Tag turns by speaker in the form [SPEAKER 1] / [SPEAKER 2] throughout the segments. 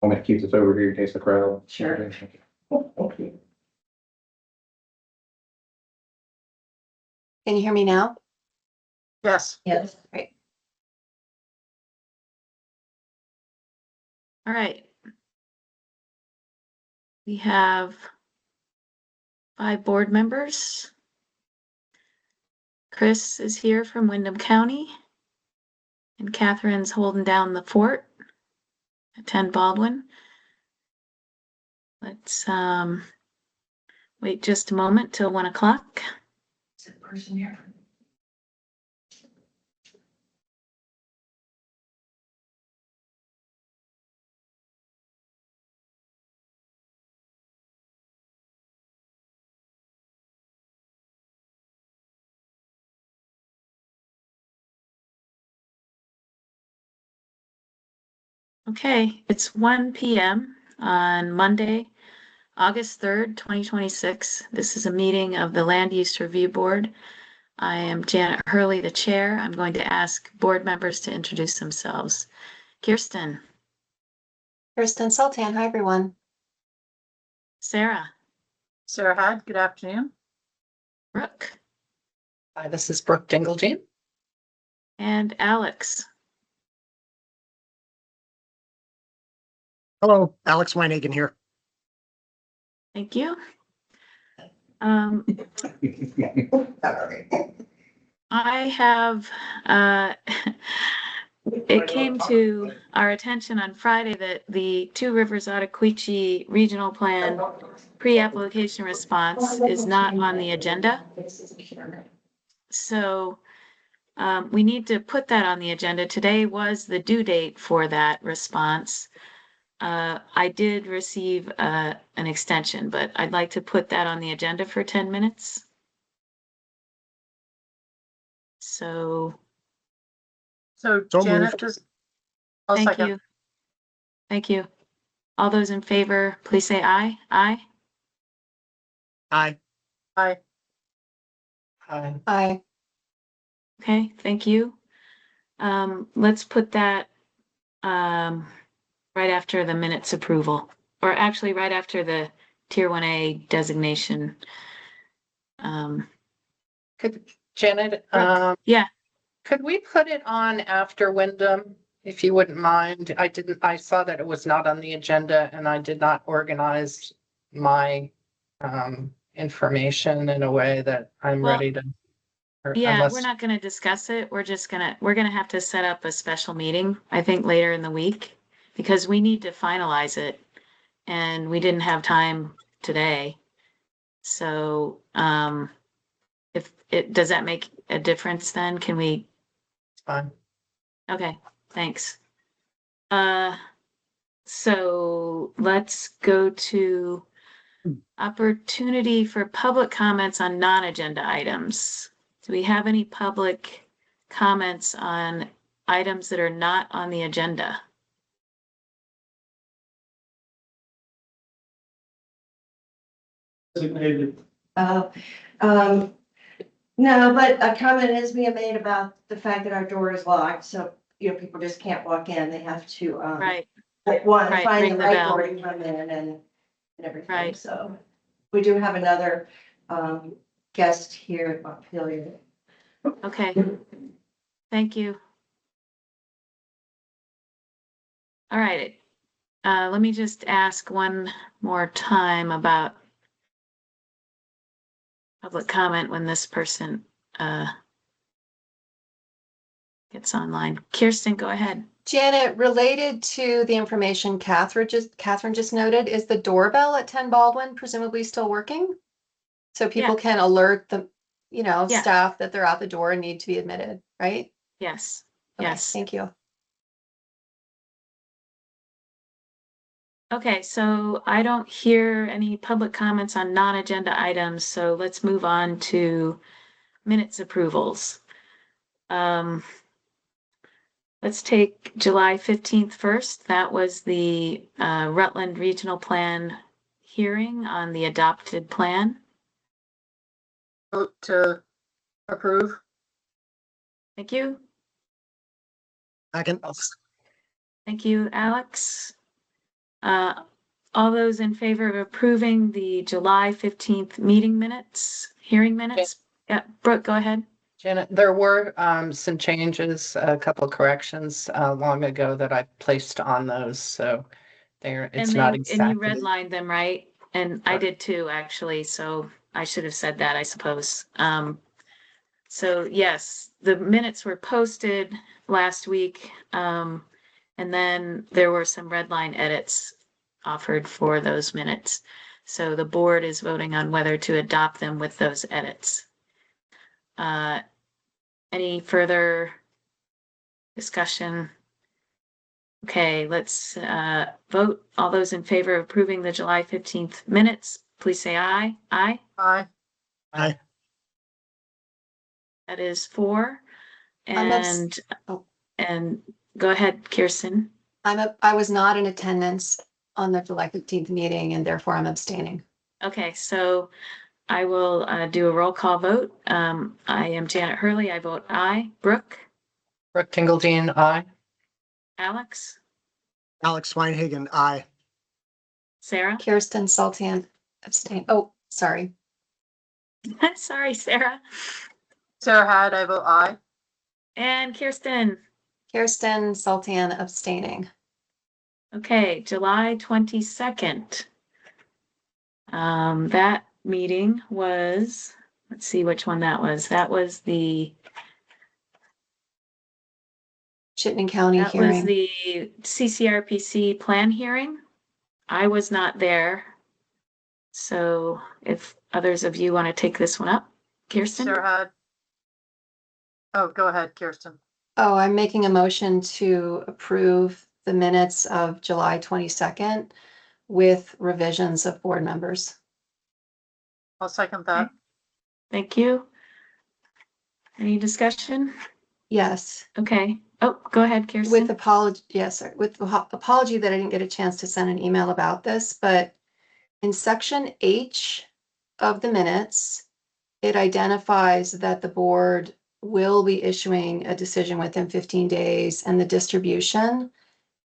[SPEAKER 1] Want me to keep this over here in case the crowd?
[SPEAKER 2] Sure.
[SPEAKER 1] Okay.
[SPEAKER 3] Can you hear me now?
[SPEAKER 4] Yes.
[SPEAKER 2] Yes.
[SPEAKER 3] Great.
[SPEAKER 4] All right. We have 5 board members. Chris is here from Windham County. And Catherine's holding down the fort at 10 Baldwin. Let's wait just a moment till 1 o'clock.
[SPEAKER 2] Is it person here?
[SPEAKER 4] Okay, it's 1 p.m. on Monday, August 3rd, 2026. This is a meeting of the Land Use Review Board. I am Janet Hurley, the chair. I'm going to ask board members to introduce themselves. Kirsten,
[SPEAKER 3] Kristen Sultan, hi everyone.
[SPEAKER 4] Sarah,
[SPEAKER 5] Sarah Hyde, good afternoon.
[SPEAKER 4] Brooke,
[SPEAKER 5] Hi, this is Brooke Dinglejean.
[SPEAKER 4] and Alex.
[SPEAKER 6] Hello, Alex Weinhagen here.
[SPEAKER 4] Thank you. I have, it came to our attention on Friday that the Two Rivers Ottaquechee Regional Plan pre-application response is not on the agenda. So we need to put that on the agenda. Today was the due date for that response. I did receive an extension, but I'd like to put that on the agenda for 10 minutes. So
[SPEAKER 5] So
[SPEAKER 6] So
[SPEAKER 5] Janet,
[SPEAKER 6] moved.
[SPEAKER 5] just. I'll
[SPEAKER 4] thank
[SPEAKER 5] second.
[SPEAKER 4] you. Thank you. All those in favor, please say aye. Aye.
[SPEAKER 6] Hi.
[SPEAKER 5] Aye. Aye.
[SPEAKER 3] Hi.
[SPEAKER 4] Okay, thank you. Let's put that right after the minutes approval, or actually right after the Tier 1A designation.
[SPEAKER 5] Could, Janet,
[SPEAKER 4] Yeah,
[SPEAKER 5] could we put it on after Wyndham, if you wouldn't mind? I saw that it was not on the agenda and I did not organize my information in a way that I'm
[SPEAKER 4] Well,
[SPEAKER 5] ready to.
[SPEAKER 4] yeah,
[SPEAKER 5] unless-
[SPEAKER 4] we're not gonna discuss it. We're gonna have to set up a special meeting, I think, later in the week, because we need to finalize it. And we didn't have time today. So, does that make a difference then? Can we?
[SPEAKER 5] It's fine.
[SPEAKER 4] Okay, thanks. So let's go to opportunity for public comments on non-agenda items. Do we have any public comments on items that are not on the agenda?
[SPEAKER 2] No, but a comment is being made about the fact that our door is locked, so, people just can't walk in, they have to,
[SPEAKER 4] Right,
[SPEAKER 2] find
[SPEAKER 4] ring
[SPEAKER 2] the
[SPEAKER 4] the
[SPEAKER 2] right
[SPEAKER 4] bell.
[SPEAKER 2] door to come in and everything,
[SPEAKER 4] Right.
[SPEAKER 2] so. We do have another, guest here at Montpelier.
[SPEAKER 4] okay. Thank you. All right, let me just ask one more time about public comment when this person gets online. Kirsten, go ahead.
[SPEAKER 3] Janet, related to the information Catherine just noted, is the doorbell at 10 Baldwin presumably still working? So people can alert the,
[SPEAKER 4] Yeah.
[SPEAKER 3] staff that they're out the door and need to be admitted, right?
[SPEAKER 4] Yes,
[SPEAKER 3] Okay,
[SPEAKER 4] yes.
[SPEAKER 3] Thank you.
[SPEAKER 4] Okay, so I don't hear any public comments on non-agenda items, so let's move on to minutes approvals. Let's take July 15th first. That was the Rutland Regional Plan hearing on the adopted plan.
[SPEAKER 5] Vote to approve.
[SPEAKER 4] Thank you.
[SPEAKER 6] Second.
[SPEAKER 4] Thank you, Alex. All those in favor of approving the July 15th meeting minutes, hearing minutes? Yeah, Brooke, go ahead.
[SPEAKER 5] Janet, there were some changes, a couple of corrections long ago that I placed on those, so it's not
[SPEAKER 4] And you
[SPEAKER 5] exactly.
[SPEAKER 4] redlined them, right? And I
[SPEAKER 5] Right.
[SPEAKER 4] did too, actually, so I should have said that, I suppose. So yes, the minutes were posted last week. And then there were some red line edits offered for those minutes. So the board is voting on whether to adopt them with those edits. Any further discussion? Okay, let's vote. All those in favor of approving the July 15th minutes, please say aye. Aye.
[SPEAKER 5] Aye.
[SPEAKER 6] Aye.
[SPEAKER 4] That is 4.
[SPEAKER 3] I'm
[SPEAKER 4] And,
[SPEAKER 3] oh.
[SPEAKER 4] and go ahead, Kirsten.
[SPEAKER 3] I was not in attendance on the July 15th meeting and therefore I'm abstaining.
[SPEAKER 4] Okay, so I will do a roll call vote. I am Janet Hurley. I vote aye. Brooke,
[SPEAKER 5] Brooke Tingleden, aye.
[SPEAKER 4] Alex,
[SPEAKER 6] Alex Weinhagen, aye.
[SPEAKER 4] Sarah.
[SPEAKER 3] Kirsten Sultan abstain. Oh, sorry.
[SPEAKER 4] Sorry, Sarah.
[SPEAKER 5] Sarah Had, I vote aye.
[SPEAKER 4] And Kirsten.
[SPEAKER 3] Kirsten Sultan abstaining.
[SPEAKER 4] Okay, July 22nd. That meeting was, let's see which one that was. That was the
[SPEAKER 3] Chittenden County
[SPEAKER 4] That was
[SPEAKER 3] hearing.
[SPEAKER 4] the CCRPC plan hearing. I was not there. So if others of you want to take this one up, Kirsten?
[SPEAKER 7] Sarah had. Oh, go ahead, Kirsten.
[SPEAKER 3] Oh, I'm making a motion to approve the minutes of July 22nd with revisions of board members.
[SPEAKER 7] I'll second that.
[SPEAKER 4] Thank you. Any discussion?
[SPEAKER 3] Yes,
[SPEAKER 4] Okay. Oh, go ahead, Kirsten.
[SPEAKER 3] with apology, yes, sir. With apology that I didn't get a chance to send an email about this, but in section H of the minutes, it identifies that the board will be issuing a decision within 15 days and the distribution.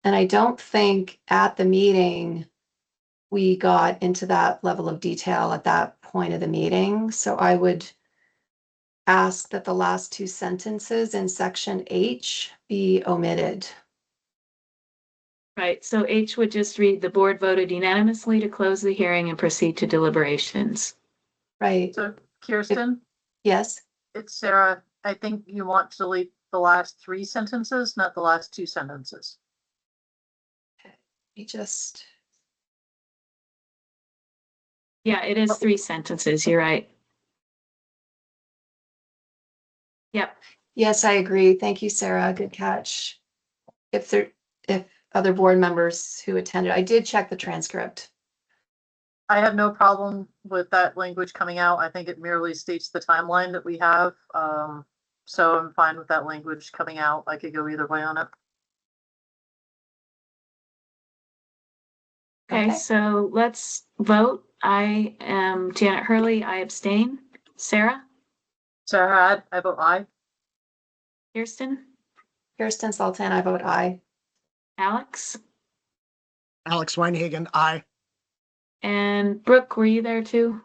[SPEAKER 3] And I don't think at the meeting we got into that level of detail at that point of the meeting. So I would ask that the last 2 sentences in section H be omitted.
[SPEAKER 4] Right, so H would just read, the board voted unanimously to close the hearing and proceed to deliberations.
[SPEAKER 3] Right?
[SPEAKER 7] So Kirsten,
[SPEAKER 3] Yes?
[SPEAKER 7] it's Sarah. I think you want to delete the last 3 sentences, not the last 2 sentences.
[SPEAKER 3] You just,
[SPEAKER 4] Yeah, it is 3 sentences, you're right. Yep,
[SPEAKER 3] yes, I agree. Thank you, Sarah. Good catch. If other board members who attended, I did check the transcript.
[SPEAKER 7] I have no problem with that language coming out. I think it merely states the timeline that we have. So I'm fine with that language coming out. I could go either way on it.
[SPEAKER 4] okay, so let's vote. I am Janet Hurley, I abstain. Sarah?
[SPEAKER 7] Sarah Had, I vote aye.
[SPEAKER 4] Kirsten?
[SPEAKER 3] Kirsten Sultan, I vote aye.
[SPEAKER 4] Alex?
[SPEAKER 6] Alex Weinhagen, aye.
[SPEAKER 4] And Brooke, were you there too?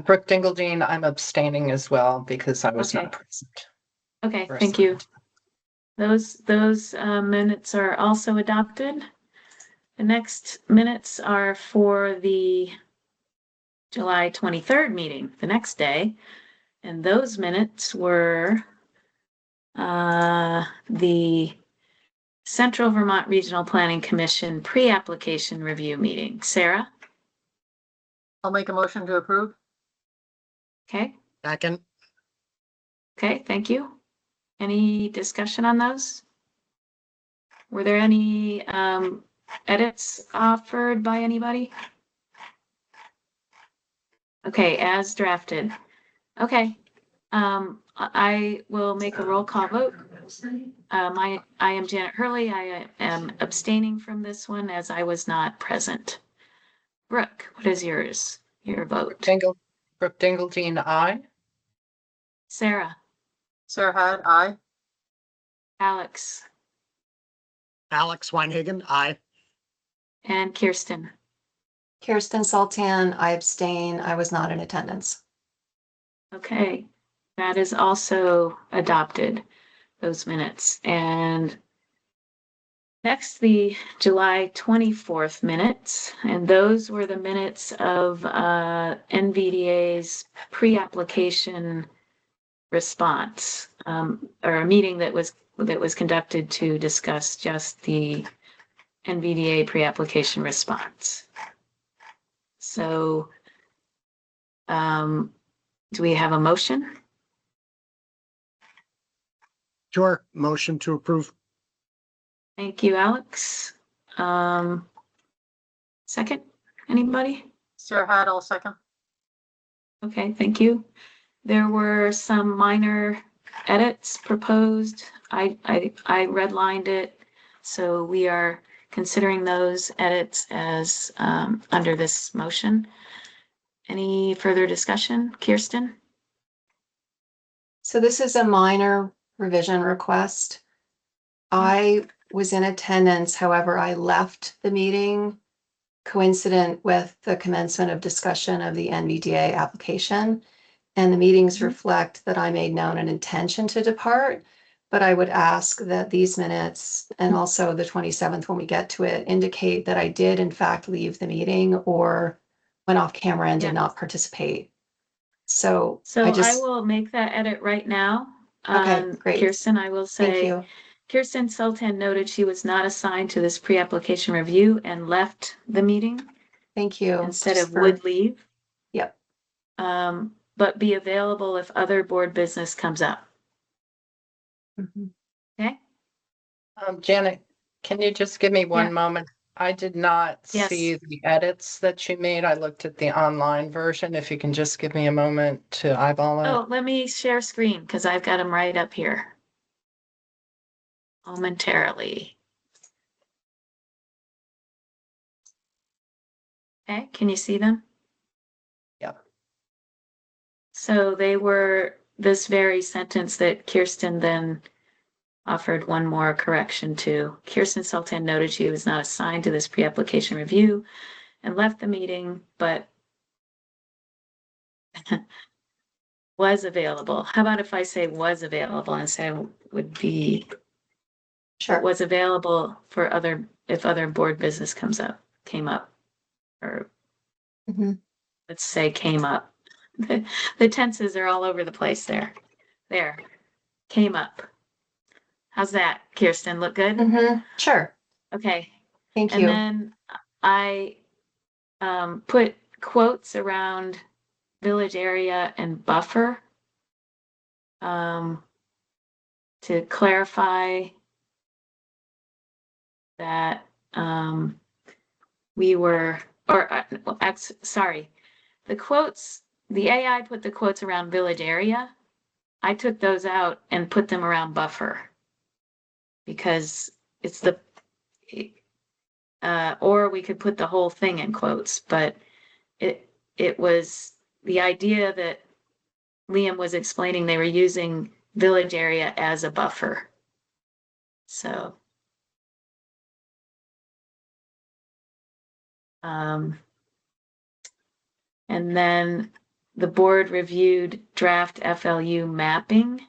[SPEAKER 5] Brooke Tingleden, I'm abstaining as well because I was
[SPEAKER 4] Okay.
[SPEAKER 5] not present.
[SPEAKER 4] Okay,
[SPEAKER 5] for a
[SPEAKER 4] thank you.
[SPEAKER 5] second.
[SPEAKER 4] Those minutes are also adopted. The next minutes are for the July 23rd meeting, the next day. And those minutes were the Central Vermont Regional Planning Commission pre-application review meeting. Sarah?
[SPEAKER 7] I'll make a motion to approve.
[SPEAKER 4] Okay,
[SPEAKER 6] Second.
[SPEAKER 4] okay, thank you. Any discussion on those? Were there any edits offered by anybody? Okay, as drafted. Okay, I will make a roll call vote. I am Janet Hurley. I am abstaining from this one as I was not present. Brooke, what is yours? Your vote.
[SPEAKER 5] Brooke Tingleden, aye.
[SPEAKER 4] Sarah,
[SPEAKER 7] Sarah Had, aye.
[SPEAKER 4] Alex,
[SPEAKER 6] Alex Weinhagen, aye.
[SPEAKER 4] And Kirsten.
[SPEAKER 3] Kirsten Sultan, I abstain. I was not in attendance.
[SPEAKER 4] Okay, that is also adopted, those minutes. And next, the July 24th minutes, and those were the minutes of NVDA's pre-application response, or a meeting that was conducted to discuss just the NVDA pre-application response. So, do we have a motion?
[SPEAKER 6] Sure. Motion to approve.
[SPEAKER 4] Thank you, Alex. Second, anybody?
[SPEAKER 7] Sarah had all second.
[SPEAKER 4] Okay, thank you. There were some minor edits proposed. I redlined it, so we are considering those edits as under this motion. Any further discussion? Kirsten?
[SPEAKER 3] So this is a minor revision request. I was in attendance, however, I left the meeting coincident with the commencement of discussion of the NVDA application. And the meetings reflect that I made known an intention to depart, but I would ask that these minutes and also the 27th, when we get to it, indicate that I did in fact leave the meeting or went off camera and
[SPEAKER 4] Yeah.
[SPEAKER 3] did not participate. So
[SPEAKER 4] So
[SPEAKER 3] I
[SPEAKER 4] I
[SPEAKER 3] just,
[SPEAKER 4] will make that edit right now.
[SPEAKER 3] Okay, great.
[SPEAKER 4] Kirsten, I will
[SPEAKER 3] thank
[SPEAKER 4] say,
[SPEAKER 3] you.
[SPEAKER 4] Kirsten Sultan noted she was not assigned to this pre-application review and left the meeting
[SPEAKER 3] Thank you.
[SPEAKER 4] instead
[SPEAKER 3] Just
[SPEAKER 4] of
[SPEAKER 3] for-
[SPEAKER 4] would leave.
[SPEAKER 3] Yep.
[SPEAKER 4] But be available if other board business comes up.
[SPEAKER 3] Mhm.
[SPEAKER 4] Okay?
[SPEAKER 5] Janet, can you just give me
[SPEAKER 4] Yeah.
[SPEAKER 5] one moment? I did not
[SPEAKER 4] Yes.
[SPEAKER 5] see the edits that you made. I looked at the online version. If you can just give me a moment to eyeball
[SPEAKER 4] Oh,
[SPEAKER 5] it.
[SPEAKER 4] let me share screen because I've got them right up here. Momentarily. Okay, can you see them?
[SPEAKER 5] Yep.
[SPEAKER 4] So they were this very sentence that Kirsten then offered one more correction to. Kirsten Sultan noted she was not assigned to this pre-application review and left the meeting, but was available. How about if I say was available and say would be,
[SPEAKER 3] Sure.
[SPEAKER 4] was available for if other board business came up, or
[SPEAKER 3] Mhm.
[SPEAKER 4] let's say came up. The tenses are all over the place there. There, came up. How's that, Kirsten? Look good?
[SPEAKER 3] Mhm. Sure.
[SPEAKER 4] Okay.
[SPEAKER 3] Thank
[SPEAKER 4] And
[SPEAKER 3] you.
[SPEAKER 4] then I put quotes around village area and buffer to clarify that we were, or sorry, the quotes, the AI put the quotes around village area. I took those out and put them around buffer because it's the, or we could put the whole thing in quotes, but it was the idea that Liam was explaining they were using village area as a buffer. So, and then the board reviewed draft FLU mapping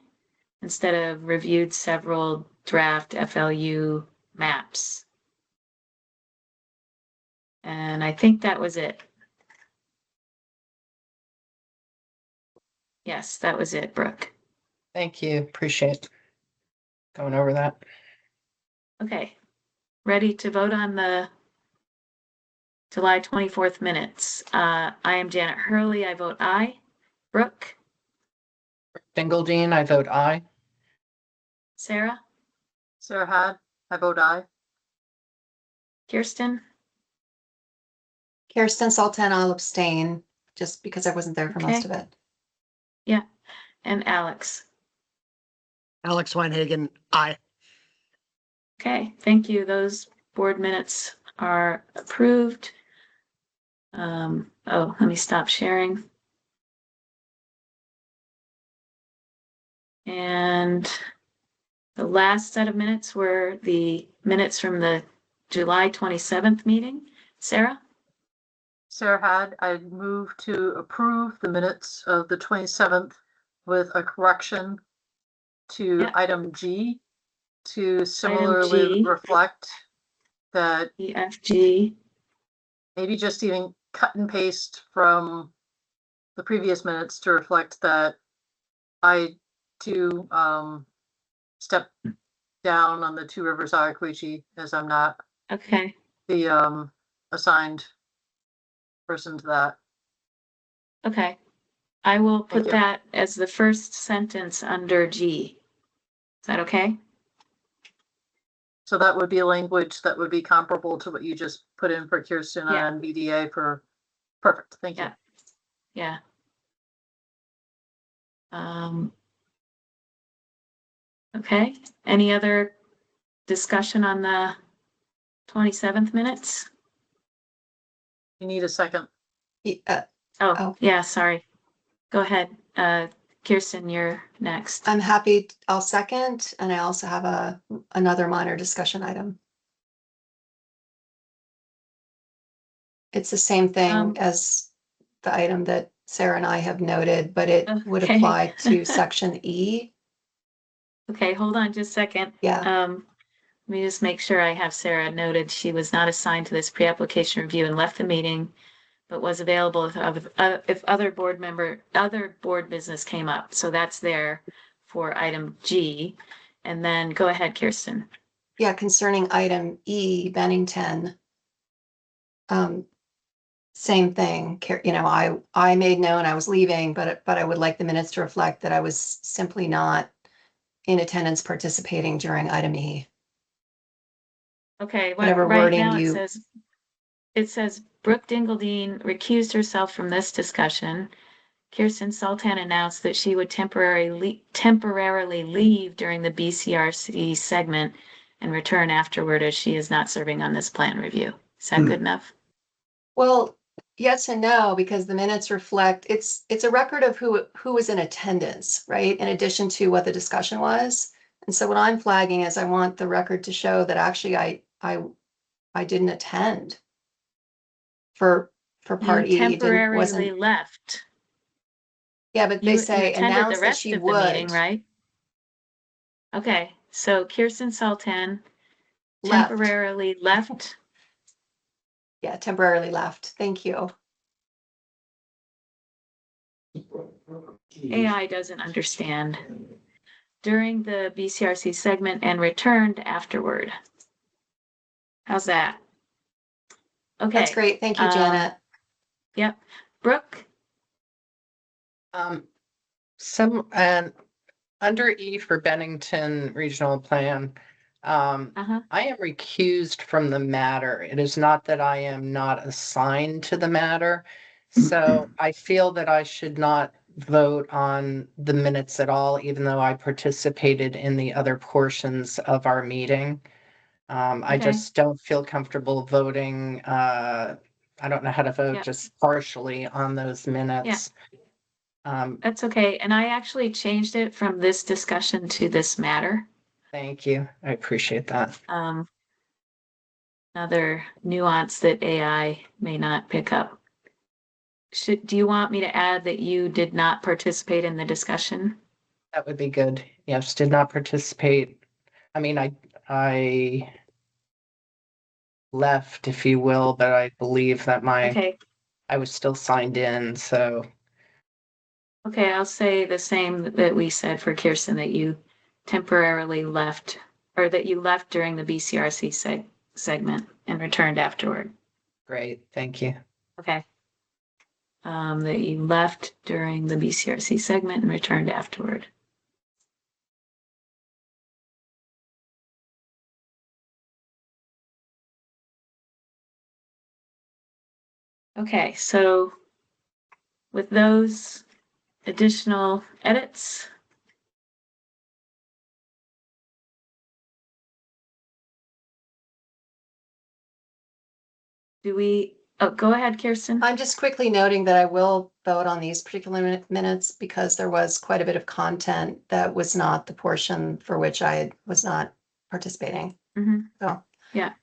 [SPEAKER 4] instead of reviewed several draft FLU maps. And I think that was it. Yes, that was it, Brooke.
[SPEAKER 5] Thank you. Appreciate going over that.
[SPEAKER 4] Okay, ready to vote on the July 24th minutes. I am Janet Hurley. I vote aye. Brooke,
[SPEAKER 5] Dingeldine, I vote aye.
[SPEAKER 4] Sarah,
[SPEAKER 7] Sarah had, I vote aye.
[SPEAKER 4] Kirsten,
[SPEAKER 3] Kirsten Sultan, I'll abstain just because I wasn't there for most
[SPEAKER 4] Okay.
[SPEAKER 3] of it.
[SPEAKER 4] and Alex.
[SPEAKER 6] Alex Weinhagen, aye.
[SPEAKER 4] Okay, thank you. Those board minutes are approved. Oh, let me stop sharing. And the last set of minutes were the minutes from the July 27th meeting. Sarah?
[SPEAKER 7] Sarah had, I move to approve the minutes of the 27th with a correction to
[SPEAKER 4] Yeah.
[SPEAKER 7] item G to similarly
[SPEAKER 4] G.
[SPEAKER 7] reflect that
[SPEAKER 4] EFG.
[SPEAKER 7] maybe just even cut and paste from the previous minutes to reflect that I too step down on the Two Rivers Agacuichi as I'm not
[SPEAKER 4] Okay,
[SPEAKER 7] the assigned person to that.
[SPEAKER 4] okay. I will
[SPEAKER 7] Thank
[SPEAKER 4] put
[SPEAKER 7] you.
[SPEAKER 4] that as the first sentence under G. Is that okay?
[SPEAKER 7] So that would be language that would be comparable to what you just put in for Kirsten
[SPEAKER 4] Yeah.
[SPEAKER 7] and BDA for, perfect, thank you.
[SPEAKER 4] Yeah. Yeah. Um. Okay, any other discussion on the 27th minutes?
[SPEAKER 7] You need a second.
[SPEAKER 3] Oh.
[SPEAKER 4] Oh, yeah, sorry. Go ahead. Kirsten, you're next.
[SPEAKER 3] I'm happy, I'll second, and I also have another minor discussion item. It's the same thing
[SPEAKER 4] Um,
[SPEAKER 3] as the item that Sarah and I have noted, but it would
[SPEAKER 4] Okay.
[SPEAKER 3] apply to section E.
[SPEAKER 4] Okay, hold on just a second.
[SPEAKER 3] Yeah,
[SPEAKER 4] Let me just make sure I have Sarah noted. She was not assigned to this pre-application review and left the meeting, but was available if other board business came up. So that's there for item G. And then go ahead, Kirsten.
[SPEAKER 3] yeah, concerning item E, Bennington. Same thing, you know, I made known I was leaving, but I would like the minutes to reflect that I was simply not in attendance participating during item E.
[SPEAKER 4] Okay,
[SPEAKER 3] Whatever
[SPEAKER 4] right
[SPEAKER 3] wording
[SPEAKER 4] now
[SPEAKER 3] you-
[SPEAKER 4] it says Brooke Dingeldine recused herself from this discussion. Kirsten Sultan announced that she would temporarily leave during the BCRC segment and return afterward as she is not serving on this plan review. Is that good enough?
[SPEAKER 3] Well, yes and no, because the minutes reflect, it's a record of who was in attendance, right? In addition to what the discussion was. And so what I'm flagging is I want the record to show that actually I didn't attend for part
[SPEAKER 4] You
[SPEAKER 3] E.
[SPEAKER 4] temporarily
[SPEAKER 3] Wasn't,
[SPEAKER 4] left.
[SPEAKER 3] yeah, but they
[SPEAKER 4] You
[SPEAKER 3] say
[SPEAKER 4] attended the
[SPEAKER 3] announced that
[SPEAKER 4] rest
[SPEAKER 3] she
[SPEAKER 4] of the meeting,
[SPEAKER 3] would.
[SPEAKER 4] right? Okay, so Kirsten Sultan
[SPEAKER 3] Left.
[SPEAKER 4] temporarily left.
[SPEAKER 3] Yeah, temporarily left. Thank you.
[SPEAKER 4] AI doesn't understand. During the BCRC segment and returned afterward. How's that? Okay.
[SPEAKER 3] That's great. Thank you, Janet.
[SPEAKER 4] Yep. Brooke?
[SPEAKER 5] And under E for Bennington Regional Plan,
[SPEAKER 4] Uh-huh.
[SPEAKER 5] I am recused from the matter. It is not that I am not assigned to the matter. So I feel that I should not vote on the minutes at all, even though I participated in the other portions of our meeting. I
[SPEAKER 4] Okay.
[SPEAKER 5] just don't feel comfortable voting, I don't know how to vote,
[SPEAKER 4] Yep.
[SPEAKER 5] just partially on those minutes.
[SPEAKER 4] That's okay. And I actually changed it from this discussion to this matter.
[SPEAKER 5] Thank you. I appreciate that.
[SPEAKER 4] Another nuance that AI may not pick up. Do you want me to add that you did not participate in the discussion?
[SPEAKER 5] That would be good. Yes, did not participate. I mean, I left, if you will, but I believe that
[SPEAKER 4] Okay.
[SPEAKER 5] I was still signed in, so.
[SPEAKER 4] Okay, I'll say the same that we said for Kirsten, that you temporarily left, or that you left during the BCRC segment and returned afterward.
[SPEAKER 5] Great, thank you.
[SPEAKER 4] Okay. That you left during the BCRC segment and returned afterward. Okay, so with those additional edits, go ahead, Kirsten.
[SPEAKER 3] I'm just quickly noting that I will vote on these particular minutes because there was quite a bit of content that was not the portion for which I was not participating.
[SPEAKER 4] Mhm.
[SPEAKER 3] So,
[SPEAKER 4] Yeah.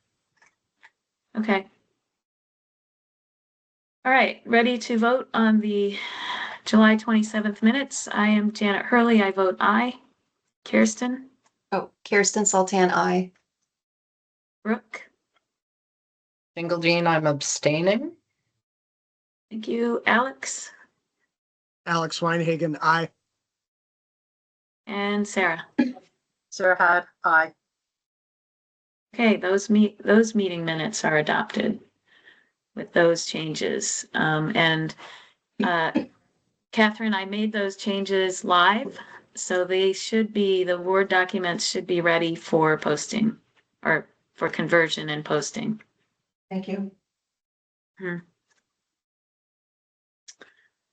[SPEAKER 4] Okay. All right, ready to vote on the July 27th minutes. I am Janet Hurley. I vote aye. Kirsten,
[SPEAKER 3] Oh, Kirsten Sultan, I.
[SPEAKER 4] Brooke,
[SPEAKER 5] Dingle I'm abstaining.
[SPEAKER 4] thank you. Alex
[SPEAKER 6] Alex Weinhagen, I.
[SPEAKER 4] and Sarah.
[SPEAKER 7] Sarah had, aye.
[SPEAKER 4] Okay, those meeting minutes are adopted with those changes. Catherine, I made those changes live, so the Word documents should be ready for posting or for conversion and posting.
[SPEAKER 2] Thank you.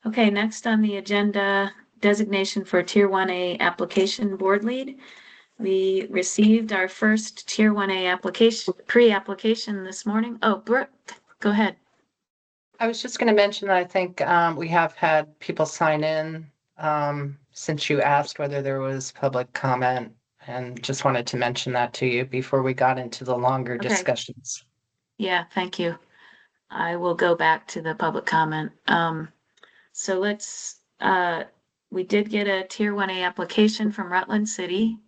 [SPEAKER 4] Okay, next on the agenda, designation for Tier 1A application board lead. We received our first Tier 1A application, pre-application this morning. Oh, Brooke, go ahead.
[SPEAKER 5] I was just going to mention that I think we have had people sign in since you asked whether there was public comment, and just wanted to mention that to you before we got into the longer
[SPEAKER 4] Okay.
[SPEAKER 5] discussions.
[SPEAKER 4] Yeah, thank you. I will go back to the public comment. So we did get a Tier 1A application from Rutland City.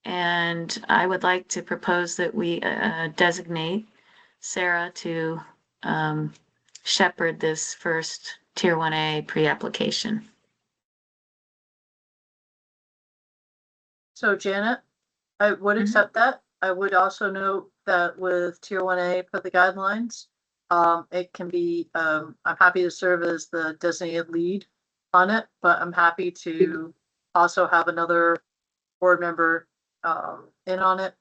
[SPEAKER 4] And I would like to propose that we designate Sarah to shepherd this first Tier 1A pre-application.
[SPEAKER 7] So Janet, I would accept that. I would also note that with Tier 1A for the guidelines, it can be, I'm happy to serve as the designated lead on it, but I'm happy to also have another board member in on it.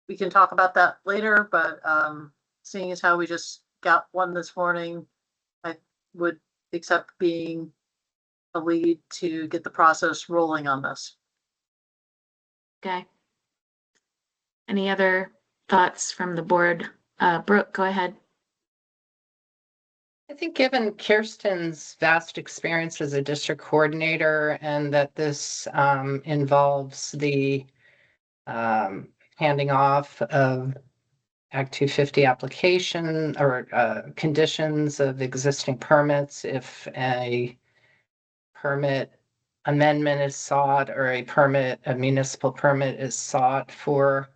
[SPEAKER 7] We can talk about that later, but seeing as how we just got one this morning, I would accept being a lead to get the process rolling on this.
[SPEAKER 4] Okay. Any other thoughts from the board? Brooke, go ahead.
[SPEAKER 5] I think given Kirsten's vast experience as a district coordinator and that this involves the handing off of Act 250 application or conditions of existing permits, if a permit amendment is sought or a municipal permit is sought for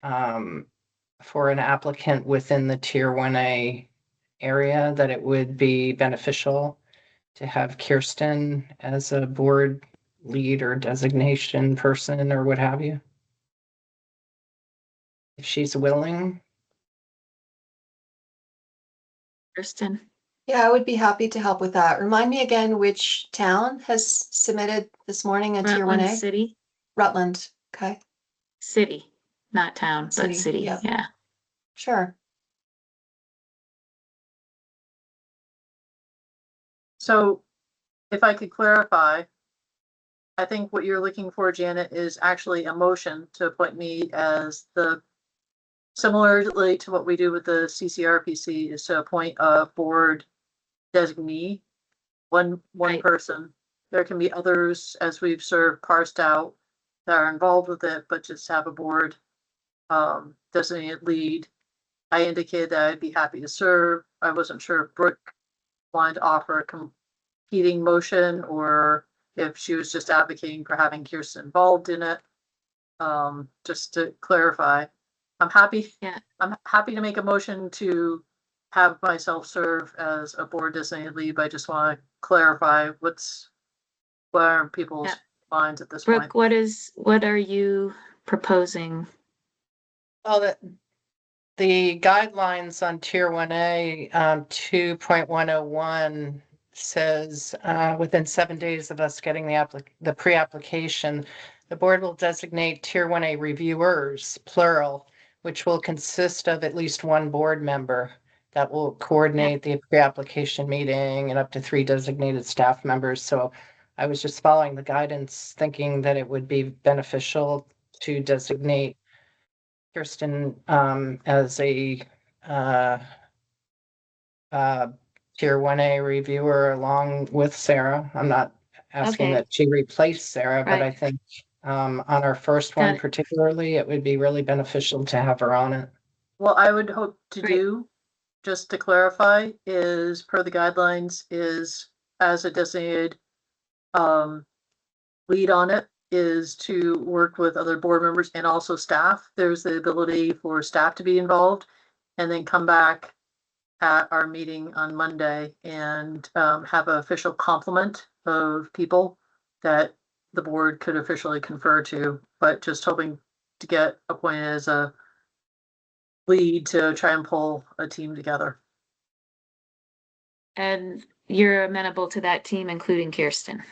[SPEAKER 5] an applicant within the Tier 1A area, that it would be beneficial to have Kirsten as a board lead or designation person or what have you. If she's willing.
[SPEAKER 4] Kirsten.
[SPEAKER 3] Yeah, I would be happy to help with that. Remind me again which town has submitted this morning a Tier
[SPEAKER 4] Rutland
[SPEAKER 3] 1A?
[SPEAKER 4] City.
[SPEAKER 3] Rutland, okay,
[SPEAKER 4] City, not town, but
[SPEAKER 3] City,
[SPEAKER 4] city.
[SPEAKER 3] yeah.
[SPEAKER 4] Yeah.
[SPEAKER 3] sure.
[SPEAKER 7] So if I could clarify, I think what you're looking for, Janet, is actually a motion to appoint me as similarly to what we do with the CCRPC, is to appoint a board designee, one
[SPEAKER 4] Right.
[SPEAKER 7] person. There can be others, as we've parsed out, that are involved with it, but just have a board designated lead. I indicated that I'd be happy to serve. I wasn't sure if Brooke wanted to offer a competing motion or if she was just advocating for having Kirsten involved in it. Just to clarify, I'm happy.
[SPEAKER 4] Yeah.
[SPEAKER 7] I'm happy to make a motion to have myself serve as a board designated lead, but I just want to clarify what are people's
[SPEAKER 4] Yeah.
[SPEAKER 7] minds at this point.
[SPEAKER 4] Brooke, what are you proposing?
[SPEAKER 5] Well, the guidelines on Tier 1A, 2.101 says, within 7 days of us getting the pre-application, the board will designate Tier 1A reviewers, plural, which will consist of at least one board member that will coordinate the pre-application meeting and up to 3 designated staff members. So I was just following the guidance, thinking that it would be beneficial to designate Kirsten as a Tier 1A reviewer along with Sarah. I'm not asking
[SPEAKER 4] Okay.
[SPEAKER 5] that she replace Sarah, but
[SPEAKER 4] Right.
[SPEAKER 5] I think on our first
[SPEAKER 4] Got
[SPEAKER 5] one
[SPEAKER 4] it.
[SPEAKER 5] particularly, it would be really beneficial to have her on it.
[SPEAKER 7] What I would hope to
[SPEAKER 4] Great.
[SPEAKER 7] do just to clarify, is per the guidelines is as a designated lead on it is to work with other board members and also staff. There's the ability for staff to be involved and then come back at our meeting on Monday and have an official complement of people that the board could officially confer to, but just hoping to get appointed as a lead to try and pull a team together.
[SPEAKER 4] And you're amenable to that team, including Kirsten.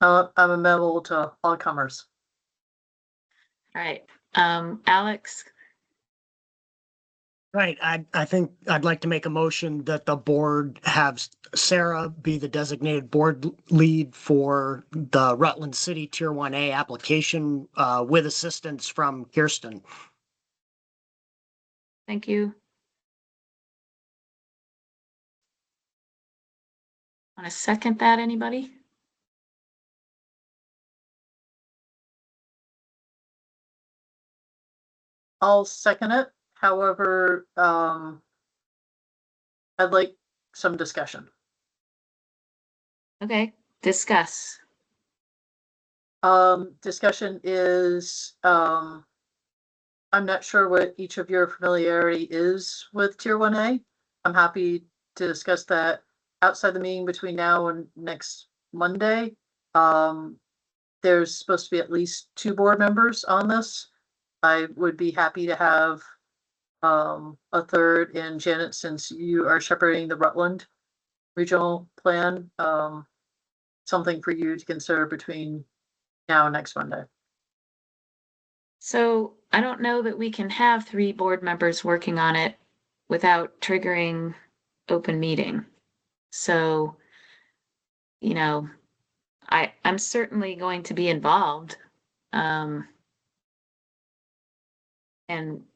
[SPEAKER 7] I'm amenable to all comers.
[SPEAKER 4] All right, Alex,
[SPEAKER 6] Right, I think I'd like to make a motion that the board have Sarah be the designated board lead for the Rutland City Tier 1A application with assistance from Kirsten.
[SPEAKER 4] thank you. Want to second that, anybody?
[SPEAKER 7] I'll second it. However, I'd like some discussion.
[SPEAKER 4] Okay, discuss.
[SPEAKER 7] Discussion is, I'm not sure what each of your familiarity is with Tier 1A. I'm happy to discuss that outside the meeting between now and next Monday. There's supposed to be at least 2 board members on this. I would be happy to have a third in Janet, since you are shepherding the Rutland regional plan. Something for you to consider between now and next Monday.
[SPEAKER 4] So I don't know that we can have 3 board members working on it without triggering open meeting. So, you know, I'm certainly going to be involved. And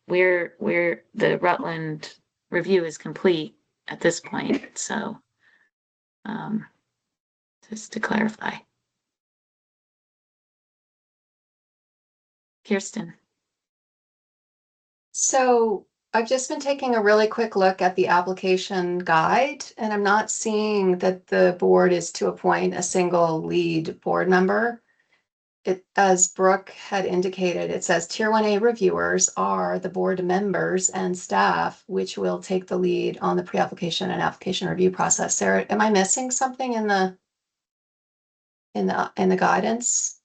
[SPEAKER 4] we're the Rutland review is complete at this point, so just to clarify. Kirsten.
[SPEAKER 3] So I've just been taking a really quick look at the application guide, and I'm not seeing that the board is to appoint a single lead board member. It, as Brooke had indicated, it says Tier 1A reviewers are the board members and staff, which will take the lead on the pre-application and application review process. Sarah, am I missing something in the guidance?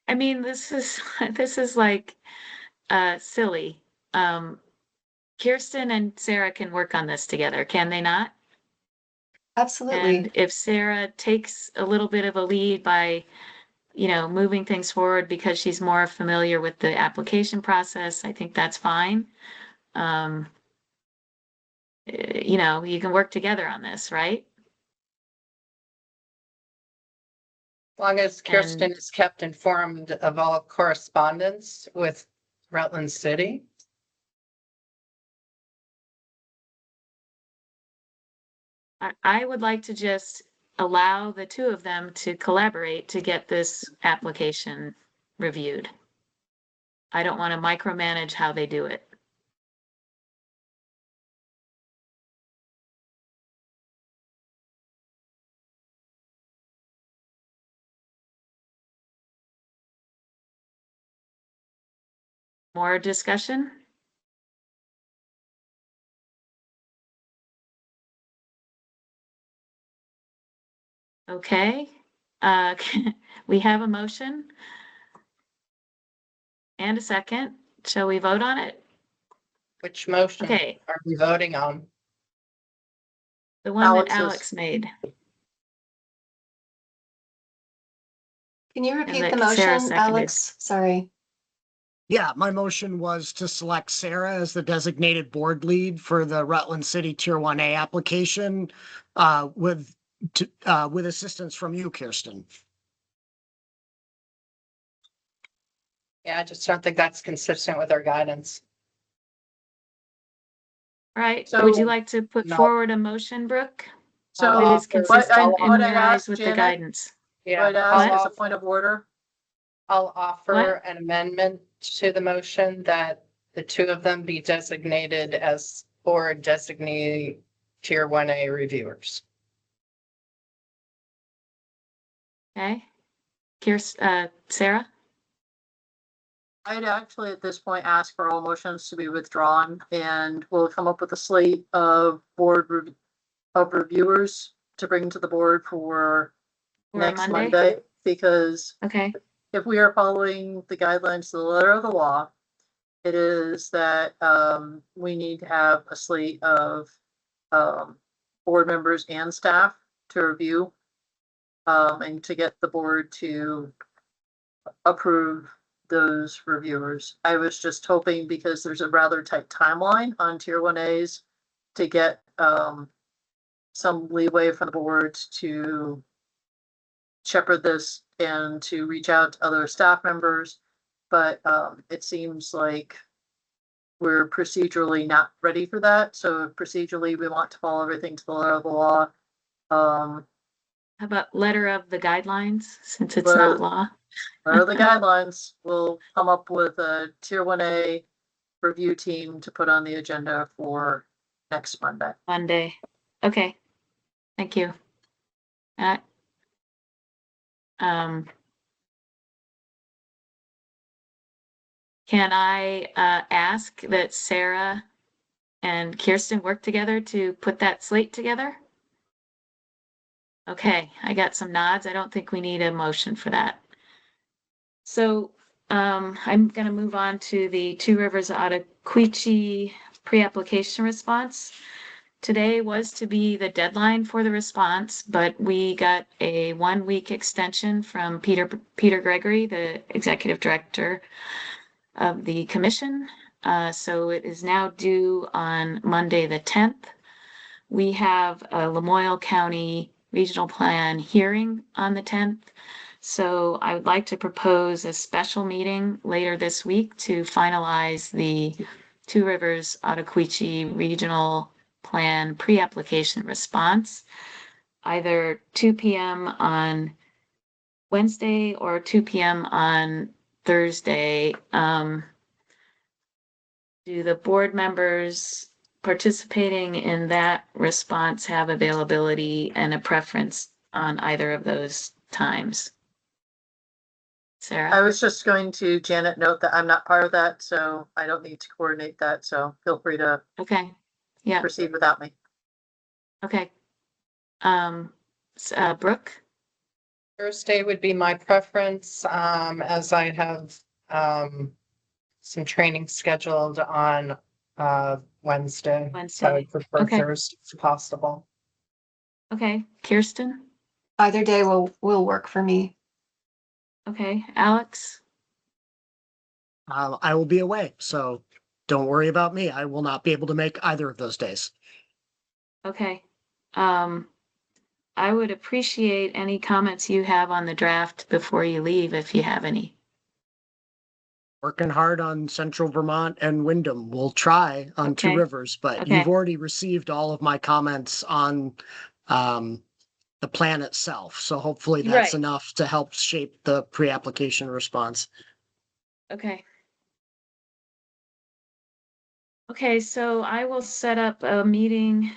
[SPEAKER 4] I mean, this is like silly. Kirsten and Sarah can work on this together, can they not?
[SPEAKER 3] Absolutely.
[SPEAKER 4] And if Sarah takes a little bit of a lead by, you know, moving things forward because she's more familiar with the application process, I think that's fine. You know, you can work together on this, right?
[SPEAKER 5] As long as Kirsten is kept informed of all correspondence with Rutland City.
[SPEAKER 4] I would like to just allow the 2 of them to collaborate to get this application reviewed. I don't want to micromanage how they do it. More discussion? Okay, we have a motion and a second. Shall we vote on it?
[SPEAKER 5] Which motion
[SPEAKER 4] Okay,
[SPEAKER 5] are we voting on?
[SPEAKER 4] the one that
[SPEAKER 7] Alex's.
[SPEAKER 4] Alex made.
[SPEAKER 3] Can you repeat
[SPEAKER 4] that
[SPEAKER 3] the
[SPEAKER 4] Sarah
[SPEAKER 3] motion,
[SPEAKER 4] seconded.
[SPEAKER 3] Alex? Sorry.
[SPEAKER 6] Yeah, my motion was to select Sarah as the designated board lead for the Rutland City Tier 1A application with assistance from you, Kirsten.
[SPEAKER 5] Yeah, I just don't think that's consistent with our guidance.
[SPEAKER 4] All right,
[SPEAKER 7] So-
[SPEAKER 4] would you like to put
[SPEAKER 5] No.
[SPEAKER 4] forward a motion, Brooke?
[SPEAKER 7] So
[SPEAKER 4] That is
[SPEAKER 7] what
[SPEAKER 4] consistent
[SPEAKER 7] I
[SPEAKER 4] in your eyes
[SPEAKER 7] asked
[SPEAKER 4] with the
[SPEAKER 7] Janet,
[SPEAKER 4] guidance.
[SPEAKER 5] Yeah,
[SPEAKER 7] I'd ask as a
[SPEAKER 5] I'll,
[SPEAKER 7] point of order.
[SPEAKER 5] I'll offer an amendment to the motion that the two of them be designated as board designee tier 1A reviewers.
[SPEAKER 4] Okay. Sarah?
[SPEAKER 7] I'd actually at this point ask for all motions to be withdrawn and we'll come up with a slate of of reviewers to bring to the board for
[SPEAKER 4] For
[SPEAKER 7] next
[SPEAKER 4] Monday?
[SPEAKER 7] Monday. Because
[SPEAKER 4] Okay,
[SPEAKER 7] if we are following the guidelines to the letter of the law, it is that we need to have a slate of board members and staff to review and to get the board to approve those reviewers. I was just hoping because there's a rather tight timeline on tier 1As to get some leeway for the board to shepherd this and to reach out to other staff members. But it seems like we're procedurally not ready for that. So procedurally, we want to follow everything to the letter of the law.
[SPEAKER 4] how about letter of the guidelines, since it's
[SPEAKER 7] Well-
[SPEAKER 4] not law?
[SPEAKER 7] Letter of the guidelines, we'll come up with a tier 1A review team to put on the agenda for next Monday.
[SPEAKER 4] Monday. Okay, thank you. Uh, Can I ask that Sarah and Kirsten work together to put that slate together? Okay, I got some nods. I don't think we need a motion for that. So I'm gonna move on to the Two Rivers Ottaquechee pre-application response. Today was to be the deadline for the response, but we got a 1-week extension from Peter Gregory, the executive director of the commission. So it is now due on Monday, the 10th. We have a Lamoille County Regional Plan hearing on the 10th. So I would like to propose a special meeting later this week to finalize the Two Rivers Ottaquechee Regional Plan pre-application response, either 2 p.m. on Wednesday or 2 p.m. on Thursday. Do the board members participating in that response have availability and a preference on either of those times?
[SPEAKER 7] I
[SPEAKER 4] Sarah?
[SPEAKER 7] was just going to, Janet, note that I'm not part of that, so I don't need to coordinate that. So feel free to
[SPEAKER 4] Okay, yeah,
[SPEAKER 7] proceed without me.
[SPEAKER 4] okay. Brooke?
[SPEAKER 5] Thursday would be my preference, as I have some training scheduled on Wednesday. So I
[SPEAKER 4] Wednesday.
[SPEAKER 5] prefer
[SPEAKER 4] Okay.
[SPEAKER 5] Thursday if possible.
[SPEAKER 4] Okay, Kirsten?
[SPEAKER 3] Either day will work for me.
[SPEAKER 4] Okay, Alex?
[SPEAKER 6] I will be away, so don't worry about me. I will not be able to make either of those days.
[SPEAKER 4] Okay. I would appreciate any comments you have on the draft before you leave, if you have any.
[SPEAKER 6] Working hard on Central Vermont and Wyndham. We'll try on Two
[SPEAKER 4] Okay.
[SPEAKER 6] Rivers, but
[SPEAKER 4] Okay.
[SPEAKER 6] you've already received all of my comments on the plan itself. So hopefully that's
[SPEAKER 4] Right.
[SPEAKER 6] enough to help shape the pre-application response.
[SPEAKER 4] Okay. Okay, so I will set up a meeting.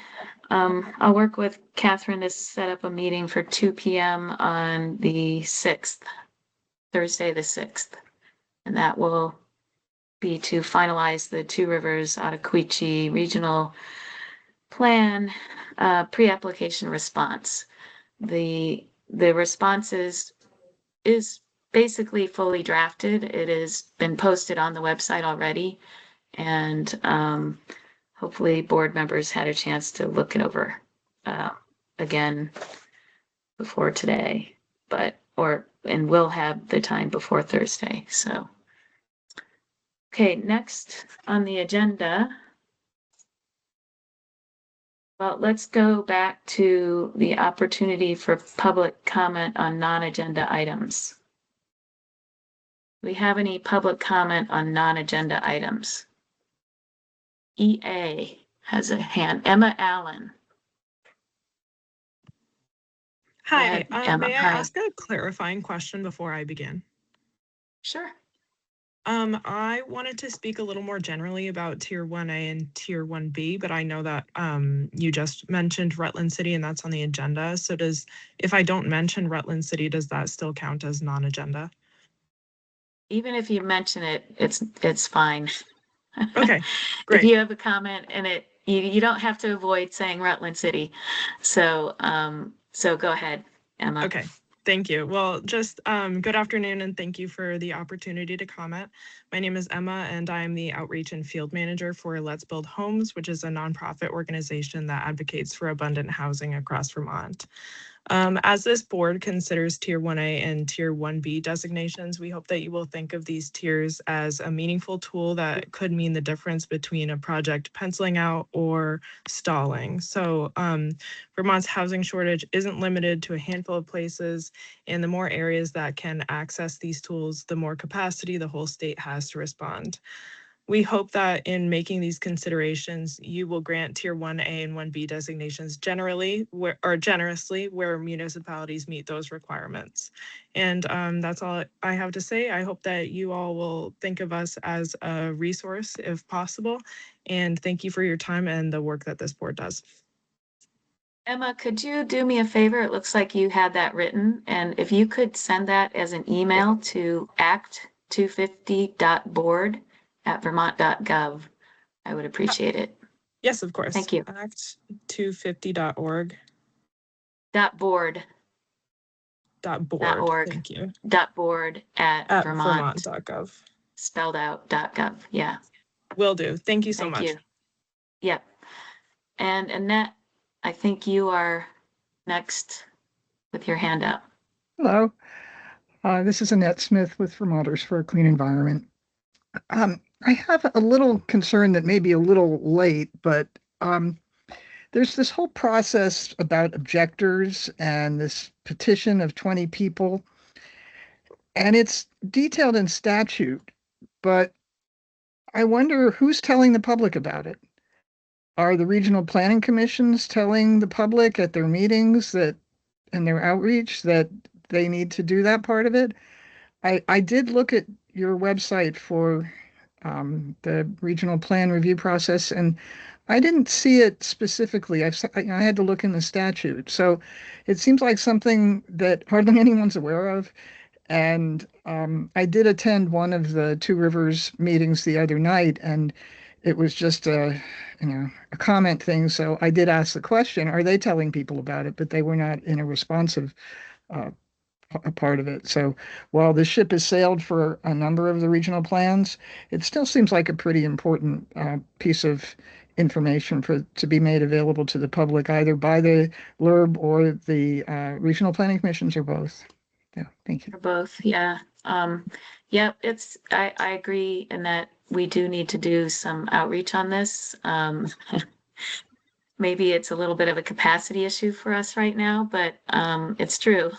[SPEAKER 4] I'll work with Catherine to set up a meeting for 2 p.m. on the 6th, Thursday, the 6th. And that will be to finalize the Two Rivers Ottaquechee Regional Plan pre-application response. The response is basically fully drafted. It has been posted on the website already. And hopefully board members had a chance to look it over again before today, and will have the time before Thursday. So, okay, next on the agenda. Well, let's go back to the opportunity for public comment on non-agenda items. Do we have any public comment on non-agenda items? EA has a hand. Emma Allen.
[SPEAKER 8] Hi,
[SPEAKER 4] ahead, Emma.
[SPEAKER 8] may I
[SPEAKER 4] Hi.
[SPEAKER 8] ask a clarifying question before I begin?
[SPEAKER 4] Sure.
[SPEAKER 8] I wanted to speak a little more generally about Tier 1A and Tier 1B, but I know that you just mentioned Rutland City and that's on the agenda. So if I don't mention Rutland City, does that still count as non-agenda?
[SPEAKER 4] Even if you mention it, it's fine.
[SPEAKER 8] Okay,
[SPEAKER 4] If
[SPEAKER 8] great.
[SPEAKER 4] you have a comment and you don't have to avoid saying Rutland City. So, so go ahead, Emma.
[SPEAKER 8] Okay, thank you. Well, just good afternoon and thank you for the opportunity to comment. My name is Emma and I am the Outreach and Field Manager for Let's Build Homes, which is a nonprofit organization that advocates for abundant housing across Vermont. As this board considers Tier 1A and Tier 1B designations, we hope that you will think of these tiers as a meaningful tool that could mean the difference between a project penciling out or stalling. So Vermont's housing shortage isn't limited to a handful of places, and the more areas that can access these tools, the more capacity the whole state has to respond. We hope that in making these considerations, you will grant Tier 1A and 1B designations generously where municipalities meet those requirements. And that's all I have to say. I hope that you all will think of us as a resource if possible. And thank you for your time and the work that this board does.
[SPEAKER 4] Emma, could you do me a favor? It looks like you had that written. And if you could send that as an email to act250.board@vermont.gov, I would appreciate it.
[SPEAKER 8] Yes, of course.
[SPEAKER 4] Thank you.
[SPEAKER 8] Act250.org.
[SPEAKER 4] .board.
[SPEAKER 8] .board.
[SPEAKER 4] .org.
[SPEAKER 8] Thank you.
[SPEAKER 4] .board at Vermont.
[SPEAKER 8] Vermont.gov.
[SPEAKER 4] Spelled out .gov. Yeah.
[SPEAKER 8] Will do. Thank you so
[SPEAKER 4] Thank
[SPEAKER 8] much.
[SPEAKER 4] you. Yep. And Annette, I think you are next with your hand up.
[SPEAKER 9] Hello, this is Annette Smith with Vermonters for a Clean Environment. I have a little concern that may be a little late, but there's this whole process about objectors and this petition of 20 people, and it's detailed in statute, but I wonder who's telling the public about it. Are the regional planning commissions telling the public at their meetings that in their outreach that they need to do that part of it? I did look at your website for the regional plan review process, and I didn't see it specifically. I had to look in the statute. So it seems like something that hardly anyone's aware of. And I did attend one of the Two Rivers meetings the other night, and it was just a comment thing. So I did ask the question, are they telling people about it? But they were not in a responsive a part of it. So while the ship has sailed for a number of the regional plans, it still seems like a pretty important piece of information to be made available to the public, either by the LURB or the regional planning commissions or both. Yeah, thank you.
[SPEAKER 4] For both, yeah. Yep, I agree in that we do need to do some outreach on this. Maybe it's a little bit of a capacity issue for us right now, but it's true.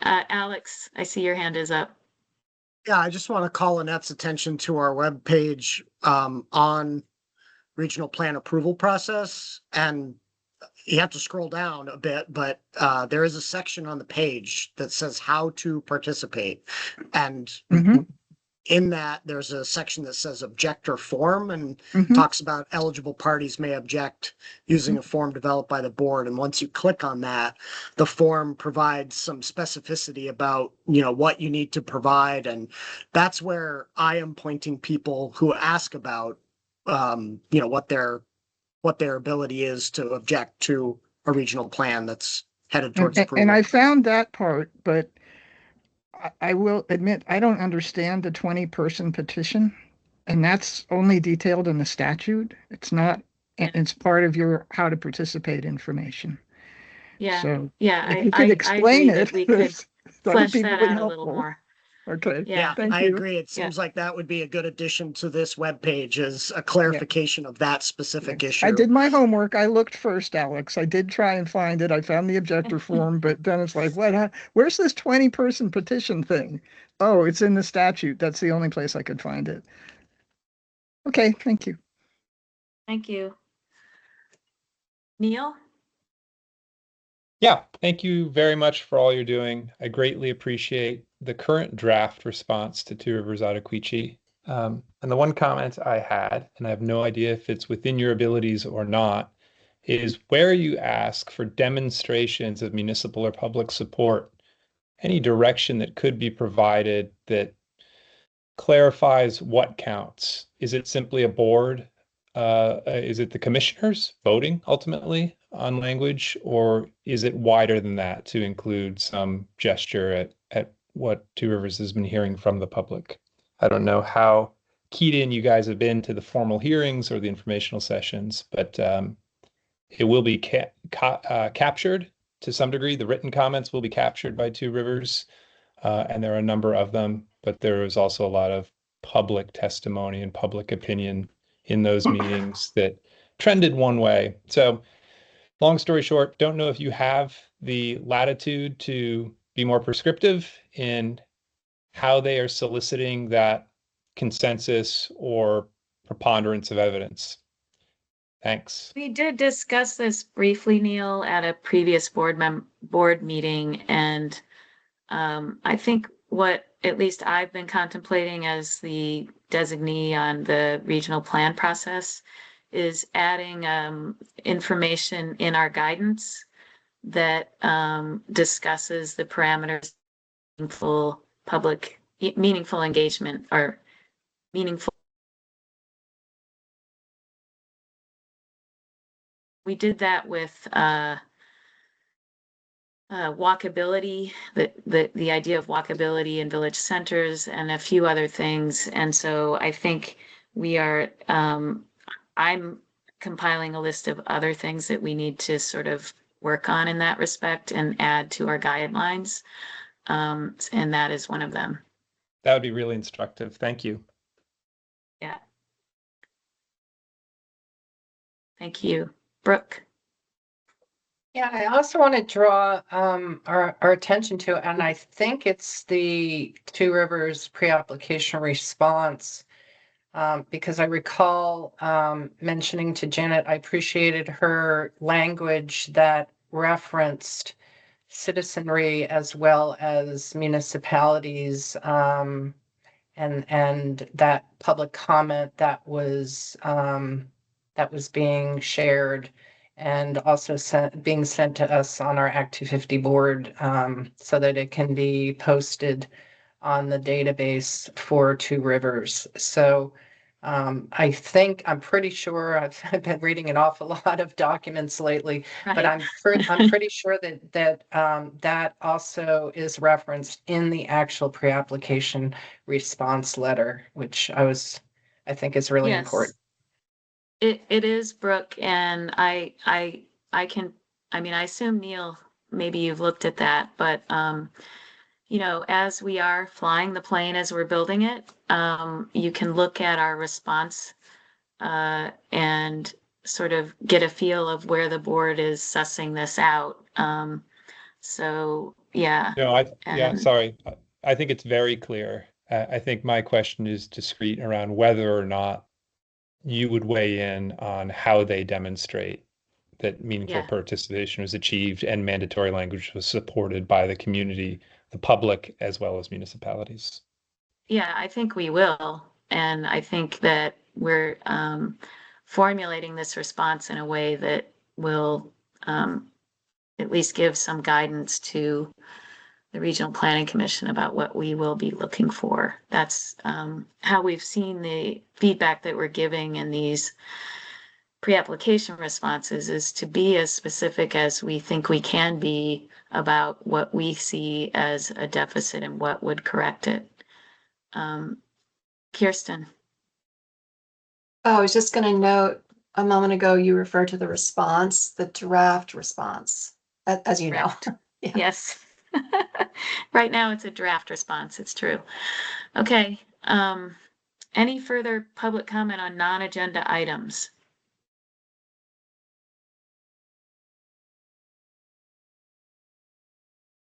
[SPEAKER 4] Alex, I see your hand is up.
[SPEAKER 6] Yeah, I just want to call Annette's attention to our webpage on regional plan approval process. And you have to scroll down a bit, but there is a section on the page that says how to participate. And in that, there's a section that says objector form and talks about eligible parties may object using a form developed by the board. And once you click on that, the form provides some specificity about, what you need to provide. And that's where I am pointing people who ask about, what their ability is to object to a regional plan that's headed towards approval.
[SPEAKER 9] And I found that part, but I will admit, I don't understand the 20-person petition, and that's only detailed in the statute. It's not, it's part of your how to participate information.
[SPEAKER 4] Yeah.
[SPEAKER 9] So
[SPEAKER 4] yeah,
[SPEAKER 9] if you could explain it,
[SPEAKER 4] we could flesh that out
[SPEAKER 9] really
[SPEAKER 4] a little
[SPEAKER 9] helpful.
[SPEAKER 4] more.
[SPEAKER 9] Okay.
[SPEAKER 4] Yeah,
[SPEAKER 9] Thank
[SPEAKER 6] I
[SPEAKER 9] you.
[SPEAKER 6] agree. It seems like that would be a good addition to this webpage as a clarification of that specific issue.
[SPEAKER 9] I did my homework. I looked first, Alex. I did try and find it. I found the objector form, but then it's like, what? Where's this 20-person petition thing? Oh, it's in the statute. That's the only place I could find it. Okay, thank you.
[SPEAKER 4] Thank you. Neil?
[SPEAKER 10] Yeah, thank you very much for all you're doing. I greatly appreciate the current draft response to Two Rivers Ottaquiche. And the one comment I had, and I have no idea if it's within your abilities or not, is where you ask for demonstrations of municipal or public support, any direction that could be provided that clarifies what counts. Is it simply a board? Is it the commissioners voting ultimately on language, or is it wider than that to include some gesture at what Two Rivers has been hearing from the public? I don't know how keyed in you guys have been to the formal hearings or the informational sessions, but it will be captured to some degree. The written comments will be captured by Two Rivers, and there are a number of them, but there was also a lot of public testimony and public opinion in those meetings that trended one way. So long story short, don't know if you have the latitude to be more prescriptive in how they are soliciting that consensus or preponderance of evidence. Thanks.
[SPEAKER 4] We did discuss this briefly, Neil, at a previous board meeting, and I think what at least I've been contemplating as the designee on the regional plan process is adding information in our guidance that discusses the parameters of meaningful engagement or meaningful. We did that with walkability, the idea of walkability in village centers and a few other things. And so I think we are, I'm compiling a list of other things that we need to sort of work on in that respect and add to our guidelines. And that is one of them.
[SPEAKER 10] That would be really instructive. Thank you.
[SPEAKER 4] Yeah. Thank you. Brooke.
[SPEAKER 5] Yeah, I also want to draw our attention to, and I think it's the Two Rivers pre-application response, because I recall mentioning to Janet, I appreciated her language that referenced citizenry as well as municipalities, and that public comment that was being shared and also being sent to us on our Act 250 board, so that it can be posted on the database for Two Rivers. So I think, I'm pretty sure, I've been reading an awful lot of documents lately, but I'm pretty sure that also is referenced in the actual pre-application response letter, which I think is really
[SPEAKER 4] Yes.
[SPEAKER 5] important.
[SPEAKER 4] It is, Brooke, and I assume, Neil, maybe you've looked at that, but as we are flying the plane as we're building it, you can look at our response and sort of get a feel of where the board is sussing this out. So yeah.
[SPEAKER 10] No, sorry. I think it's very clear. I think my question is discrete around whether or not you would weigh in on how they demonstrate that meaningful participation was achieved and mandatory language was supported by the community, the public, as well as municipalities.
[SPEAKER 4] Yeah, I think we will. And I think that we're formulating this response in a way that will at least give some guidance to the Regional Planning Commission about what we will be looking for. That's how we've seen the feedback that we're giving in these pre-application responses, is to be as specific as we think we can be about what we see as a deficit and what would correct it. Kirsten.
[SPEAKER 3] Oh, I was just going to note, a moment ago, you referred to the response, the draft response, as you know.
[SPEAKER 4] Yeah. Yes. Right now it's a draft response. It's true. Okay. Any further public comment on non-agenda items?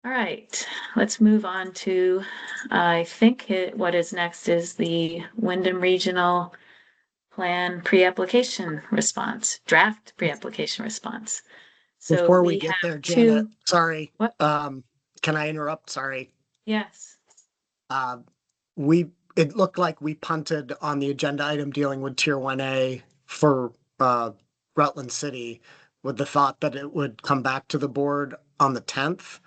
[SPEAKER 4] All right, let's move on to, I think what is next is the Wyndham Regional Plan pre-application response, draft pre-application response. So
[SPEAKER 6] Before we
[SPEAKER 4] we
[SPEAKER 6] get there,
[SPEAKER 4] have
[SPEAKER 6] Janet,
[SPEAKER 4] two,
[SPEAKER 6] sorry.
[SPEAKER 4] What?
[SPEAKER 6] Can I interrupt? Sorry.
[SPEAKER 4] yes,
[SPEAKER 6] Uh, it looked like we punted on the agenda item dealing with Tier 1A for Rutland City with the thought that it would come back to the board on the 10th.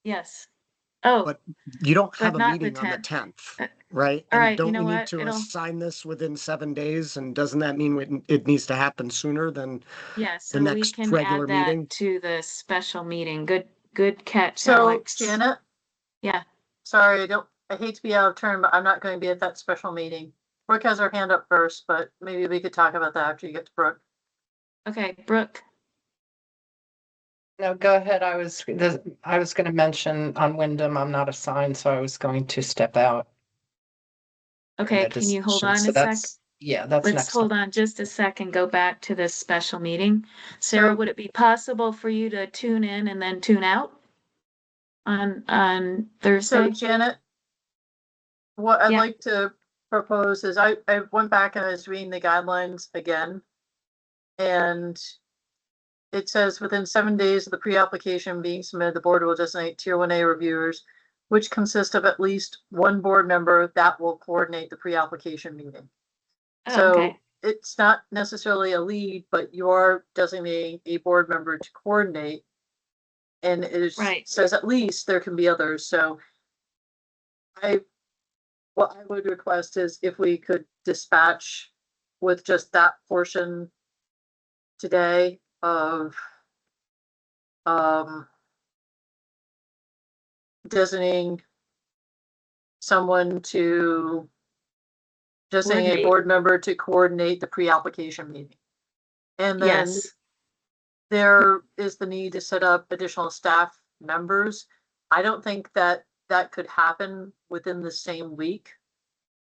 [SPEAKER 4] yes. Oh,
[SPEAKER 6] But you don't have
[SPEAKER 4] but
[SPEAKER 6] a
[SPEAKER 4] not the
[SPEAKER 6] meeting on the
[SPEAKER 4] 10th.
[SPEAKER 6] 10th, right?
[SPEAKER 4] all
[SPEAKER 6] And
[SPEAKER 4] right, you
[SPEAKER 6] don't
[SPEAKER 4] know
[SPEAKER 6] we need
[SPEAKER 4] what?
[SPEAKER 6] to
[SPEAKER 4] It'll,
[SPEAKER 6] assign this within 7 days? And doesn't that mean it needs to happen sooner than
[SPEAKER 4] yeah,
[SPEAKER 6] the
[SPEAKER 4] so we
[SPEAKER 6] next
[SPEAKER 4] can
[SPEAKER 6] regular
[SPEAKER 4] add that
[SPEAKER 6] meeting?
[SPEAKER 4] to the special meeting. Good catch,
[SPEAKER 7] So
[SPEAKER 4] Alex.
[SPEAKER 7] Janet,
[SPEAKER 4] Yeah,
[SPEAKER 7] sorry, I hate to be out of turn, but I'm not going to be at that special meeting. Brooke has her hand up first, but maybe we could talk about that after you get to Brooke.
[SPEAKER 4] okay, Brooke,
[SPEAKER 5] No, go ahead. I was going to mention on Wyndham, I'm not assigned, so I was going to step out.
[SPEAKER 4] okay,
[SPEAKER 5] that
[SPEAKER 4] can you hold
[SPEAKER 5] discussion.
[SPEAKER 4] on
[SPEAKER 5] So
[SPEAKER 4] a sec?
[SPEAKER 5] that's, yeah, that's
[SPEAKER 4] Let's
[SPEAKER 5] next.
[SPEAKER 4] hold on just a second, go back to this special meeting. Sarah,
[SPEAKER 7] So-
[SPEAKER 4] would it be possible for you to tune in and then tune out on
[SPEAKER 7] So
[SPEAKER 4] Thursday?
[SPEAKER 7] Janet, what I'd
[SPEAKER 4] Yeah.
[SPEAKER 7] like to propose is I went back and I was reading the guidelines again. And it says within 7 days of the pre-application being submitted, the board will designate Tier 1A reviewers, which consist of at least one board member that will coordinate the pre-application meeting.
[SPEAKER 4] Oh,
[SPEAKER 7] So
[SPEAKER 4] okay,
[SPEAKER 7] it's not necessarily a lead, but you're designating a board member to coordinate. And
[SPEAKER 4] Right.
[SPEAKER 7] says at least there can be others, so what I would request is if we could dispatch with just that portion today of designating someone to designating a
[SPEAKER 4] Coordinate.
[SPEAKER 7] board member to coordinate the pre-application meeting. And then
[SPEAKER 4] yes,
[SPEAKER 7] there is the need to set up additional staff members. I don't think that that could happen within the same week.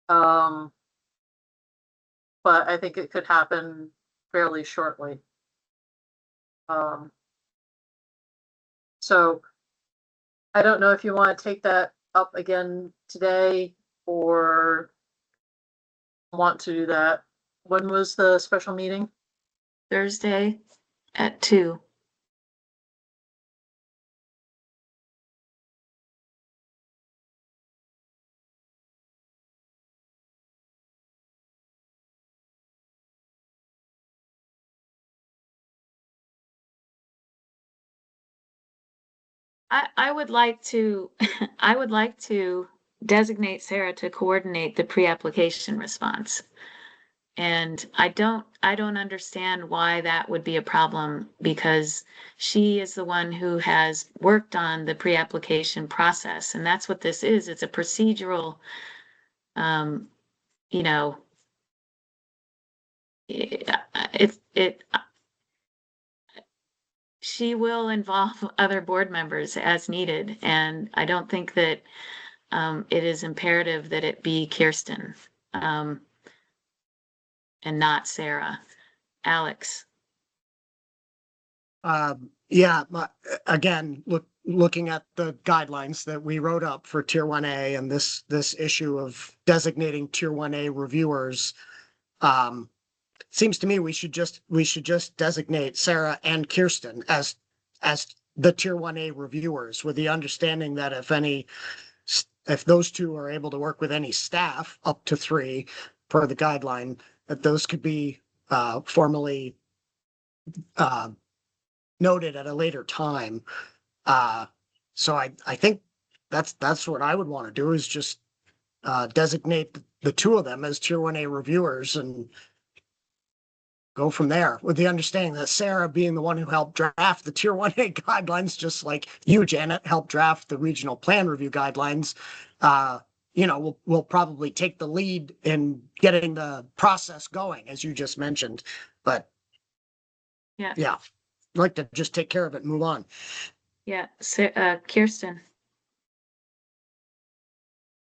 [SPEAKER 7] But I think it could happen fairly shortly. So I don't know if you want to take that up again today or want to do that. When was the special meeting?
[SPEAKER 4] Thursday at 2. I would like to, I would like to designate Sarah to coordinate the pre-application response. And I don't understand why that would be a problem because she is the one who has worked on the pre-application process. And that's what this is. It's a procedural, you know, she will involve other board members as needed. And I don't think that it is imperative that it be Kirsten and not Sarah. Alex.
[SPEAKER 6] Yeah, again, looking at the guidelines that we wrote up for Tier 1A and this issue of designating Tier 1A reviewers, seems to me we should just designate Sarah and Kirsten as the Tier 1A reviewers with the understanding that if those two are able to work with any staff up to 3 per the guideline, that those could be formally noted at a later time. So I think that's what I would want to do is just designate the 2 of them as Tier 1A reviewers and go from there with the understanding that Sarah, being the one who helped draft the Tier 1A guidelines, just like you, Janet, helped draft the regional plan review guidelines, we'll probably take the lead in getting the process going, as you just mentioned. But
[SPEAKER 4] Yeah.
[SPEAKER 6] I'd like to just take care of it and move on.
[SPEAKER 4] Yeah. Kirsten.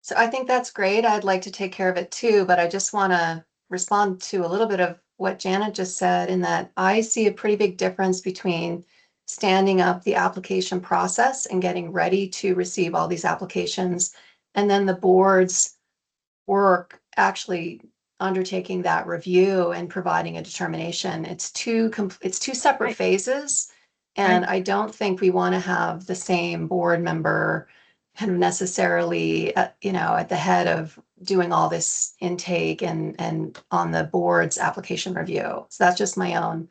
[SPEAKER 3] So I think that's great. I'd like to take care of it too, but I just want to respond to a little bit of what Janet just said in that I see a pretty big difference between standing up the application process and getting ready to receive all these applications and then the board's work actually undertaking that review and providing a determination. It's two separate
[SPEAKER 4] Right.
[SPEAKER 3] phases. And I don't think we want to have the same board member kind of necessarily, you know, at the head of doing all this intake and on the board's application review. So that's just my own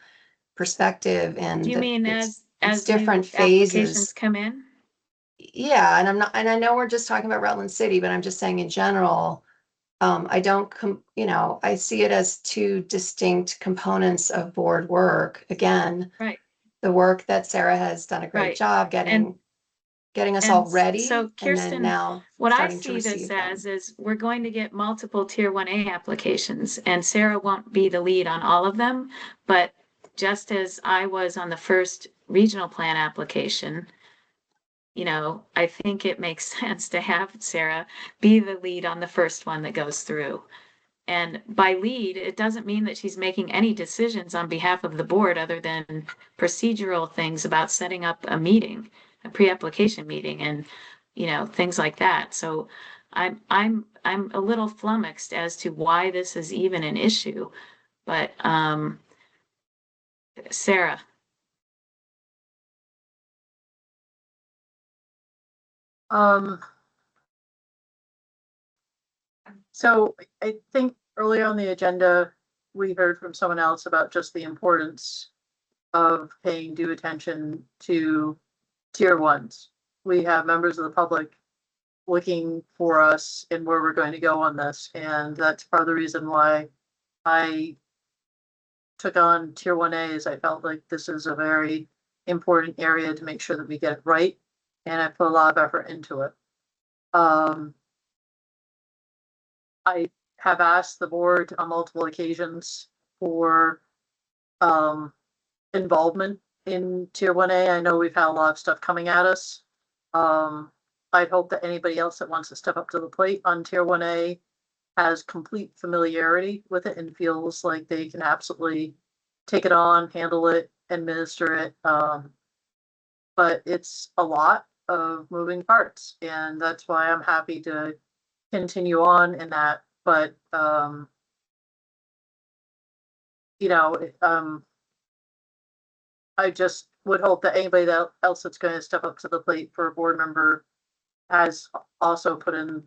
[SPEAKER 3] perspective and
[SPEAKER 4] Do you
[SPEAKER 3] that
[SPEAKER 4] mean
[SPEAKER 3] it's
[SPEAKER 4] as
[SPEAKER 3] different
[SPEAKER 4] new applications
[SPEAKER 3] phases.
[SPEAKER 4] come in?
[SPEAKER 3] Yeah, and I'm not, and I know we're just talking about Rutland City, but I'm just saying in general, I don't, you know, I see it as two distinct components of board work. Again,
[SPEAKER 4] Right.
[SPEAKER 3] the work that Sarah has done a great
[SPEAKER 4] Right.
[SPEAKER 3] job getting us all ready.
[SPEAKER 4] So
[SPEAKER 3] And then
[SPEAKER 4] Kirsten,
[SPEAKER 3] now
[SPEAKER 4] what I
[SPEAKER 3] starting to
[SPEAKER 4] see this
[SPEAKER 3] receive them.
[SPEAKER 4] as is we're going to get multiple tier 1A applications, and Sarah won't be the lead on all of them. But just as I was on the first regional plan application, you know, I think it makes sense to have Sarah be the lead on the first one that goes through. And by lead, it doesn't mean that she's making any decisions on behalf of the board other than procedural things about setting up a meeting, a pre-application meeting, and, you know, things like that. So I'm a little flummoxed as to why this is even an issue. But Sarah.
[SPEAKER 7] So I think earlier on the agenda, we heard from someone else about just the importance of paying due attention to tier ones. We have members of the public looking for us and where we're going to go on this. And that's part of the reason why I took on tier 1A is I felt like this is a very important area to make sure that we get it right. And I put a lot of effort into it. I have asked the board on multiple occasions for involvement in tier 1A. I know we've had a lot of stuff coming at us. I'd hope that anybody else that wants to step up to the plate on tier 1A has complete familiarity with it and feels like they can absolutely take it on, handle it, administer it. But it's a lot of moving parts, and that's why I'm happy to continue on in that. But you know, I just would hope that anybody else that's going to step up to the plate for a board member has also put in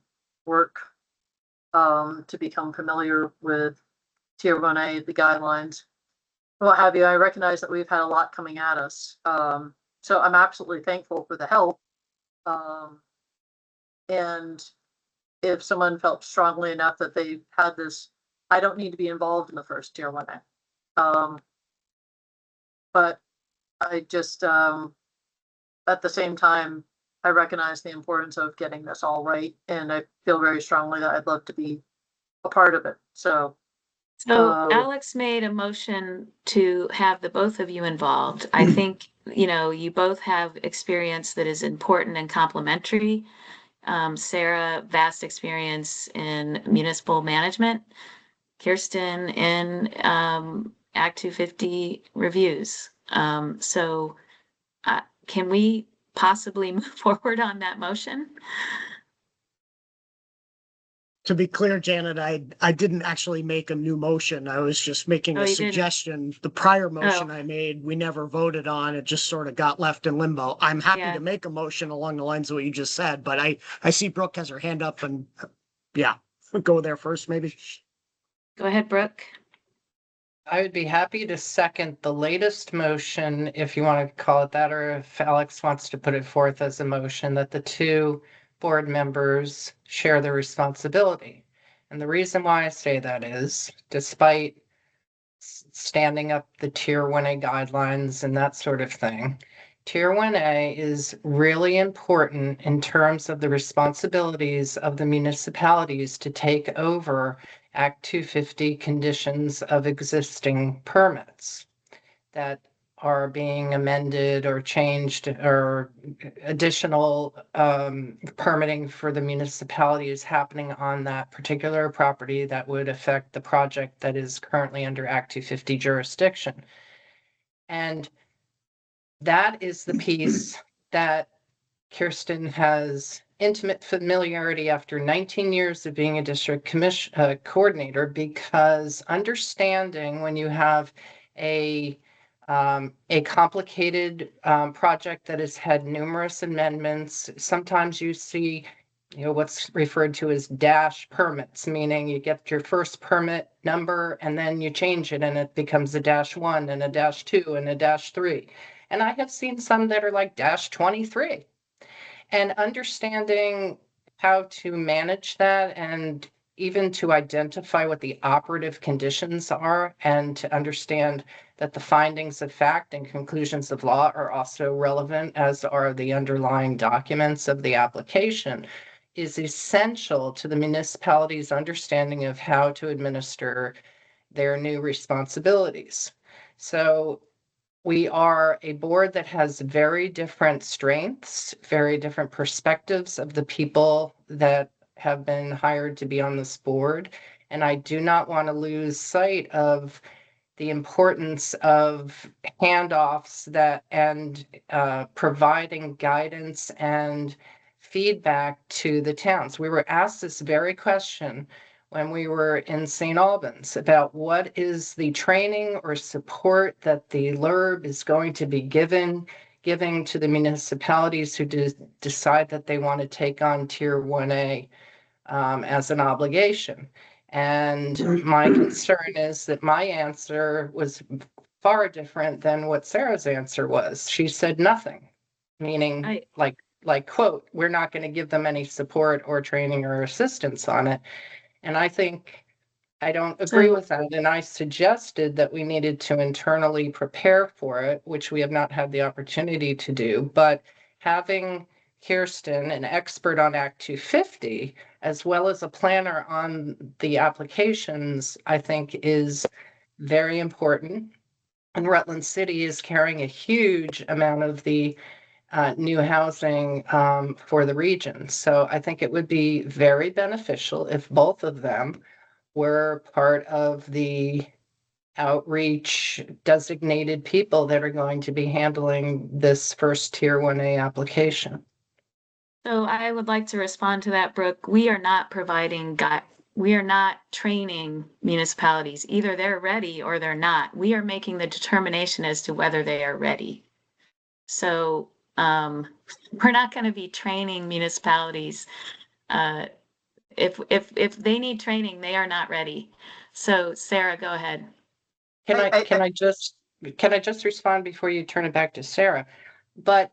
[SPEAKER 7] work to become familiar with tier 1A, the guidelines, what have you. I recognize that we've had a lot coming at us. So I'm absolutely thankful for the help. And if someone felt strongly enough that they had this, I don't need to be involved in the first tier 1A. But I just, at the same time, I recognize the importance of getting this all right. And I feel very strongly that I'd love to be a part of it. So
[SPEAKER 4] Alex made a motion to have the both of you involved. I think, you know, you both have experience that is important and complementary. Sarah, vast experience in municipal management. Kirsten in Act 250 reviews. So can we possibly move forward on that motion?
[SPEAKER 6] To be clear, Janet, I didn't actually make a new motion. I was just making
[SPEAKER 4] Oh,
[SPEAKER 6] a
[SPEAKER 4] you didn't?
[SPEAKER 6] suggestion. The prior motion
[SPEAKER 4] Oh.
[SPEAKER 6] I made, we never voted on. It just sort of got left in limbo. I'm happy
[SPEAKER 4] Yeah.
[SPEAKER 6] to make a motion along the lines of what you just said, but I see Brooke has her hand up and yeah, go there first, maybe.
[SPEAKER 4] Go ahead, Brooke.
[SPEAKER 5] I would be happy to second the latest motion, if you want to call it that, or if Alex wants to put it forth as a motion, that the two board members share the responsibility. And the reason why I say that is, despite standing up the tier 1A guidelines and that sort of thing, tier 1A is really important in terms of the responsibilities of the municipalities to take over Act 250 conditions of existing permits that are being amended or changed, or additional permitting for the municipality is happening on that particular property that would affect the project that is currently under Act 250 jurisdiction. And that is the piece that Kirsten has intimate familiarity after 19 years of being a district coordinator, because understanding when you have a a complicated project that has had numerous amendments. Sometimes you see, what's referred to as dash permits, meaning you get your first permit number and then you change it and it becomes a -1 and a -2 and a -3. And I have seen some that are like -23. And understanding how to manage that and even to identify what the operative conditions are and to understand that the findings of fact and conclusions of law are also relevant, as are the underlying documents of the application, is essential to the municipality's understanding of how to administer their new responsibilities. So we are a board that has very different strengths, very different perspectives of the people that have been hired to be on this board. And I do not want to lose sight of the importance of handoffs and providing guidance and feedback to the towns. We were asked this very question when we were in St. Albans about what is the training or support that the LURB is going to be giving to the municipalities who decide that they want to take on Tier 1A as an obligation. And my concern is that my answer was far different than what Sarah's answer was. She said nothing, meaning like quote, we're not going to give them any support or training or assistance on it. And I think I don't agree with that. And I suggested that we needed to internally prepare for it, which we have not had the opportunity to do. But having Kirsten, an expert on Act 250, as well as a planner on the applications, I think is very important. And Rutland City is carrying a huge amount of the new housing for the region. So I think it would be very beneficial if both of them were part of the outreach designated people that are going to be handling this first Tier 1A application.
[SPEAKER 4] So I would like to respond to that, Brooke. We are not we are not training municipalities. Either they're ready or they're not. We are making the determination as to whether they are ready. So we're not going to be training municipalities. If they need training, they are not ready. So Sarah, go ahead.
[SPEAKER 5] Can I just respond before you turn it back to Sarah? But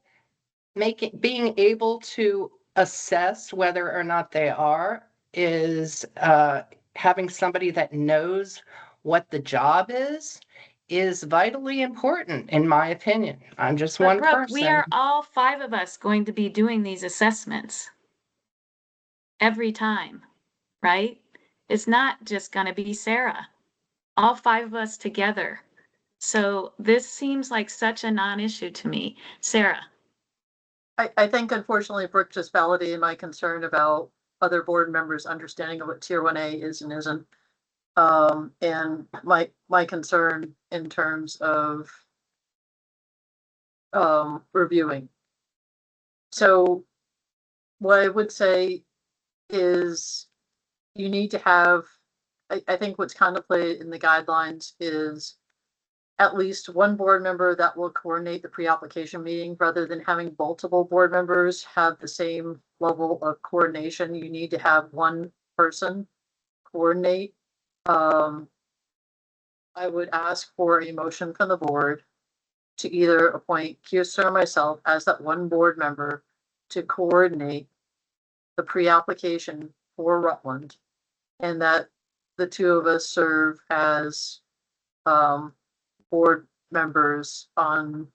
[SPEAKER 5] being able to assess whether or not they are is having somebody that knows what the job is vitally important, in my opinion. I'm just one
[SPEAKER 4] Brooke,
[SPEAKER 5] person.
[SPEAKER 4] we are all 5 of us going to be doing these assessments every time, right? It's not just going to be Sarah, all 5 of us together. So this seems like such a non-issue to me. Sarah.
[SPEAKER 7] I think unfortunately Brooke just validated my concern about other board members' understanding of what Tier 1A is and isn't. And my concern in terms of reviewing. So what I would say is you need to have, I think what's contemplated in the guidelines is at least one board member that will coordinate the pre-application meeting rather than having multiple board members have the same level of coordination. You need to have one person coordinate. I would ask for a motion from the board to either appoint Kirsten or myself as that one board member to coordinate the pre-application for Rutland, and that the 2 of us serve as board members on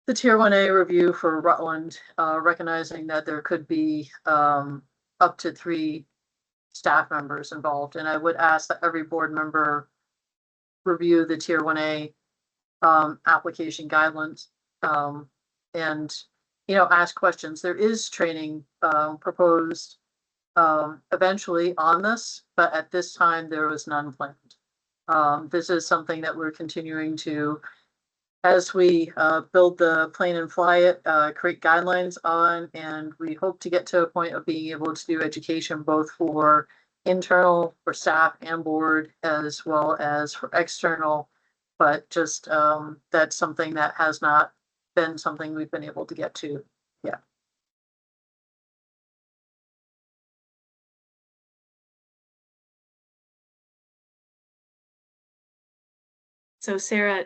[SPEAKER 7] the Tier 1A review for Rutland, recognizing that there could be up to 3 staff members involved. And I would ask that every board member review the Tier 1A application guidelines and, ask questions. There is training proposed eventually on this, but at this time there was none planned. This is something that we're continuing to, as we build the plane and fly it, create guidelines on, and we hope to get to a point of being able to do education both for internal, for staff and board, as well as for external but just, that's something that has not been something we've been able to get to.
[SPEAKER 4] So Sarah,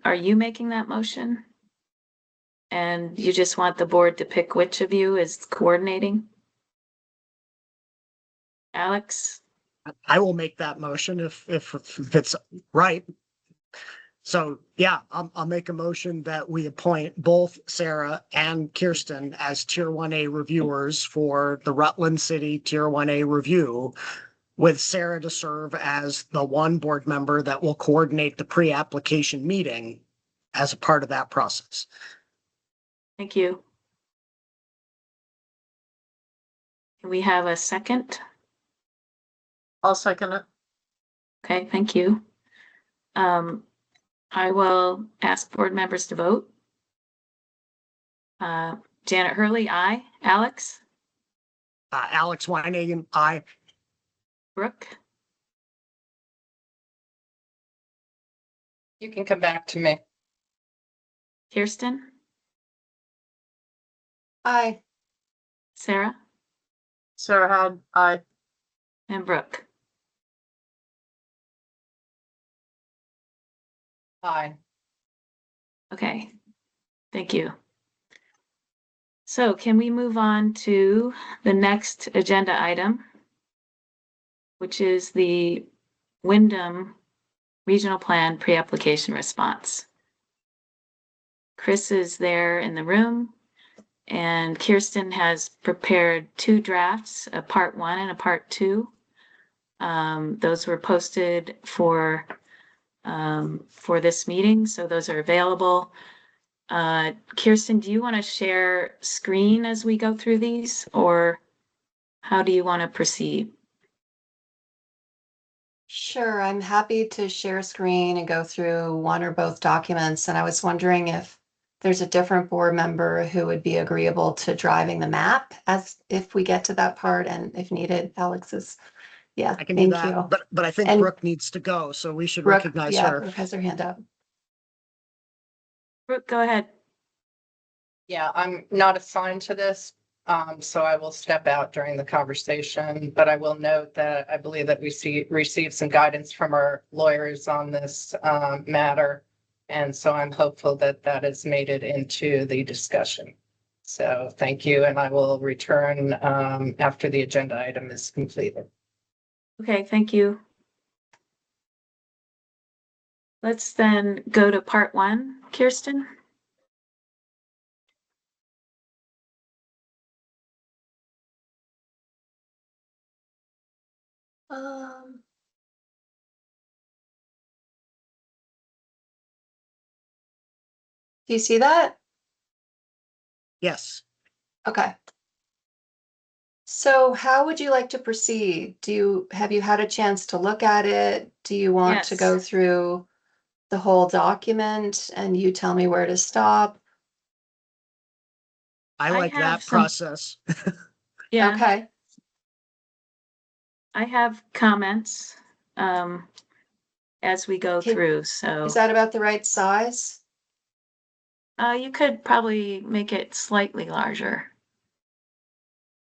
[SPEAKER 4] are you making that motion? And you just want the board to pick which of you is coordinating? Alex?
[SPEAKER 6] I will make that motion if it's right. So, yeah, I'll make a motion that we appoint both Sarah and Kirsten as Tier 1A reviewers for the Rutland City Tier 1A review, with Sarah to serve as the one board member that will coordinate the pre-application meeting as a part of that process.
[SPEAKER 4] Thank you. Can we have a second?
[SPEAKER 7] I'll second it.
[SPEAKER 4] Okay, thank you. I will ask board members to vote. Janet Hurley, aye. Alex?
[SPEAKER 6] Alex Weinhagen, aye.
[SPEAKER 4] Brooke?
[SPEAKER 5] You can come back to me.
[SPEAKER 4] Kirsten?
[SPEAKER 3] Aye.
[SPEAKER 4] Sarah?
[SPEAKER 7] Sarah had, aye.
[SPEAKER 4] And Brooke?
[SPEAKER 5] Aye.
[SPEAKER 4] Okay, thank you. So can we move on to the next agenda item, which is the Wyndham Regional Plan Pre-Application Response? Chris is there in the room, and Kirsten has prepared two drafts, a part 1 and a part 2. Those were posted for this meeting, so those are available. Kirsten, do you want to share screen as we go through these, or how do you want to proceed?
[SPEAKER 3] Sure, I'm happy to share screen and go through one or both documents. And I was wondering if there's a different board member who would be agreeable to driving the map as if we get to that part, and if needed, Alex is, yeah,
[SPEAKER 6] I can do
[SPEAKER 3] thank
[SPEAKER 6] that,
[SPEAKER 3] you.
[SPEAKER 6] but I think
[SPEAKER 3] And
[SPEAKER 6] Brooke needs to go, so we should
[SPEAKER 3] Brooke,
[SPEAKER 6] recognize
[SPEAKER 3] yeah,
[SPEAKER 6] her.
[SPEAKER 3] Brooke has her hand up.
[SPEAKER 4] Brooke, go ahead.
[SPEAKER 5] Yeah, I'm not assigned to this, so I will step out during the conversation, but I will note that I believe that we received some guidance from our lawyers on this matter. And so I'm hopeful that that has made it into the discussion. So thank you, and I will return after the agenda item is completed.
[SPEAKER 4] Okay, thank you. Let's then go to part 1, Kirsten.
[SPEAKER 3] Do you see that?
[SPEAKER 6] Yes.
[SPEAKER 3] Okay. So how would you like to proceed? Have you had a chance to look at it? Do you want to go
[SPEAKER 4] Yes.
[SPEAKER 3] through the whole document and you tell me where to stop?
[SPEAKER 6] I
[SPEAKER 4] I
[SPEAKER 6] like
[SPEAKER 4] have
[SPEAKER 6] that
[SPEAKER 4] some-
[SPEAKER 6] process.
[SPEAKER 4] Yeah,
[SPEAKER 3] Okay,
[SPEAKER 4] I have comments as we go
[SPEAKER 3] Can-
[SPEAKER 4] through, so
[SPEAKER 3] is that about the right size?
[SPEAKER 4] you could probably make it slightly larger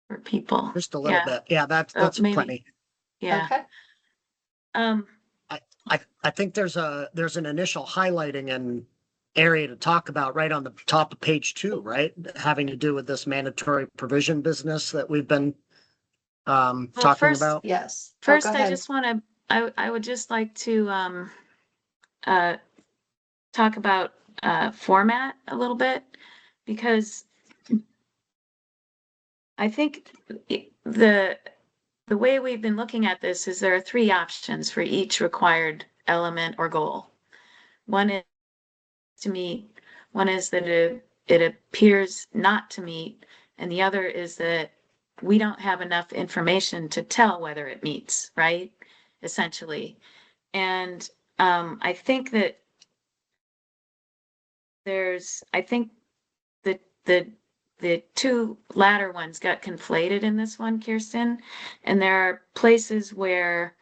[SPEAKER 4] for people.
[SPEAKER 6] Just a little
[SPEAKER 4] Yeah.
[SPEAKER 6] bit. Yeah, that's
[SPEAKER 4] maybe.
[SPEAKER 6] plenty.
[SPEAKER 4] Yeah.
[SPEAKER 3] Okay,
[SPEAKER 6] I think there's an initial highlighting and area to talk about right on the top of page 2, right? Having to do with this mandatory provision business that we've been talking
[SPEAKER 4] first-
[SPEAKER 6] about.
[SPEAKER 3] yes. Oh,
[SPEAKER 4] First,
[SPEAKER 3] go
[SPEAKER 4] I
[SPEAKER 3] ahead.
[SPEAKER 4] just want to, I would just like to talk about format a little bit, because I think the way we've been looking at this is there are 3 options for each required element or goal. One is to meet, one is that it appears not to meet, and the other is that we don't have enough information to tell whether it meets, right? Essentially. And I think that I think that the 2 latter ones got conflated in this one, Kirsten. And there are places where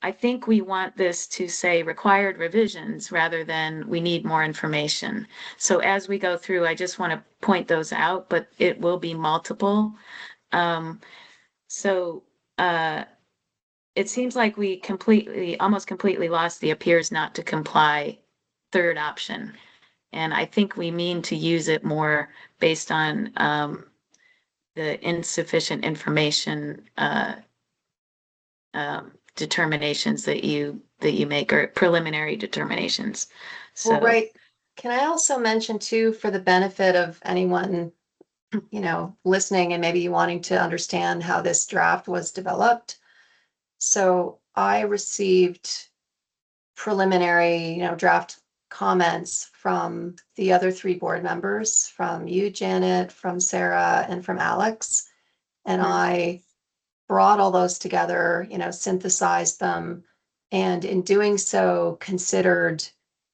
[SPEAKER 4] I think we want this to say required revisions rather than we need more information. So as we go through, I just want to point those out, but it will be multiple. So it seems like we almost completely lost the appears not to comply third option. And I think we mean to use it more based on the insufficient information determinations that you make, or preliminary determinations. So
[SPEAKER 3] Well, right. Can I also mention too, for the benefit of anyone, listening and maybe wanting to understand how this draft was developed? So I received preliminary, draft comments from the other 3 board members, from you, Janet, from Sarah, and from Alex. And I brought all those together, synthesized them, and in doing so, considered,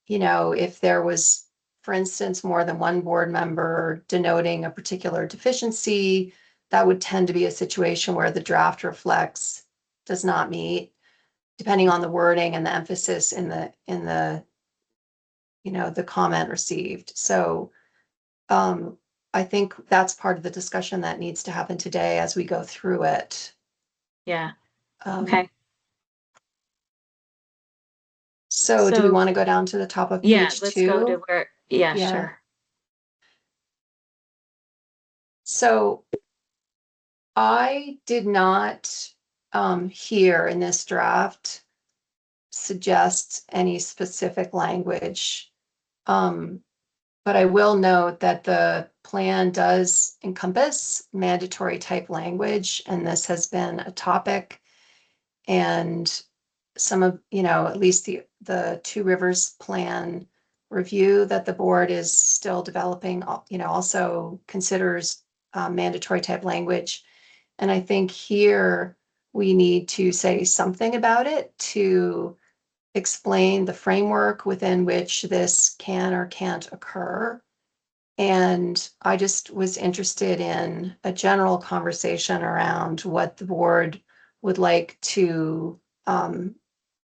[SPEAKER 3] if there was, for instance, more than one board member denoting a particular deficiency, that would tend to be a situation where the draft does not meet, depending on the wording and the emphasis in the the comment received. So I think that's part of the discussion that needs to happen today as we go through it.
[SPEAKER 4] yeah,
[SPEAKER 3] Okay. So do we want to go down to the top of
[SPEAKER 4] yeah,
[SPEAKER 3] page
[SPEAKER 4] let's
[SPEAKER 3] 2?
[SPEAKER 4] go to where, yeah,
[SPEAKER 3] Yeah.
[SPEAKER 4] sure.
[SPEAKER 3] So I did not hear in this draft suggest any specific language. But I will note that the plan does encompass mandatory type language, and this has been a topic. And some of, at least the Two Rivers plan review that the board is still developing, also considers mandatory type language. And I think here we need to say something about it to explain the framework within which this can or can't occur. And I just was interested in a general conversation around what the board would like to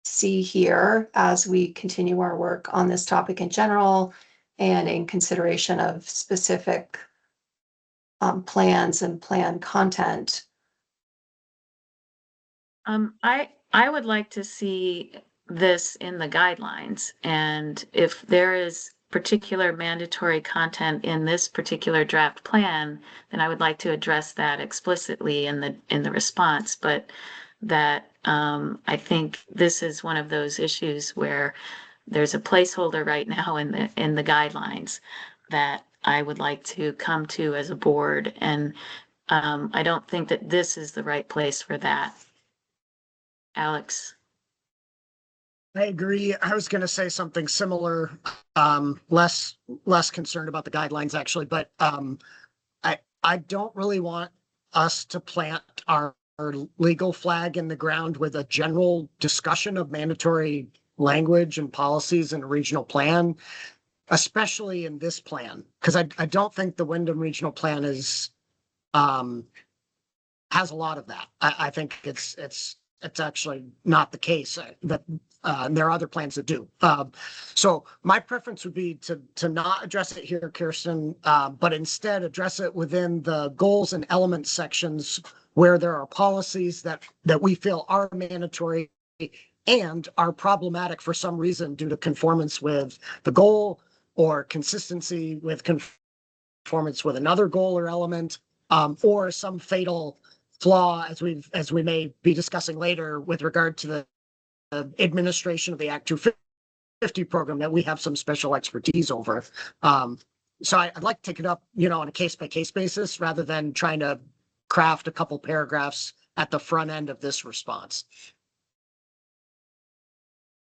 [SPEAKER 3] see here as we continue our work on this topic in general, and in consideration of specific plans and plan content.
[SPEAKER 4] I would like to see this in the guidelines, and if there is particular mandatory content in this particular draft plan, then I would like to address that explicitly in the response. But that I think this is one of those issues where there's a placeholder right now in the guidelines that I would like to come to as a board, and I don't think that this is the right place for that. Alex?
[SPEAKER 6] I agree. I was going to say something similar, less concerned about the guidelines actually, but I don't really want us to plant our legal flag in the ground with a general discussion of mandatory language and policies in a regional plan, especially in this plan, because I don't think the Wyndham Regional Plan has a lot of that. I think it's actually not the case that there are other plans that do. So my preference would be to not address it here, Kirsten, but instead address it within the goals and elements sections where there are policies that we feel are mandatory and are problematic for some reason due to conformance with the goal or consistency with conformance with another goal or element, or some fatal flaw, as we may be discussing later with regard to the administration of the Act 250 program that we have some special expertise over. So I'd like to take it up, on a case-by-case basis rather than trying to craft a couple paragraphs at the front end of this response.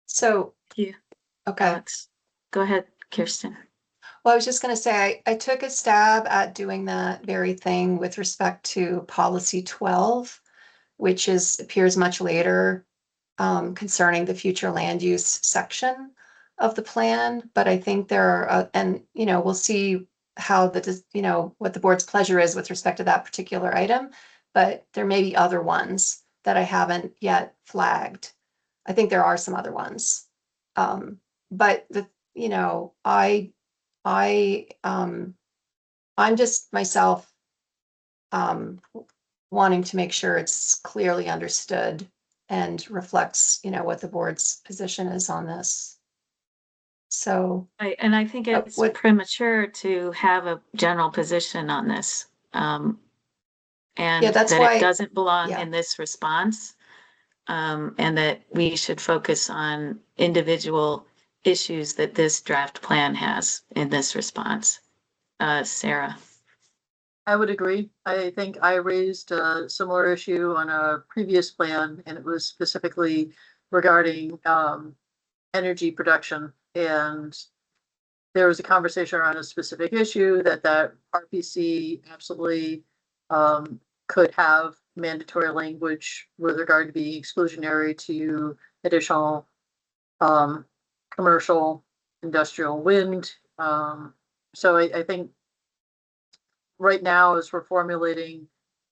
[SPEAKER 3] So,
[SPEAKER 4] Thank you.
[SPEAKER 3] Okay.
[SPEAKER 4] Alex, go ahead, Kirsten.
[SPEAKER 3] Well, I was just going to say, I took a stab at doing that very thing with respect to policy 12, which appears much later, concerning the future land use section of the plan. But I think there are, and we'll see how what the board's pleasure is with respect to that particular item. But there may be other ones that I haven't yet flagged. I think there are some other ones. But I'm just myself, wanting to make sure it's clearly understood and reflects, what the board's position is on this. So,
[SPEAKER 4] And I think it's premature to have a general position on this. And
[SPEAKER 3] that's
[SPEAKER 4] that
[SPEAKER 3] why-
[SPEAKER 4] it doesn't belong
[SPEAKER 3] yeah.
[SPEAKER 4] in this response. And that we should focus on individual issues that this draft plan has in this response. Sarah.
[SPEAKER 7] I would agree. I think I raised a similar issue on a previous plan, and it was specifically regarding energy production. And there was a conversation around a specific issue that RPC absolutely could have mandatory language with regard to being exclusionary to additional commercial industrial wind. So I think right now, as we're formulating,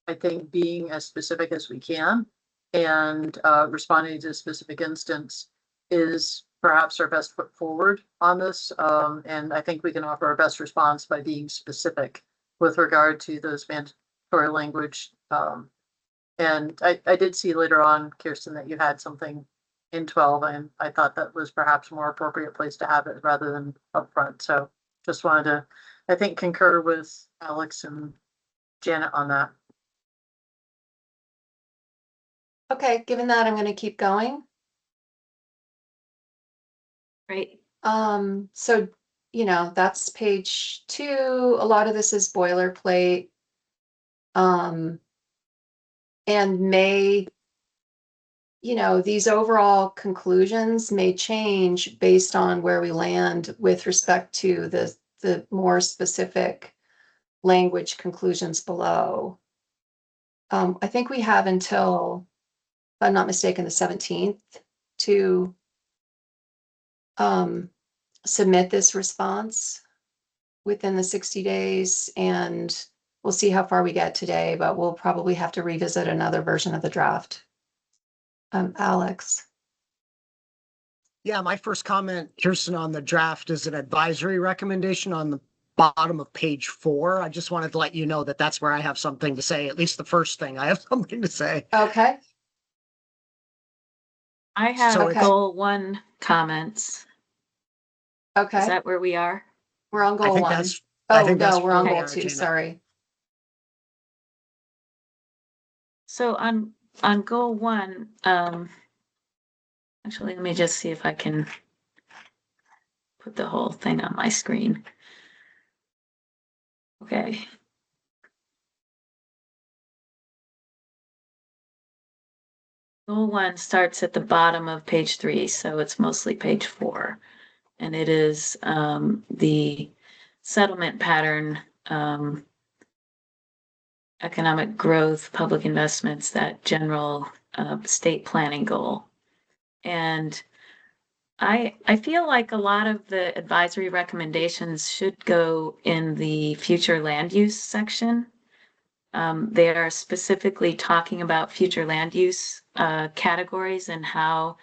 [SPEAKER 7] I think being as specific as we can and responding to a specific instance is perhaps our best foot forward on this. And I think we can offer our best response by being specific with regard to those mandatory language. And I did see later on, Kirsten, that you had something in 12, and I thought that was perhaps a more appropriate place to have it rather than upfront. So just wanted to, I think, concur with Alex and Janet on that.
[SPEAKER 3] Okay, given that, I'm going to keep going.
[SPEAKER 4] Right.
[SPEAKER 3] So, that's page 2. A lot of this is boilerplate. And these overall conclusions may change based on where we land with respect to the more specific language conclusions below. I think we have until, if I'm not mistaken, the 17th to submit this response within the 60 days, and we'll see how far we get today, but we'll probably have to revisit another version of the draft. Alex.
[SPEAKER 6] Yeah, my first comment, Kirsten, on the draft is an advisory recommendation on the bottom of page 4. I just wanted to let you know that that's where I have something to say. At least the first thing I have something to say.
[SPEAKER 3] Okay.
[SPEAKER 4] I have
[SPEAKER 6] So
[SPEAKER 4] goal 1 comments.
[SPEAKER 3] Okay.
[SPEAKER 4] Is that where we are?
[SPEAKER 3] We're on
[SPEAKER 6] I
[SPEAKER 3] goal
[SPEAKER 6] think
[SPEAKER 3] 1.
[SPEAKER 6] that's.
[SPEAKER 3] Oh,
[SPEAKER 6] I think that's
[SPEAKER 3] no, we're on
[SPEAKER 6] where we
[SPEAKER 3] goal
[SPEAKER 6] are,
[SPEAKER 3] 2.
[SPEAKER 6] Janet.
[SPEAKER 3] Sorry.
[SPEAKER 4] So on goal 1, actually, let me just see if I can put the whole thing on my screen. Okay. Goal 1 starts at the bottom of page 3, so it's mostly page 4. And it is the settlement pattern, economic growth, public investments, that general state planning goal. And I feel like a lot of the advisory recommendations should go in the future land use section. They are specifically talking about future land use categories and how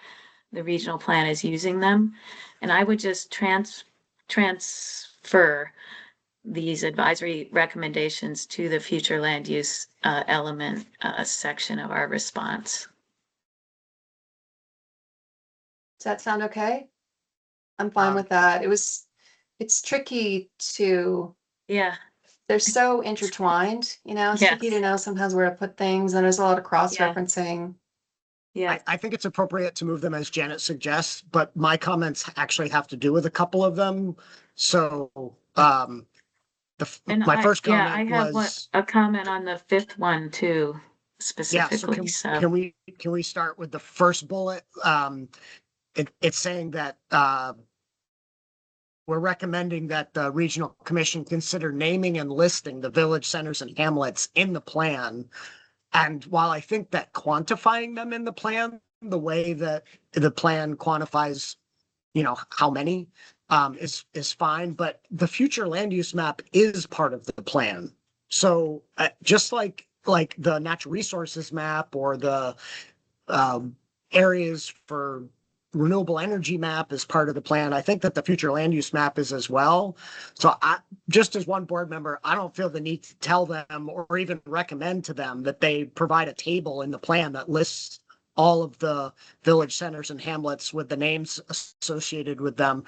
[SPEAKER 4] the regional plan is using them. And I would just transfer these advisory recommendations to the future land use element section of our response.
[SPEAKER 3] Does that sound okay? I'm fine with that. It's tricky to,
[SPEAKER 4] Yeah.
[SPEAKER 3] they're so intertwined, it's tricky to
[SPEAKER 4] Yes.
[SPEAKER 3] know sometimes where to put things, and there's a lot of cross-referencing.
[SPEAKER 4] Yeah.
[SPEAKER 6] I think it's appropriate to move them as Janet suggests, but my comments actually have to do with a couple of them. So, my first comment
[SPEAKER 4] I have
[SPEAKER 6] was.
[SPEAKER 4] a comment on the 5th one too,
[SPEAKER 6] Yeah,
[SPEAKER 4] specifically.
[SPEAKER 6] so can we start with the first bullet? It's saying that we're recommending that the regional commission consider naming and listing the village centers and hamlets in the plan. And while I think that quantifying them in the plan, the way that the plan quantifies, how many, is fine, but the future land use map is part of the plan. So just like the natural resources map or the areas for renewable energy map is part of the plan. I think that the future land use map is as well. So I, just as one board member, I don't feel the need to tell them or even recommend to them that they provide a table in the plan that lists all of the village centers and hamlets with the names associated with them.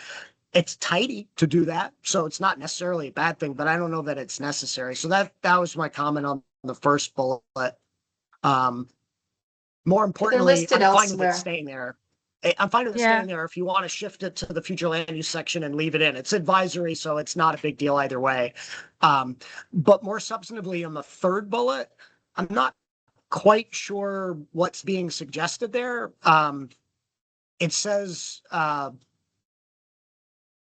[SPEAKER 6] It's tidy to do that, so it's not necessarily a bad thing, but I don't know that it's necessary. So that was my comment on the first bullet. More importantly,
[SPEAKER 3] listed
[SPEAKER 6] I'm fine with
[SPEAKER 3] elsewhere.
[SPEAKER 6] it staying there. I'm fine with it
[SPEAKER 4] Yeah.
[SPEAKER 6] staying there if you want to shift it to the future land use section and leave it in. It's advisory, so it's not a big deal either way. But more substantively on the third bullet, I'm not quite sure what's being suggested there. It says,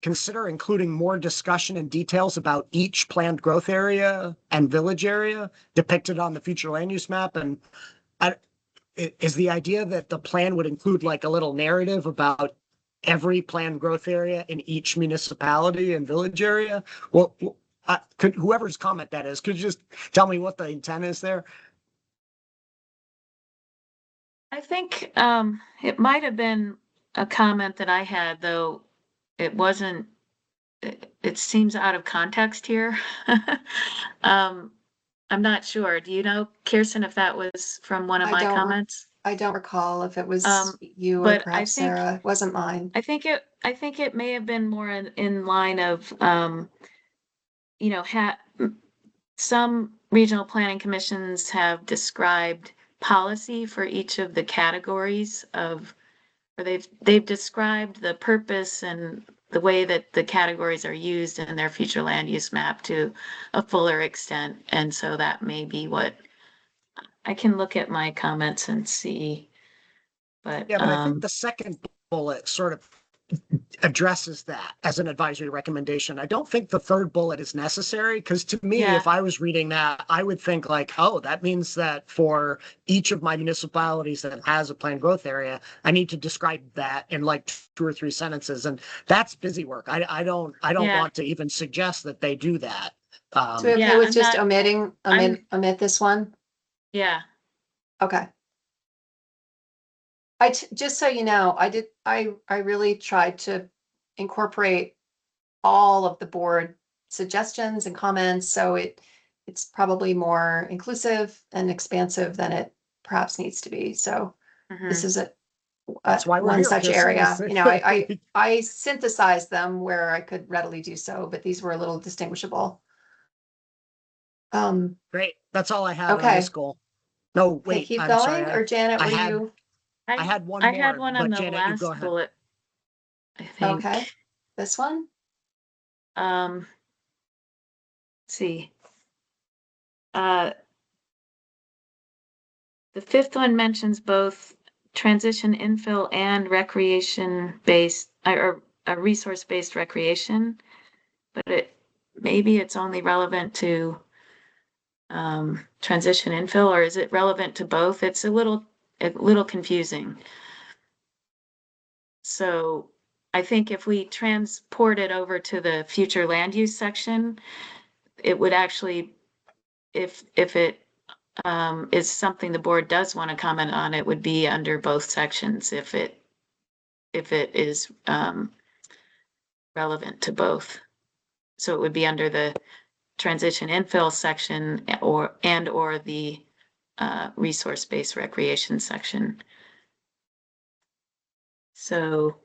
[SPEAKER 6] consider including more discussion and details about each planned growth area and village area depicted on the future land use map. And is the idea that the plan would include like a little narrative about every planned growth area in each municipality and village area? Well, could whoever's comment that is, could you just tell me what the intent is there?
[SPEAKER 4] I think it might have been a comment that I had, though it wasn't, it seems out of context here. I'm not sure. Do you know, Kirsten, if that was from one of
[SPEAKER 3] I
[SPEAKER 4] my
[SPEAKER 3] don't-
[SPEAKER 4] comments?
[SPEAKER 3] I don't recall if it was you or
[SPEAKER 4] but I
[SPEAKER 3] perhaps
[SPEAKER 4] think-
[SPEAKER 3] Sarah. It wasn't mine.
[SPEAKER 4] I think it may have been more in line of, you know, some regional planning commissions have described policy for each of the categories of, or they've described the purpose and the way that the categories are used in their future land use map to a fuller extent. And so that may be what, I can look at my comments and see. But,
[SPEAKER 6] Yeah, but I think the second bullet sort of addresses that as an advisory recommendation. I don't think the third bullet is necessary because to me,
[SPEAKER 4] Yeah.
[SPEAKER 6] if I was reading that, I would think like, oh, that means that for each of my municipalities that has a planned growth area, I need to describe that in like 2 or 3 sentences. And that's busy work. I don't
[SPEAKER 4] Yeah.
[SPEAKER 6] want to even suggest that they do that.
[SPEAKER 3] So we okay
[SPEAKER 4] Yeah,
[SPEAKER 3] with
[SPEAKER 4] I'm
[SPEAKER 3] just
[SPEAKER 4] not-
[SPEAKER 3] omit this one?
[SPEAKER 4] yeah,
[SPEAKER 3] Okay. Just so you know, I really tried to incorporate all of the board suggestions and comments, so it's probably more inclusive and expansive than it perhaps needs to be. So this
[SPEAKER 4] mhm.
[SPEAKER 3] is
[SPEAKER 6] That's why we're
[SPEAKER 3] one
[SPEAKER 6] here,
[SPEAKER 3] such
[SPEAKER 6] Kirsten,
[SPEAKER 3] area.
[SPEAKER 6] is-
[SPEAKER 3] You know, I synthesized them where I could readily do so, but these were a little distinguishable.
[SPEAKER 6] Great. That's all I had on
[SPEAKER 3] Okay.
[SPEAKER 6] this goal. No,
[SPEAKER 3] Okay,
[SPEAKER 6] wait,
[SPEAKER 3] keep
[SPEAKER 6] I'm
[SPEAKER 3] going,
[SPEAKER 6] sorry.
[SPEAKER 3] or Janet,
[SPEAKER 6] I
[SPEAKER 3] what do
[SPEAKER 6] had-
[SPEAKER 3] you?
[SPEAKER 6] I had one
[SPEAKER 4] I had
[SPEAKER 6] more,
[SPEAKER 4] one on
[SPEAKER 6] but
[SPEAKER 4] the
[SPEAKER 6] Janet, you
[SPEAKER 4] last
[SPEAKER 6] go ahead.
[SPEAKER 4] bullet. I think.
[SPEAKER 3] Okay, this one?
[SPEAKER 4] Let's see. The fifth one mentions both transition infill and recreation based or a resource based recreation, but maybe it's only relevant to transition infill, or is it relevant to both? It's a little confusing. So I think if we transport it over to the future land use section, it would actually, if it is something the board does want to comment on, it would be under both sections if it is relevant to both. So it would be under the transition infill section or the resource-based recreation section. So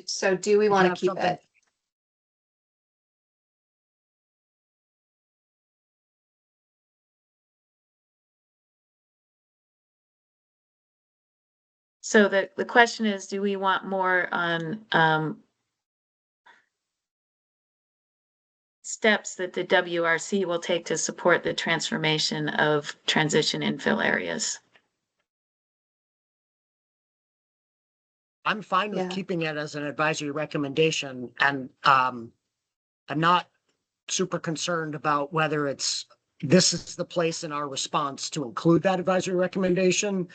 [SPEAKER 3] So do we want to
[SPEAKER 6] have
[SPEAKER 3] keep
[SPEAKER 6] something-
[SPEAKER 3] it?
[SPEAKER 4] So the question is, do we want more on steps that the WRC will take to support the transformation of transition infill areas?
[SPEAKER 6] I'm fine with
[SPEAKER 3] Yeah.
[SPEAKER 6] keeping it as an advisory recommendation and I'm not super concerned about whether this is the place in our response to include that advisory recommendation.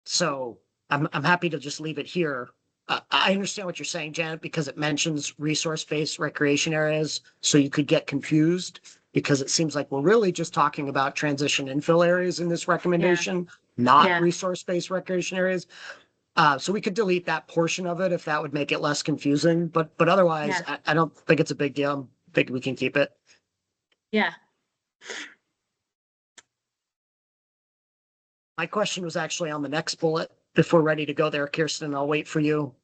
[SPEAKER 6] So I'm happy to just leave it here. I understand what you're saying, Janet, because it mentions resource-based recreation areas, so you could get confused. Because it seems like we're really just talking about transition infill areas in this recommendation, not
[SPEAKER 4] Yeah.
[SPEAKER 6] resource-based recreation areas. So we could delete that portion of it if that would make it less confusing, but otherwise, I don't think it's a big deal. I think we can keep it.
[SPEAKER 4] Yeah.
[SPEAKER 6] My question was actually on the next bullet. If we're ready to go there, Kirsten, I'll wait for you.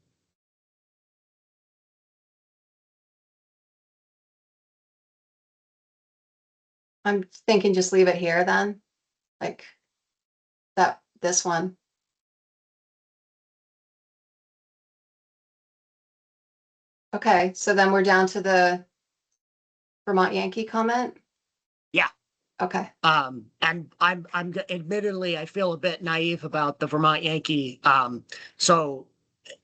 [SPEAKER 3] I'm thinking just leave it here then, like this one. Okay, so then we're down to the Vermont Yankee comment?
[SPEAKER 6] Yeah.
[SPEAKER 3] Okay,
[SPEAKER 6] And I'm admittedly, I feel a bit naive about the Vermont Yankee. So,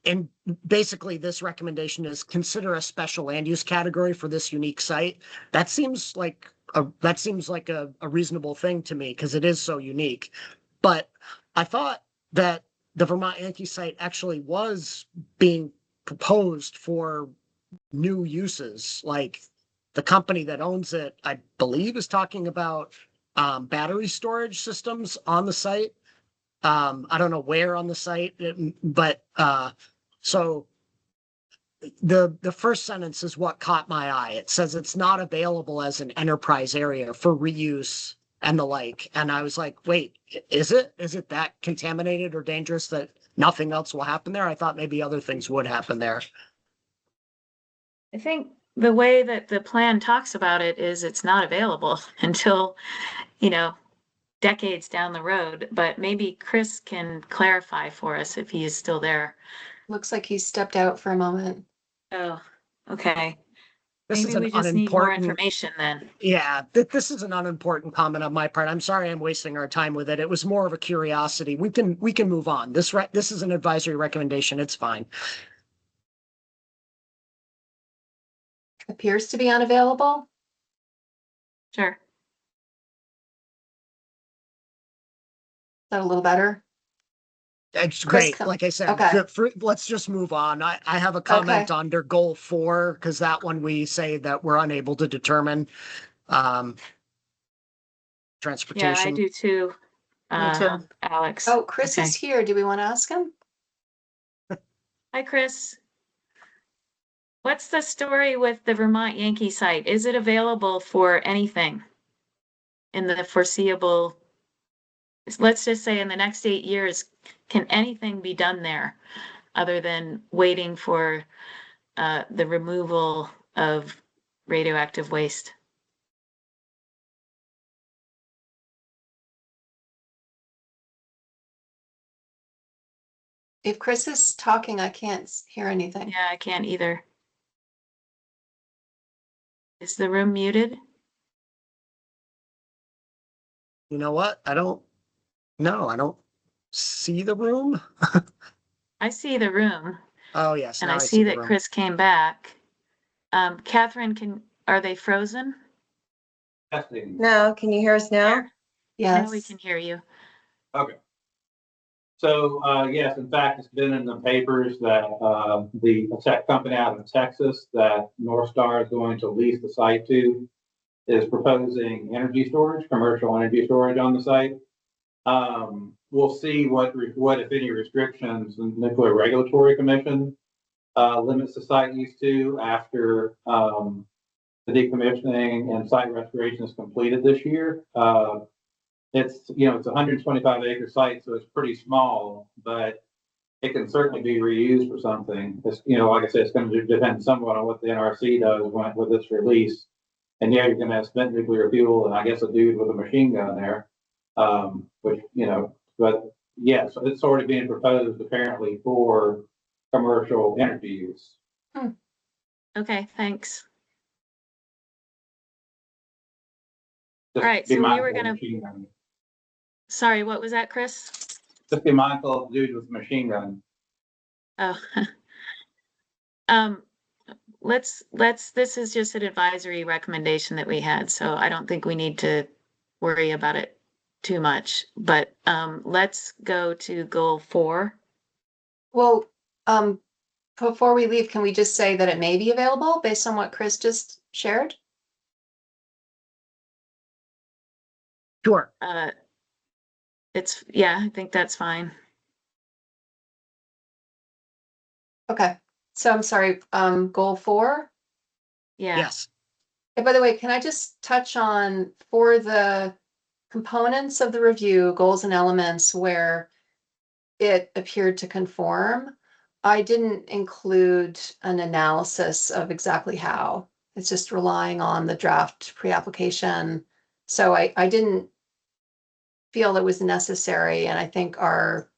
[SPEAKER 6] and basically this recommendation is consider a special land use category for this unique site. That seems like a reasonable thing to me because it is so unique. But I thought that the Vermont Yankee site actually was being proposed for new uses, like the company that owns it, I believe, is talking about battery storage systems on the site. I don't know where on the site, but so the first sentence is what caught my eye. It says it's not available as an enterprise area for reuse and the like. And I was like, wait, is it? Is it that contaminated or dangerous that nothing else will happen there? I thought maybe other things would happen there.
[SPEAKER 4] I think the way that the plan talks about it is it's not available until, decades down the road, but maybe Chris can clarify for us if he is still there.
[SPEAKER 3] looks like he stepped out for a moment.
[SPEAKER 4] Oh, okay.
[SPEAKER 6] This is
[SPEAKER 4] Maybe
[SPEAKER 6] an
[SPEAKER 4] we just need more
[SPEAKER 6] unimportant,
[SPEAKER 4] information then.
[SPEAKER 6] yeah, this is an unimportant comment on my part. I'm sorry I'm wasting our time with it. It was more of a curiosity. We can move on. This is an advisory recommendation. It's fine.
[SPEAKER 3] Appears to be unavailable.
[SPEAKER 4] Sure.
[SPEAKER 3] Is that a little better?
[SPEAKER 6] It's
[SPEAKER 3] Chris,
[SPEAKER 6] great. Like I said,
[SPEAKER 3] okay.
[SPEAKER 6] let's just move on. I have a comment under goal 4 because that one we say that we're unable to determine transportation.
[SPEAKER 4] Yeah, I do too.
[SPEAKER 7] Me too.
[SPEAKER 4] Alex.
[SPEAKER 3] Oh, Chris
[SPEAKER 4] Okay.
[SPEAKER 3] is here. Do we want to ask him?
[SPEAKER 4] Hi, Chris. What's the story with the Vermont Yankee site? Is it available for anything in the foreseeable? Let's just say in the next 8 years, can anything be done there other than waiting for the removal of radioactive waste?
[SPEAKER 3] If Chris is talking, I can't hear anything.
[SPEAKER 4] Yeah, I can't either. Is the room muted?
[SPEAKER 6] You know what? I don't see the room.
[SPEAKER 4] I see the room.
[SPEAKER 6] Oh, yes.
[SPEAKER 4] And
[SPEAKER 6] now
[SPEAKER 4] I see
[SPEAKER 6] the
[SPEAKER 4] that
[SPEAKER 6] room.
[SPEAKER 4] Chris came back. Catherine, are they frozen?
[SPEAKER 2] No, can you hear us now?
[SPEAKER 4] There.
[SPEAKER 3] Yes.
[SPEAKER 4] Now we can hear you.
[SPEAKER 11] Okay. So, yes, in fact, it's been in the papers that the tech company out of Texas that North Star is going to lease the site to is proposing energy storage, commercial energy storage on the site. We'll see what if any restrictions the Nuclear Regulatory Commission limits the site use to after the decommissioning and site restoration is completed this year. It's 125 acre site, so it's pretty small, but it can certainly be reused for something. It's, like I said, it's going to depend somewhat on what the NRC does with this release. And yeah, you're going to have spent nuclear fuel and I guess a dude with a machine gun there, but yeah, so it's already being proposed apparently for commercial energy use.
[SPEAKER 4] Okay, thanks.
[SPEAKER 11] Just
[SPEAKER 4] All right,
[SPEAKER 11] be
[SPEAKER 4] so we
[SPEAKER 11] mindful
[SPEAKER 4] were
[SPEAKER 11] of
[SPEAKER 4] gonna,
[SPEAKER 11] machine gun.
[SPEAKER 4] sorry, what was that, Chris?
[SPEAKER 11] Just be mindful of the dude with the machine gun.
[SPEAKER 4] Oh. This is just an advisory recommendation that we had, so I don't think we need to worry about it too much, but let's go to goal 4.
[SPEAKER 3] Well, before we leave, can we just say that it may be available based on what Chris just shared?
[SPEAKER 6] Sure.
[SPEAKER 4] Yeah, I think that's fine.
[SPEAKER 3] Okay, so I'm sorry, goal 4?
[SPEAKER 4] Yeah.
[SPEAKER 6] Yes.
[SPEAKER 3] And by the way, can I just touch on for the components of the review, goals and elements where it appeared to conform? I didn't include an analysis of exactly how. It's just relying on the draft pre-application. So I didn't feel it was necessary, and I think our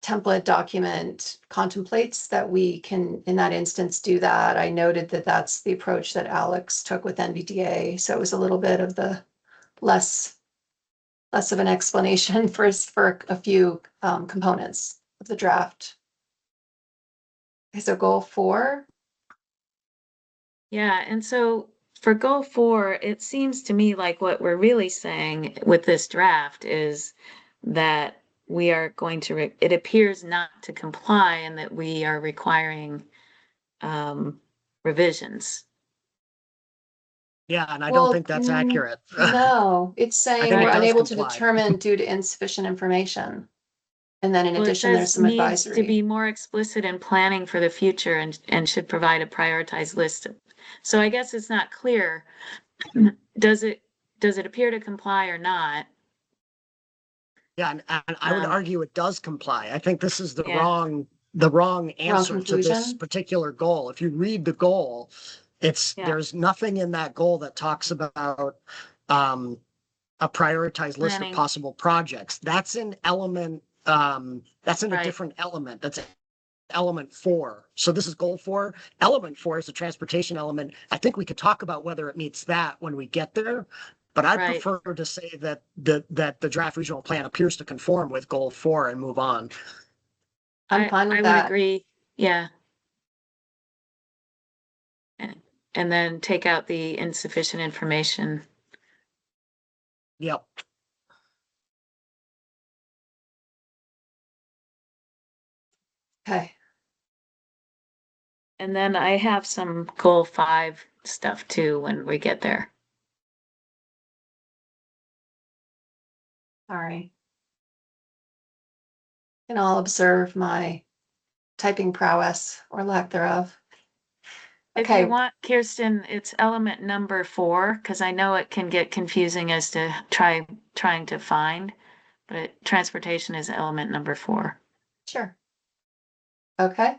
[SPEAKER 3] template document contemplates that we can, in that instance, do that. I noted that that's the approach that Alex took with NVDA, so it was a little bit of the less of an explanation for a few components of the draft. Okay, so goal 4.
[SPEAKER 4] Yeah, and so for goal 4, it seems to me like what we're really saying with this draft is that we are going to, it appears not to comply and that we are requiring revisions.
[SPEAKER 6] Yeah, and I
[SPEAKER 3] Well,
[SPEAKER 6] don't think that's accurate.
[SPEAKER 3] No, it's saying
[SPEAKER 6] think
[SPEAKER 3] we're
[SPEAKER 6] it does
[SPEAKER 3] unable to
[SPEAKER 6] comply.
[SPEAKER 3] determine due to insufficient information. And then in
[SPEAKER 4] Well, it
[SPEAKER 3] addition, there's
[SPEAKER 4] says
[SPEAKER 3] some
[SPEAKER 4] needs to
[SPEAKER 3] advisory.
[SPEAKER 4] be more explicit in planning for the future and should provide a prioritized list. So I guess it's not clear. Does it appear to comply or not?
[SPEAKER 6] Yeah, and I would argue it does comply. I think this is the
[SPEAKER 4] Yeah.
[SPEAKER 6] wrong answer to this
[SPEAKER 3] conclusion?
[SPEAKER 6] particular goal. If you read the goal,
[SPEAKER 4] Yeah.
[SPEAKER 6] there's nothing in that goal that talks about a prioritized list of
[SPEAKER 4] Planning.
[SPEAKER 6] possible projects. That's in element, that's in a
[SPEAKER 4] Right.
[SPEAKER 6] different element. That's element 4. So this is goal 4. Element 4 is the transportation element. I think we could talk about whether it meets that when we get there. But I
[SPEAKER 4] Right.
[SPEAKER 6] prefer to say that the draft regional plan appears to conform with goal 4 and move on.
[SPEAKER 3] I'm fine with
[SPEAKER 4] I
[SPEAKER 3] that.
[SPEAKER 4] would agree. Yeah. And then take out the insufficient information.
[SPEAKER 6] Yep.
[SPEAKER 3] Okay.
[SPEAKER 4] And then I have some goal 5 stuff too when we get there.
[SPEAKER 3] All right. And I'll observe my typing prowess or lack thereof.
[SPEAKER 4] If
[SPEAKER 3] Okay.
[SPEAKER 4] you want, Kirsten, it's element number 4, because I know it can get confusing as to trying to find, but transportation is element number 4.
[SPEAKER 3] Sure. Okay.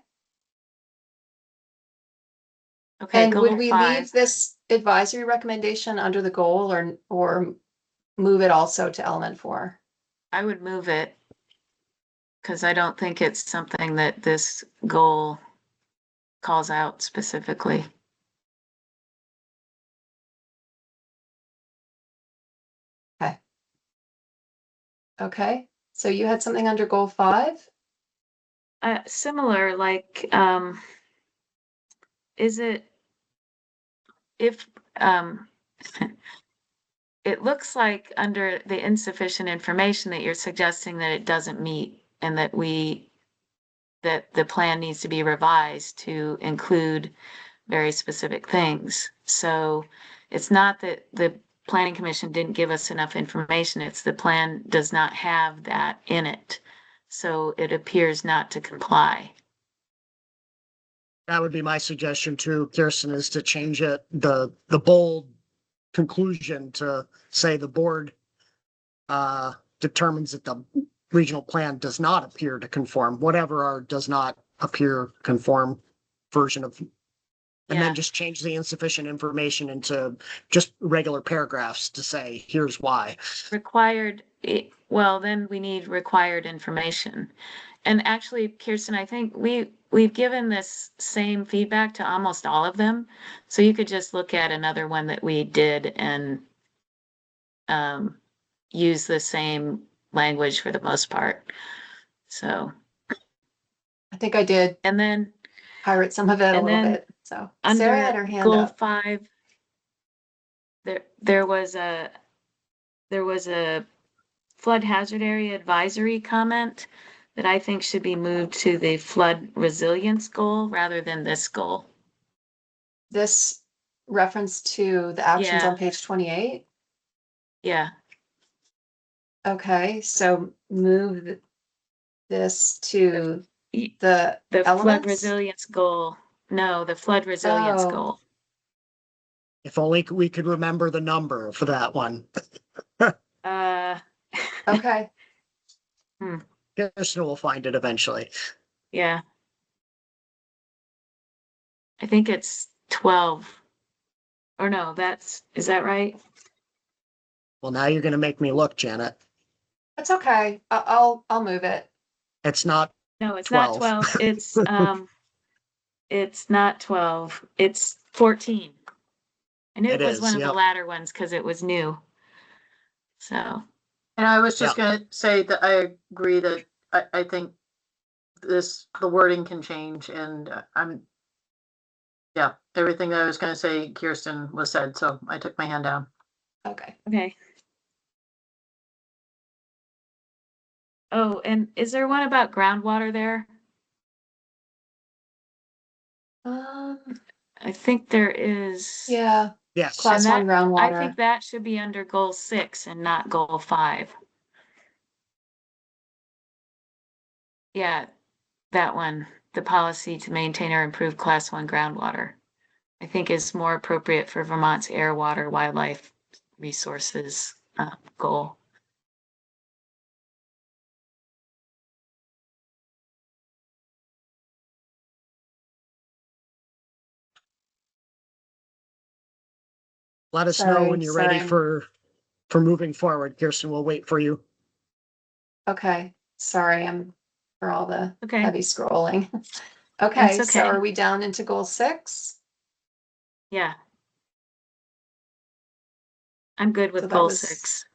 [SPEAKER 4] Okay,
[SPEAKER 3] And would
[SPEAKER 4] goal
[SPEAKER 3] we
[SPEAKER 4] 5.
[SPEAKER 3] leave this advisory recommendation under the goal or move it also to element 4?
[SPEAKER 4] I would move it because I don't think it's something that this goal calls out specifically.
[SPEAKER 3] Okay. Okay. So you had something under goal 5?
[SPEAKER 4] Similar, like, is it, if, it looks like under the insufficient information that you're suggesting that it doesn't meet and that that the plan needs to be revised to include very specific things. So it's not that the planning commission didn't give us enough information, it's the plan does not have that in it. So it appears not to comply.
[SPEAKER 6] That would be my suggestion too, Kirsten, is to change it, the bold conclusion to say the board determines that the regional plan does not appear to conform, whatever our does not appear conform version of, and
[SPEAKER 4] Yeah.
[SPEAKER 6] then just change the insufficient information into just regular paragraphs to say, here's why.
[SPEAKER 4] Required, well, then we need required information. And actually, Kirsten, I think we've given this same feedback to almost all of them. So you could just look at another one that we did and use the same language for the most part. So,
[SPEAKER 3] I think I did
[SPEAKER 4] and then
[SPEAKER 3] pirate some of it a
[SPEAKER 4] And
[SPEAKER 3] little
[SPEAKER 4] then
[SPEAKER 3] bit. So Sarah had her
[SPEAKER 4] under
[SPEAKER 3] hand
[SPEAKER 4] goal
[SPEAKER 3] up.
[SPEAKER 4] 5, there was a flood hazard area advisory comment that I think should be moved to the flood resilience goal rather than this goal.
[SPEAKER 3] This reference to the actions
[SPEAKER 4] Yeah.
[SPEAKER 3] on page 28.
[SPEAKER 4] Yeah,
[SPEAKER 3] Okay, so move this to
[SPEAKER 4] Y-
[SPEAKER 3] the
[SPEAKER 4] the flood
[SPEAKER 3] elements.
[SPEAKER 4] resilience goal. No, the flood resilience
[SPEAKER 3] Oh.
[SPEAKER 4] goal.
[SPEAKER 6] If only we could remember the number for that one.
[SPEAKER 4] Uh,
[SPEAKER 3] Okay,
[SPEAKER 6] Kirsten will find it eventually.
[SPEAKER 4] yeah. I think it's 12. Or no, is that right?
[SPEAKER 6] Well, now you're gonna make me look, Janet.
[SPEAKER 3] that's okay. I'll move it.
[SPEAKER 6] It's not,
[SPEAKER 4] No, it's
[SPEAKER 6] 12.
[SPEAKER 4] not 12. It's not 12. It's 14. I knew
[SPEAKER 6] It
[SPEAKER 4] it was
[SPEAKER 6] is,
[SPEAKER 4] one of the
[SPEAKER 6] yep.
[SPEAKER 4] latter ones because it was new. So,
[SPEAKER 7] And I was just gonna say that I agree that I think the wording can change and yeah, everything that I was gonna say, Kirsten was said, so I took my hand down.
[SPEAKER 3] Okay.
[SPEAKER 4] okay. Oh, and is there one about groundwater there? I think there is.
[SPEAKER 3] Yeah,
[SPEAKER 6] yes.
[SPEAKER 3] class
[SPEAKER 4] And
[SPEAKER 3] one
[SPEAKER 4] I
[SPEAKER 3] groundwater.
[SPEAKER 4] think that should be under goal 6 and not goal 5. Yeah, that one, the policy to maintain or improve class 1 groundwater, I think is more appropriate for Vermont's air, water, wildlife resources goal.
[SPEAKER 6] Let us know when you're ready
[SPEAKER 3] Sorry.
[SPEAKER 6] for moving forward. Kirsten will wait for you.
[SPEAKER 3] Okay, sorry, I'm for all the
[SPEAKER 4] Okay.
[SPEAKER 3] heavy scrolling. Okay,
[SPEAKER 4] That's
[SPEAKER 3] so
[SPEAKER 4] okay.
[SPEAKER 3] are we down into goal 6?
[SPEAKER 4] Yeah. I'm good with
[SPEAKER 3] So that
[SPEAKER 4] goal
[SPEAKER 3] was-
[SPEAKER 4] 6.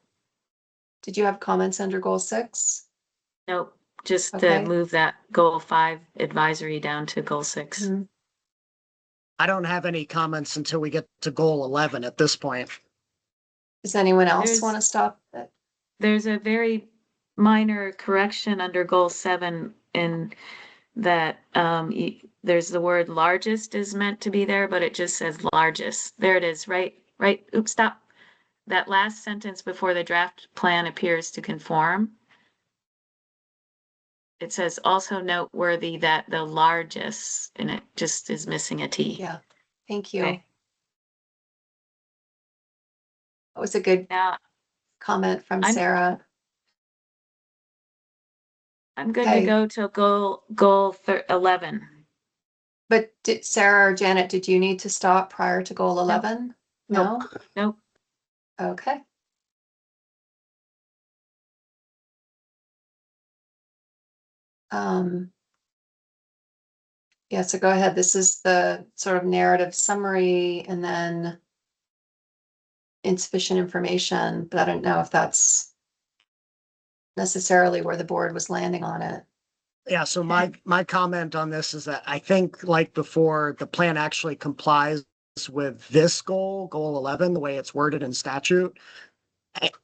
[SPEAKER 3] Did you have comments under goal 6?
[SPEAKER 4] Nope, just
[SPEAKER 3] Okay.
[SPEAKER 4] to move that goal 5 advisory down to goal 6.
[SPEAKER 3] Mhm.
[SPEAKER 6] I don't have any comments until we get to goal 11 at this point.
[SPEAKER 3] Does anyone else
[SPEAKER 4] There's-
[SPEAKER 3] want to stop it?
[SPEAKER 4] There's a very minor correction under goal 7 in that there's the word largest is meant to be there, but it just says largest. There it is, right? Oops, stop. That last sentence before the draft plan appears to conform. It says also noteworthy that the largest, and it just is missing a T.
[SPEAKER 3] Yeah, thank you.
[SPEAKER 4] Okay.
[SPEAKER 3] That was a good
[SPEAKER 4] Now,
[SPEAKER 3] comment from
[SPEAKER 4] I'm-
[SPEAKER 3] Sarah.
[SPEAKER 4] I'm good
[SPEAKER 3] Okay.
[SPEAKER 4] to go till goal 11.
[SPEAKER 3] But did Sarah or Janet, did you need to stop prior to goal 11? No?
[SPEAKER 4] Nope.
[SPEAKER 3] Okay. Yeah, so go ahead. This is the sort of narrative summary and then insufficient information, but I don't know if that's necessarily where the board was landing on it.
[SPEAKER 6] Yeah, so my comment on this is that I think like before, the plan actually complies with this goal 11, the way it's worded in statute.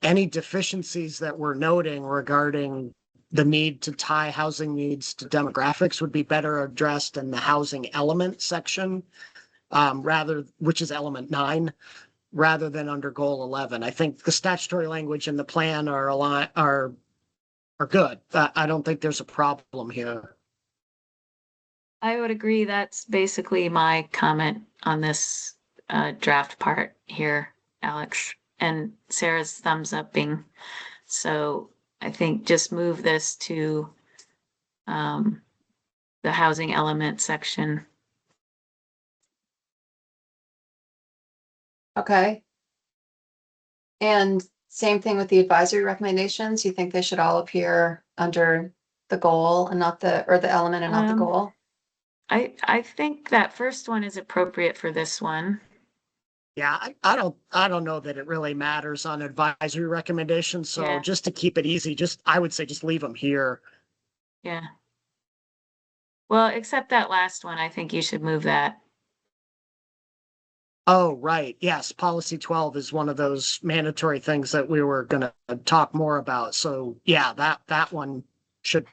[SPEAKER 6] Any deficiencies that we're noting regarding the need to tie housing needs to demographics would be better addressed in the housing element section, which is element 9, rather than under goal 11. I think the statutory language and the plan are good. I don't think there's a problem here.
[SPEAKER 4] I would agree. That's basically my comment on this draft part here, Alex, and Sarah's thumbs upping. So I think just move this to the housing element section.
[SPEAKER 3] Okay. And same thing with the advisory recommendations. You think they should all appear under the goal and not the element and not the goal?
[SPEAKER 4] I think that first one is appropriate for this one.
[SPEAKER 6] Yeah, I don't know that it really matters on advisory recommendations. So
[SPEAKER 4] Yeah.
[SPEAKER 6] just to keep it easy, I would say just leave them here.
[SPEAKER 4] Yeah. Well, except that last one, I think you should move that.
[SPEAKER 6] Oh, right. Yes, policy 12 is one of those mandatory things that we were going to talk more about. So yeah, that one should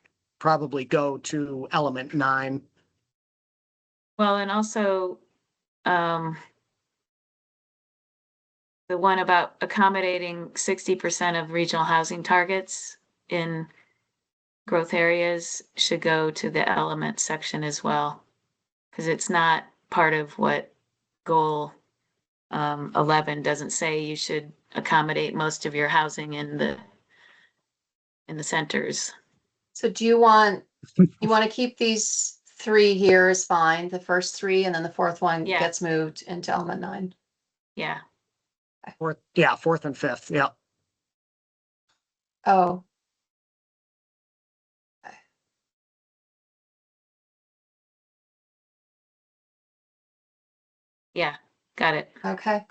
[SPEAKER 6] probably go to element 9.
[SPEAKER 4] Well, and also, the one about accommodating 60% of regional housing targets in growth areas should go to the element section as well. Because it's not part of what goal 11 doesn't say you should accommodate most of your housing in the centers.
[SPEAKER 3] So do you want to keep these 3 here is fine, the first 3, and then the 4th one
[SPEAKER 4] Yeah.
[SPEAKER 3] gets moved into element 9?
[SPEAKER 4] Yeah.
[SPEAKER 6] 4th and 5th. Yeah.
[SPEAKER 3] Oh.
[SPEAKER 4] Yeah, got it.
[SPEAKER 3] Okay.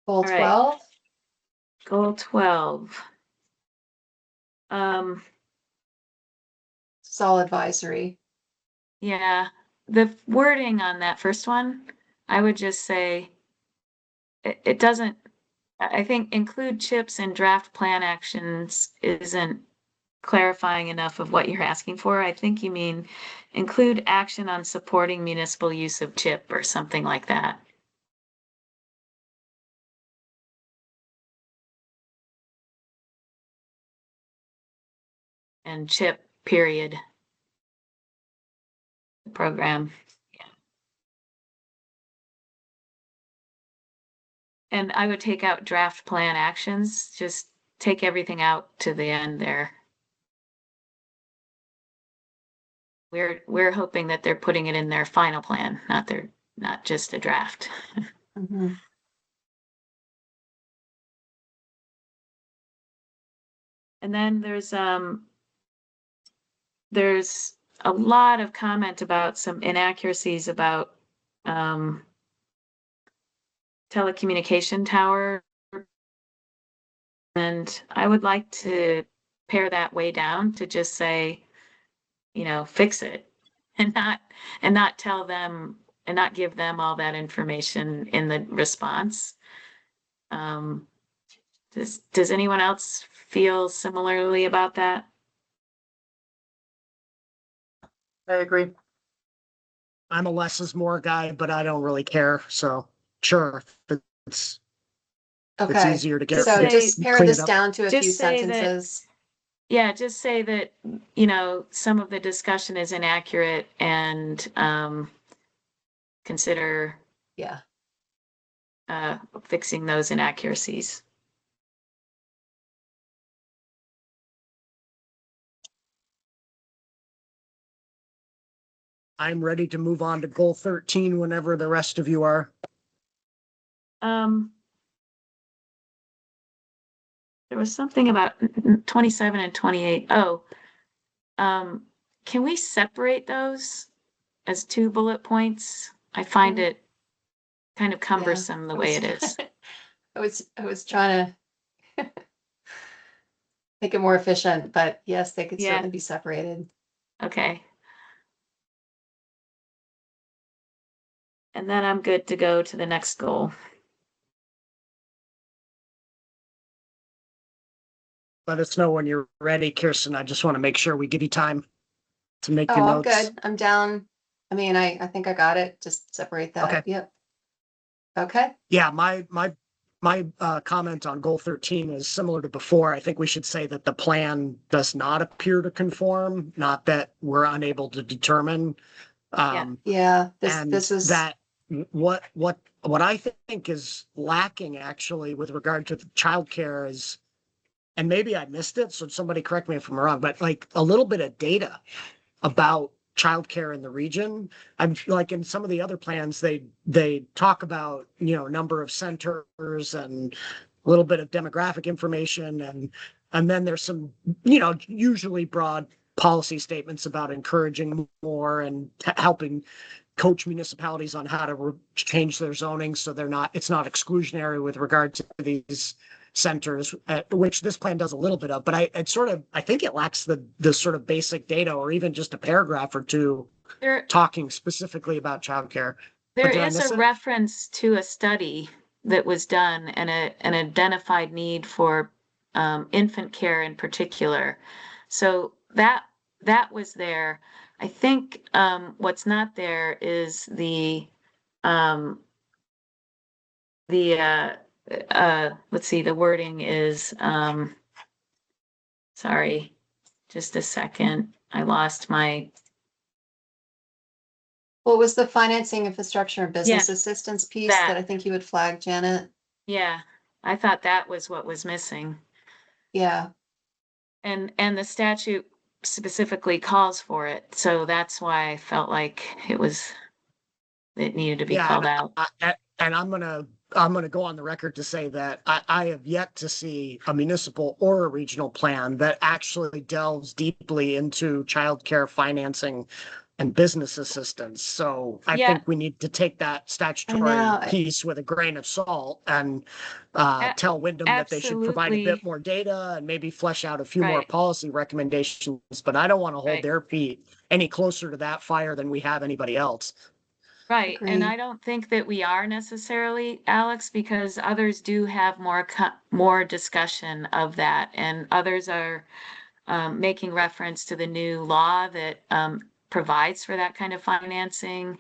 [SPEAKER 3] Goal
[SPEAKER 4] right.
[SPEAKER 3] 12?
[SPEAKER 4] Goal 12.
[SPEAKER 3] It's all advisory.
[SPEAKER 4] Yeah, the wording on that first one, I would just say it doesn't, I think include CHIPS and draft plan actions isn't clarifying enough of what you're asking for. I think you mean include action on supporting municipal use of CHIP or something like that. And CHIP, period. Program. Yeah. And I would take out draft plan actions, just take everything out to the end there. We're hoping that they're putting it in their final plan, not just a draft.
[SPEAKER 3] Mm-hmm.
[SPEAKER 4] And then there's a lot of comment about some inaccuracies about telecommunication tower. And I would like to pare that way down to just say, fix it and not tell them and not give them all that information in the response. Does anyone else feel similarly about that?
[SPEAKER 7] I agree.
[SPEAKER 6] I'm a less is more guy, but I don't really care. So sure, it's
[SPEAKER 3] Okay.
[SPEAKER 6] easier to get.
[SPEAKER 3] So
[SPEAKER 4] Just
[SPEAKER 3] just pare
[SPEAKER 6] clean
[SPEAKER 3] this
[SPEAKER 6] it up.
[SPEAKER 3] down to a
[SPEAKER 4] Just
[SPEAKER 3] few
[SPEAKER 4] say that-
[SPEAKER 3] sentences.
[SPEAKER 4] Yeah, just say that, some of the discussion is inaccurate and consider
[SPEAKER 3] Yeah.
[SPEAKER 4] fixing those inaccuracies.
[SPEAKER 6] I'm ready to move on to goal 13 whenever the rest of you are.
[SPEAKER 4] There was something about 27 and 28. Oh, can we separate those as 2 bullet points? I find it kind of cumbersome the way it is.
[SPEAKER 3] I was trying to make it more efficient, but yes, they could
[SPEAKER 4] Yeah.
[SPEAKER 3] certainly be separated.
[SPEAKER 4] Okay. And then I'm good to go to the next goal.
[SPEAKER 6] Let us know when you're ready, Kirsten. I just want to make sure we give you time to make your
[SPEAKER 3] Oh, I'm
[SPEAKER 6] notes.
[SPEAKER 3] good. I'm down. I mean, I think I got it. Just separate that.
[SPEAKER 6] Okay.
[SPEAKER 3] Yep. Okay.
[SPEAKER 6] Yeah, my comment on goal 13 is similar to before. I think we should say that the plan does not appear to conform, not that we're unable to determine.
[SPEAKER 3] Yeah.
[SPEAKER 6] And
[SPEAKER 3] This is
[SPEAKER 6] that what I think is lacking actually with regard to childcare is, and maybe I missed it, so somebody correct me if I'm wrong, but like a little bit of data about childcare in the region. I'm like in some of the other plans, they talk about, number of centers and a little bit of demographic information. And then there's some, usually broad policy statements about encouraging more and helping coach municipalities on how to change their zoning so it's not exclusionary with regard to these centers, which this plan does a little bit of, but I think it lacks the sort of basic data or even just a paragraph or two talking specifically about childcare.
[SPEAKER 4] There is a reference to a study that was done and an identified need for infant care in particular. So that was there. I think what's not there is the let's see, the wording is sorry, just a second. I lost my
[SPEAKER 3] What was the financing infrastructure and business
[SPEAKER 4] Yeah,
[SPEAKER 3] assistance piece
[SPEAKER 4] that.
[SPEAKER 3] that I think you would flag, Janet?
[SPEAKER 4] Yeah, I thought that was what was missing.
[SPEAKER 3] Yeah,
[SPEAKER 4] And the statute specifically calls for it, so that's why I felt like it needed to be
[SPEAKER 6] Yeah,
[SPEAKER 4] called out.
[SPEAKER 6] and I'm gonna go on the record to say that I have yet to see a municipal or a regional plan that actually delves deeply into childcare financing and business assistance. So I
[SPEAKER 4] Yeah.
[SPEAKER 6] think we need to take that statutory
[SPEAKER 3] know.
[SPEAKER 6] piece with a grain of salt and
[SPEAKER 4] A-
[SPEAKER 6] tell Wyndham that they should provide a bit
[SPEAKER 4] absolutely.
[SPEAKER 6] more data and maybe flesh out a few more
[SPEAKER 4] Right.
[SPEAKER 6] policy recommendations. But I don't want to hold
[SPEAKER 4] Right.
[SPEAKER 6] their feet any closer to that fire than we have anybody else.
[SPEAKER 4] Right, and
[SPEAKER 3] Agreed.
[SPEAKER 4] I don't think that we are necessarily, Alex, because others do have more discussion of that, and others are making reference to the new law that provides for that kind of financing.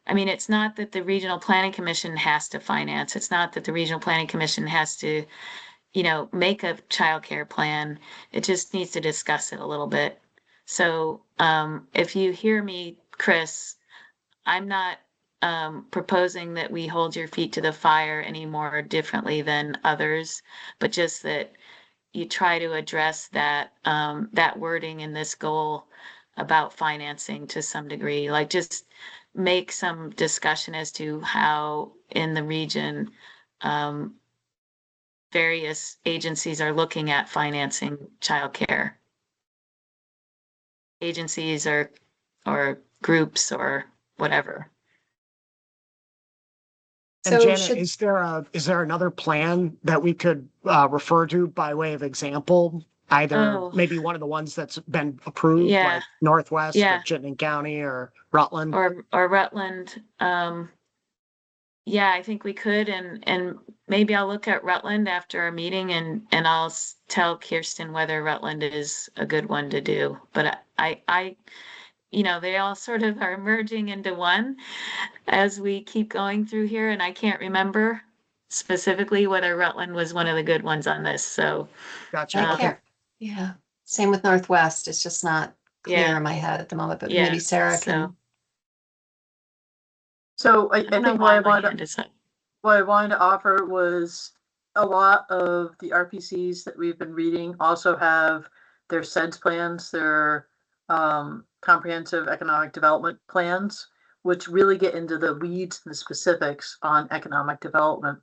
[SPEAKER 4] I mean, it's not that the Regional Planning Commission has to finance. It's not that the Regional Planning Commission has to, make a childcare plan. It just needs to discuss it a little bit. So if you hear me, Chris, I'm not proposing that we hold your feet to the fire any more differently than others, but just that you try to address that that wording in this goal about financing to some degree. Like just make some discussion as to how in the region various agencies are looking at financing childcare. Agencies or groups or whatever.
[SPEAKER 6] And
[SPEAKER 3] So
[SPEAKER 6] Janet,
[SPEAKER 3] should,
[SPEAKER 6] is there another plan that we could refer to by way of example? Either
[SPEAKER 4] Oh.
[SPEAKER 6] maybe one of the ones that's been approved,
[SPEAKER 4] Yeah.
[SPEAKER 6] like Northwest or
[SPEAKER 4] Yeah.
[SPEAKER 6] Chittenden County or Rutland?
[SPEAKER 4] Or Rutland. Yeah, I think we could, and maybe I'll look at Rutland after our meeting and I'll tell Kirsten whether Rutland is a good one to do. But I, they all sort of are merging into one as we keep going through here, and I can't remember specifically whether Rutland was one of the good ones on this. So
[SPEAKER 6] Gotcha.
[SPEAKER 3] I
[SPEAKER 6] Okay.
[SPEAKER 3] can't, yeah, same with Northwest. It's just not clear
[SPEAKER 4] Yeah.
[SPEAKER 3] in my head at the moment, but
[SPEAKER 4] Yeah,
[SPEAKER 3] maybe Sarah
[SPEAKER 4] so-
[SPEAKER 3] can.
[SPEAKER 7] So I
[SPEAKER 4] don't know
[SPEAKER 7] think
[SPEAKER 4] why my hand is up.
[SPEAKER 7] what I wanted to offer was a lot of the RPCs that we've been reading also have their SEDS plans, their comprehensive economic development plans, which really get into the weeds and the specifics on economic development.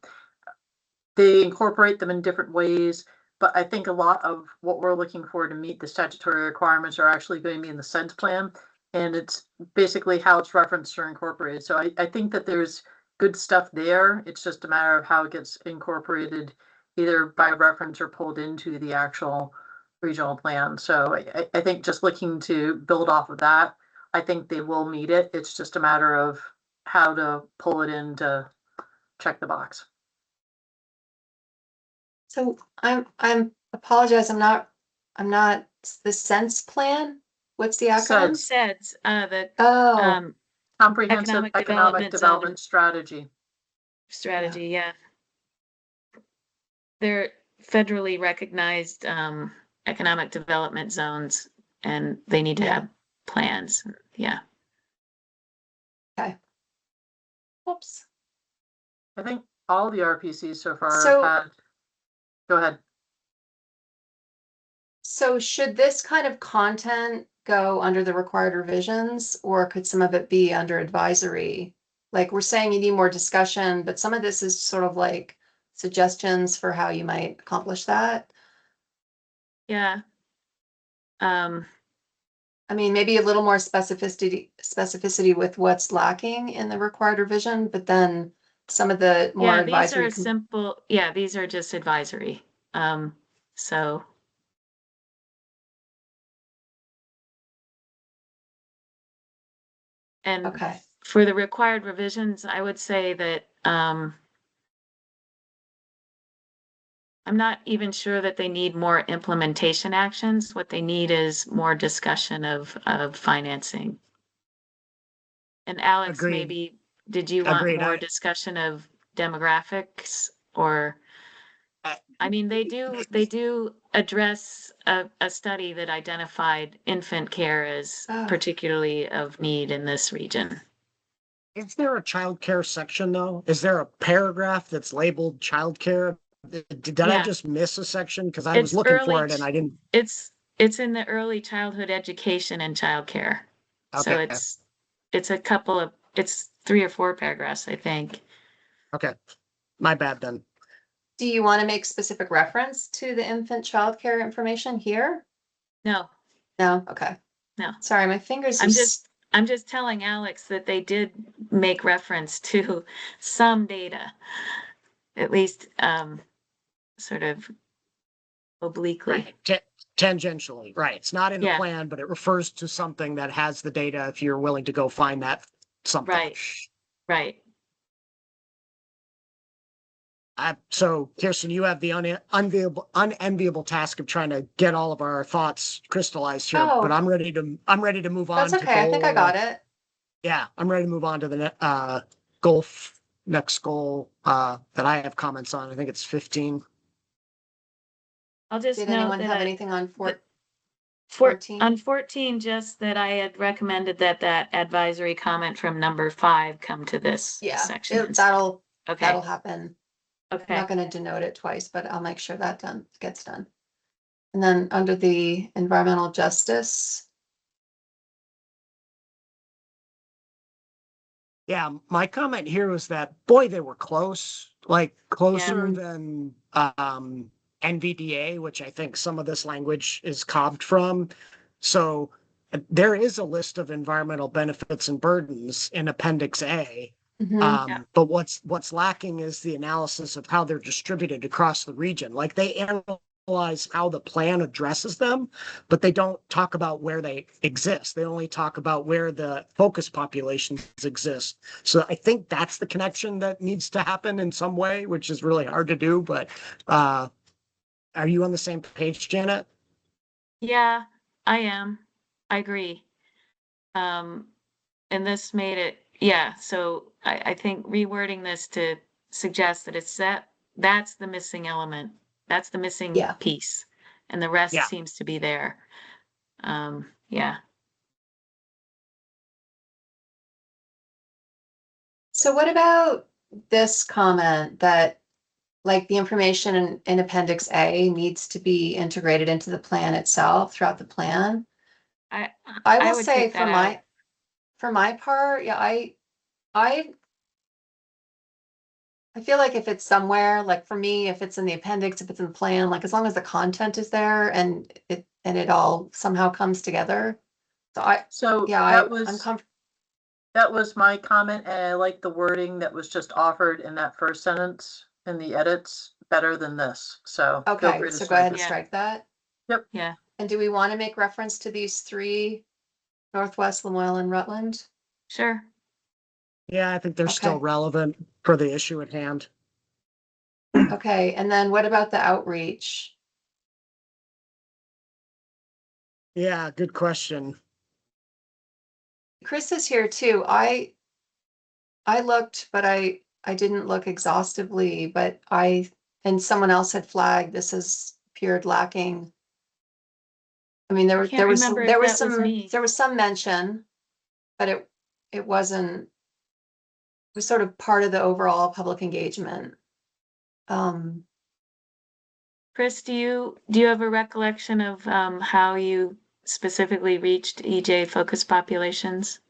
[SPEAKER 7] They incorporate them in different ways, but I think a lot of what we're looking for to meet the statutory requirements are actually going to be in the SEDS plan. And it's basically how it's referenced or incorporated. So I think that there's good stuff there. It's just a matter of how it gets incorporated either by reference or pulled into the actual regional plan. So I think just looking to build off of that, I think they will meet it. It's just a matter of how to pull it in to check the box.
[SPEAKER 3] So I'm apologize, I'm not, the sense plan? What's the acronym?
[SPEAKER 4] SEDS, the
[SPEAKER 3] Oh,
[SPEAKER 7] Comprehensive
[SPEAKER 4] Economic
[SPEAKER 7] economic
[SPEAKER 4] Development
[SPEAKER 7] development strategy.
[SPEAKER 4] strategy, yeah. They're federally recognized economic development zones, and they need to
[SPEAKER 3] Yeah.
[SPEAKER 4] have plans. Yeah.
[SPEAKER 3] whoops.
[SPEAKER 7] I think all the RPCs so far
[SPEAKER 3] So-
[SPEAKER 7] have had. Go ahead.
[SPEAKER 3] So should this kind of content go under the required revisions, or could some of it be under advisory? Like, we're saying you need more discussion, but some of this is sort of like suggestions for how you might accomplish that.
[SPEAKER 4] Yeah.
[SPEAKER 3] I mean, maybe a little more specificity with what's lacking in the required revision, but then some of the more
[SPEAKER 4] Yeah, these
[SPEAKER 3] advisory.
[SPEAKER 4] are simple, yeah, these are just advisory. So. And
[SPEAKER 3] Okay,
[SPEAKER 4] for the required revisions, I would say that I'm not even sure that they need more implementation actions. What they need is more discussion of financing. And Alex,
[SPEAKER 6] Agreed.
[SPEAKER 4] maybe, did you want
[SPEAKER 6] Agreed.
[SPEAKER 4] more discussion of demographics or? I mean, they do address a study that identified infant care as
[SPEAKER 3] Oh.
[SPEAKER 4] particularly of need in this region.
[SPEAKER 6] Is there a childcare section though? Is there a paragraph that's labeled childcare? Did I
[SPEAKER 4] Yeah.
[SPEAKER 6] just miss a section? Because I was
[SPEAKER 4] It's
[SPEAKER 6] looking for
[SPEAKER 4] early
[SPEAKER 6] it and I didn't.
[SPEAKER 4] It's in the early childhood education and childcare. So
[SPEAKER 6] Okay.
[SPEAKER 4] it's a couple of, it's 3 or 4 paragraphs, I think.
[SPEAKER 6] Okay. My bad then.
[SPEAKER 3] Do you want to make specific reference to the infant childcare information here?
[SPEAKER 4] No,
[SPEAKER 3] No, okay.
[SPEAKER 4] No.
[SPEAKER 3] Sorry, my fingers are
[SPEAKER 4] I'm just telling Alex that they did make reference to some data, at least sort of obliquely.
[SPEAKER 6] Right. Tangentially, right. It's not in the
[SPEAKER 4] Yeah.
[SPEAKER 6] plan, but it refers to something that has the data if you're willing to go find that something.
[SPEAKER 4] Right.
[SPEAKER 6] So Kirsten, you have the unenviable task of trying to get all of our thoughts crystallized here,
[SPEAKER 3] Oh.
[SPEAKER 6] but I'm ready to move on.
[SPEAKER 3] That's
[SPEAKER 6] to
[SPEAKER 3] okay. I think I
[SPEAKER 6] goal,
[SPEAKER 3] got it.
[SPEAKER 6] Yeah, I'm ready to move on to the next goal that I have comments on. I think it's 15.
[SPEAKER 4] I'll just
[SPEAKER 3] Did
[SPEAKER 4] note
[SPEAKER 3] anyone have
[SPEAKER 4] that
[SPEAKER 3] anything on
[SPEAKER 4] that-
[SPEAKER 3] 14?
[SPEAKER 4] on 14, just that I had recommended that advisory comment from number 5 come to this
[SPEAKER 3] Yeah,
[SPEAKER 4] section.
[SPEAKER 3] that'll
[SPEAKER 4] Okay,
[SPEAKER 3] happen. I'm
[SPEAKER 4] okay.
[SPEAKER 3] not gonna denote it twice, but I'll make sure that gets done. And then under the environmental justice,
[SPEAKER 6] Yeah, my comment here was that, boy, they were close, like closer
[SPEAKER 3] Yeah.
[SPEAKER 6] than NVDA, which I think some of this language is cobbed from. So there is a list of environmental benefits and burdens in Appendix A.
[SPEAKER 3] Mhm.
[SPEAKER 4] Yeah.
[SPEAKER 6] But what's lacking is the analysis of how they're distributed across the region. Like they analyze how the plan addresses them, but they don't talk about where they exist. They only talk about where the focus populations exist. So I think that's the connection that needs to happen in some way, which is really hard to do. But are you on the same page, Janet?
[SPEAKER 4] Yeah, I am. I agree. And this made it, yeah, so I think rewording this to suggest that that's the missing element. That's the missing
[SPEAKER 3] Yeah.
[SPEAKER 4] piece. And the rest
[SPEAKER 6] Yeah.
[SPEAKER 4] seems to be there. Yeah.
[SPEAKER 3] So what about this comment that like the information in Appendix A needs to be integrated into the plan itself throughout the plan? I will
[SPEAKER 4] would
[SPEAKER 3] say
[SPEAKER 4] take that out.
[SPEAKER 3] for my part, yeah, I feel like if it's somewhere, like for me, if it's in the appendix, if it's in the plan, like as long as the content is there and it all somehow comes together.
[SPEAKER 7] So
[SPEAKER 3] Yeah,
[SPEAKER 7] that
[SPEAKER 3] I'm
[SPEAKER 7] was,
[SPEAKER 3] comfortable.
[SPEAKER 7] that was my comment, and I like the wording that was just offered in that first sentence in the edits better than this, so. feel
[SPEAKER 3] Okay,
[SPEAKER 7] free to
[SPEAKER 3] so go
[SPEAKER 7] strike
[SPEAKER 3] ahead and
[SPEAKER 7] it.
[SPEAKER 4] Yeah.
[SPEAKER 3] strike that.
[SPEAKER 4] Yeah.
[SPEAKER 3] And do we want to make reference to these 3, Northwest, Lamoille, and Rutland?
[SPEAKER 4] Sure.
[SPEAKER 6] Yeah, I think they're still
[SPEAKER 3] Okay.
[SPEAKER 6] relevant for the issue at hand.
[SPEAKER 3] Okay, and then what about the outreach?
[SPEAKER 6] Yeah, good question.
[SPEAKER 3] Chris is here too. I looked, but I didn't look exhaustively, but and someone else had flagged this as appeared lacking. I mean, there
[SPEAKER 4] can't
[SPEAKER 3] was
[SPEAKER 4] remember if
[SPEAKER 3] there was
[SPEAKER 4] that was
[SPEAKER 3] some
[SPEAKER 4] me.
[SPEAKER 3] there was some mention, but it wasn't, it was sort of part of the overall public engagement.
[SPEAKER 4] Chris, do you have a recollection of how you specifically reached EJ focus populations?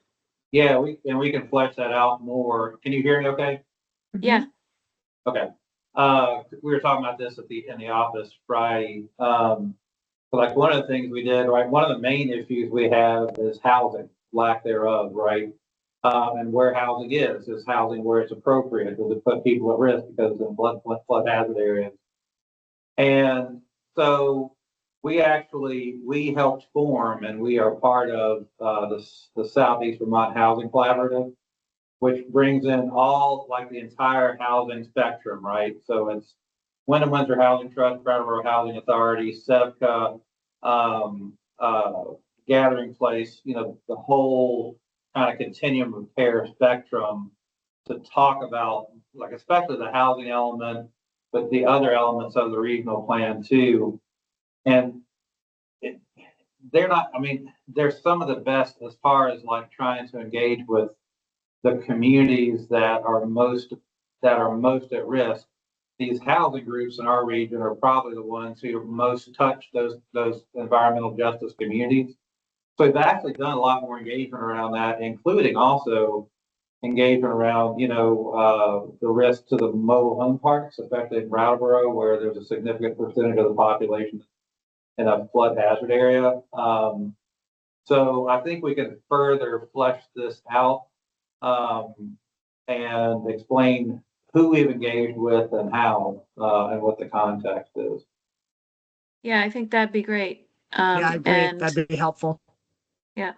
[SPEAKER 11] Yeah, we can flesh that out more. Can you hear me okay?
[SPEAKER 4] Yeah.
[SPEAKER 11] Okay. We were talking about this in the office Friday. But like one of the things we did, right, one of the main issues we have is housing, lack thereof, right? And where housing is housing where it's appropriate? Does it put people at risk because it's in flood hazard areas? And so we helped form, and we are part of the Southeast Vermont Housing Collaborative, which brings in all, like the entire housing spectrum, right? So it's Wyndham Windsor Housing Trust, Brattleboro Housing Authority, SEVCA, Gathering Place, the whole kind of continuum of care spectrum to talk about, like, especially the housing element, but the other elements of the regional plan too. And they're not, I mean, they're some of the best as far as like trying to engage with the communities that are most at risk. These housing groups in our region are probably the ones who most touch those environmental justice communities. So we've actually done a lot more engagement around that, including also engagement around, the risk to the mobile home parks, especially in Brattleboro, where there's a significant percentage of the population in a flood hazard area. So I think we can further flesh this out and explain who we've engaged with and how, and what the context is.
[SPEAKER 4] Yeah, I think that'd be great.
[SPEAKER 6] Yeah, I agree.
[SPEAKER 4] And
[SPEAKER 6] That'd be helpful.
[SPEAKER 4] yeah,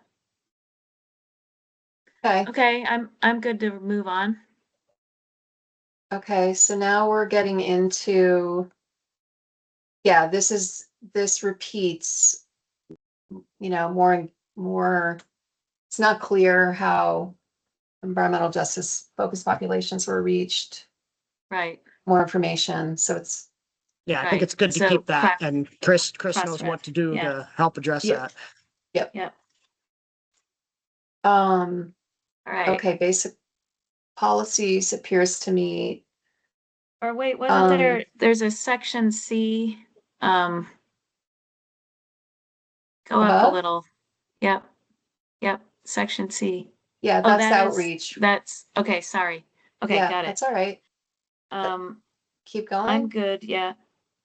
[SPEAKER 3] Okay,
[SPEAKER 4] okay, I'm good to move on.
[SPEAKER 3] okay, so now we're getting into, yeah, this repeats, more, it's not clear how environmental justice focused populations were reached,
[SPEAKER 4] Right.
[SPEAKER 3] more information, so it's,
[SPEAKER 6] Yeah, I
[SPEAKER 4] Right.
[SPEAKER 6] think it's good to
[SPEAKER 4] So
[SPEAKER 6] keep that,
[SPEAKER 4] class-
[SPEAKER 6] and Chris knows
[SPEAKER 4] cross-ref,
[SPEAKER 6] what to do
[SPEAKER 4] yeah.
[SPEAKER 6] to help address
[SPEAKER 3] Yep.
[SPEAKER 6] that.
[SPEAKER 4] Yep.
[SPEAKER 3] All
[SPEAKER 4] Right.
[SPEAKER 3] okay, basic policies appears to me,
[SPEAKER 4] Or wait, wasn't
[SPEAKER 3] Um,
[SPEAKER 4] there's a section C, go up a
[SPEAKER 3] Above?
[SPEAKER 4] little. Yep. Yep, section C.
[SPEAKER 3] yeah,
[SPEAKER 4] Oh,
[SPEAKER 3] that's
[SPEAKER 4] that is,
[SPEAKER 3] outreach.
[SPEAKER 4] that's, okay, sorry. Okay,
[SPEAKER 3] Yeah,
[SPEAKER 4] got it.
[SPEAKER 3] that's all right. Keep going.
[SPEAKER 4] I'm good, yeah.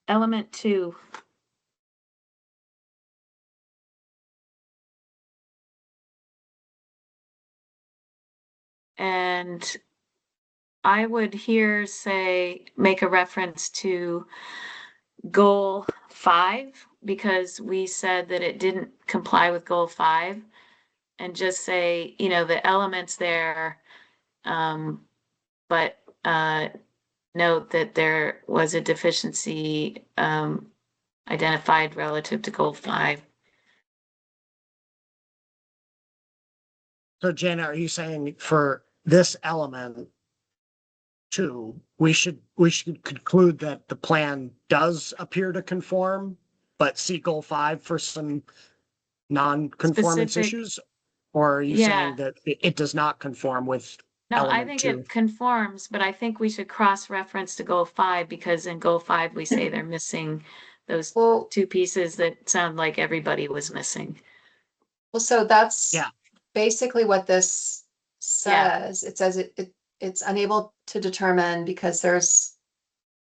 [SPEAKER 4] Element 2. And I would here say, make a reference to goal 5, because we said that it didn't comply with goal 5. And just say, the elements there, but note that there was a deficiency identified relative to goal 5.
[SPEAKER 6] So Jana, are you saying for this element 2, we should conclude that the plan does appear to conform, but see goal 5 for some non-conformance
[SPEAKER 4] Specific-
[SPEAKER 6] issues? Or are you
[SPEAKER 4] Yeah.
[SPEAKER 6] saying that it does not conform with
[SPEAKER 4] No, I
[SPEAKER 6] element
[SPEAKER 4] think
[SPEAKER 6] 2?
[SPEAKER 4] it conforms, but I think we should cross-reference to goal 5, because in goal 5, we say they're missing those
[SPEAKER 3] Well,
[SPEAKER 4] 2 pieces that sound like everybody was missing.
[SPEAKER 3] so that's
[SPEAKER 6] Yeah.
[SPEAKER 3] basically what this
[SPEAKER 4] Yeah.
[SPEAKER 3] says. It says it's unable to determine because there's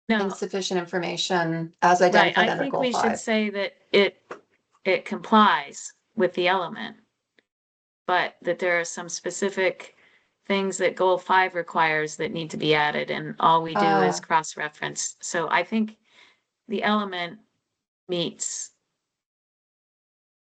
[SPEAKER 4] No,
[SPEAKER 3] insufficient information as
[SPEAKER 4] right,
[SPEAKER 3] identified
[SPEAKER 4] I
[SPEAKER 3] under
[SPEAKER 4] think
[SPEAKER 3] goal
[SPEAKER 4] we should
[SPEAKER 3] 5.
[SPEAKER 4] say that it complies with the element, but that there are some specific things that goal 5 requires that need to be added, and all we do is
[SPEAKER 3] Ah.
[SPEAKER 4] cross-reference. So I think the element meets.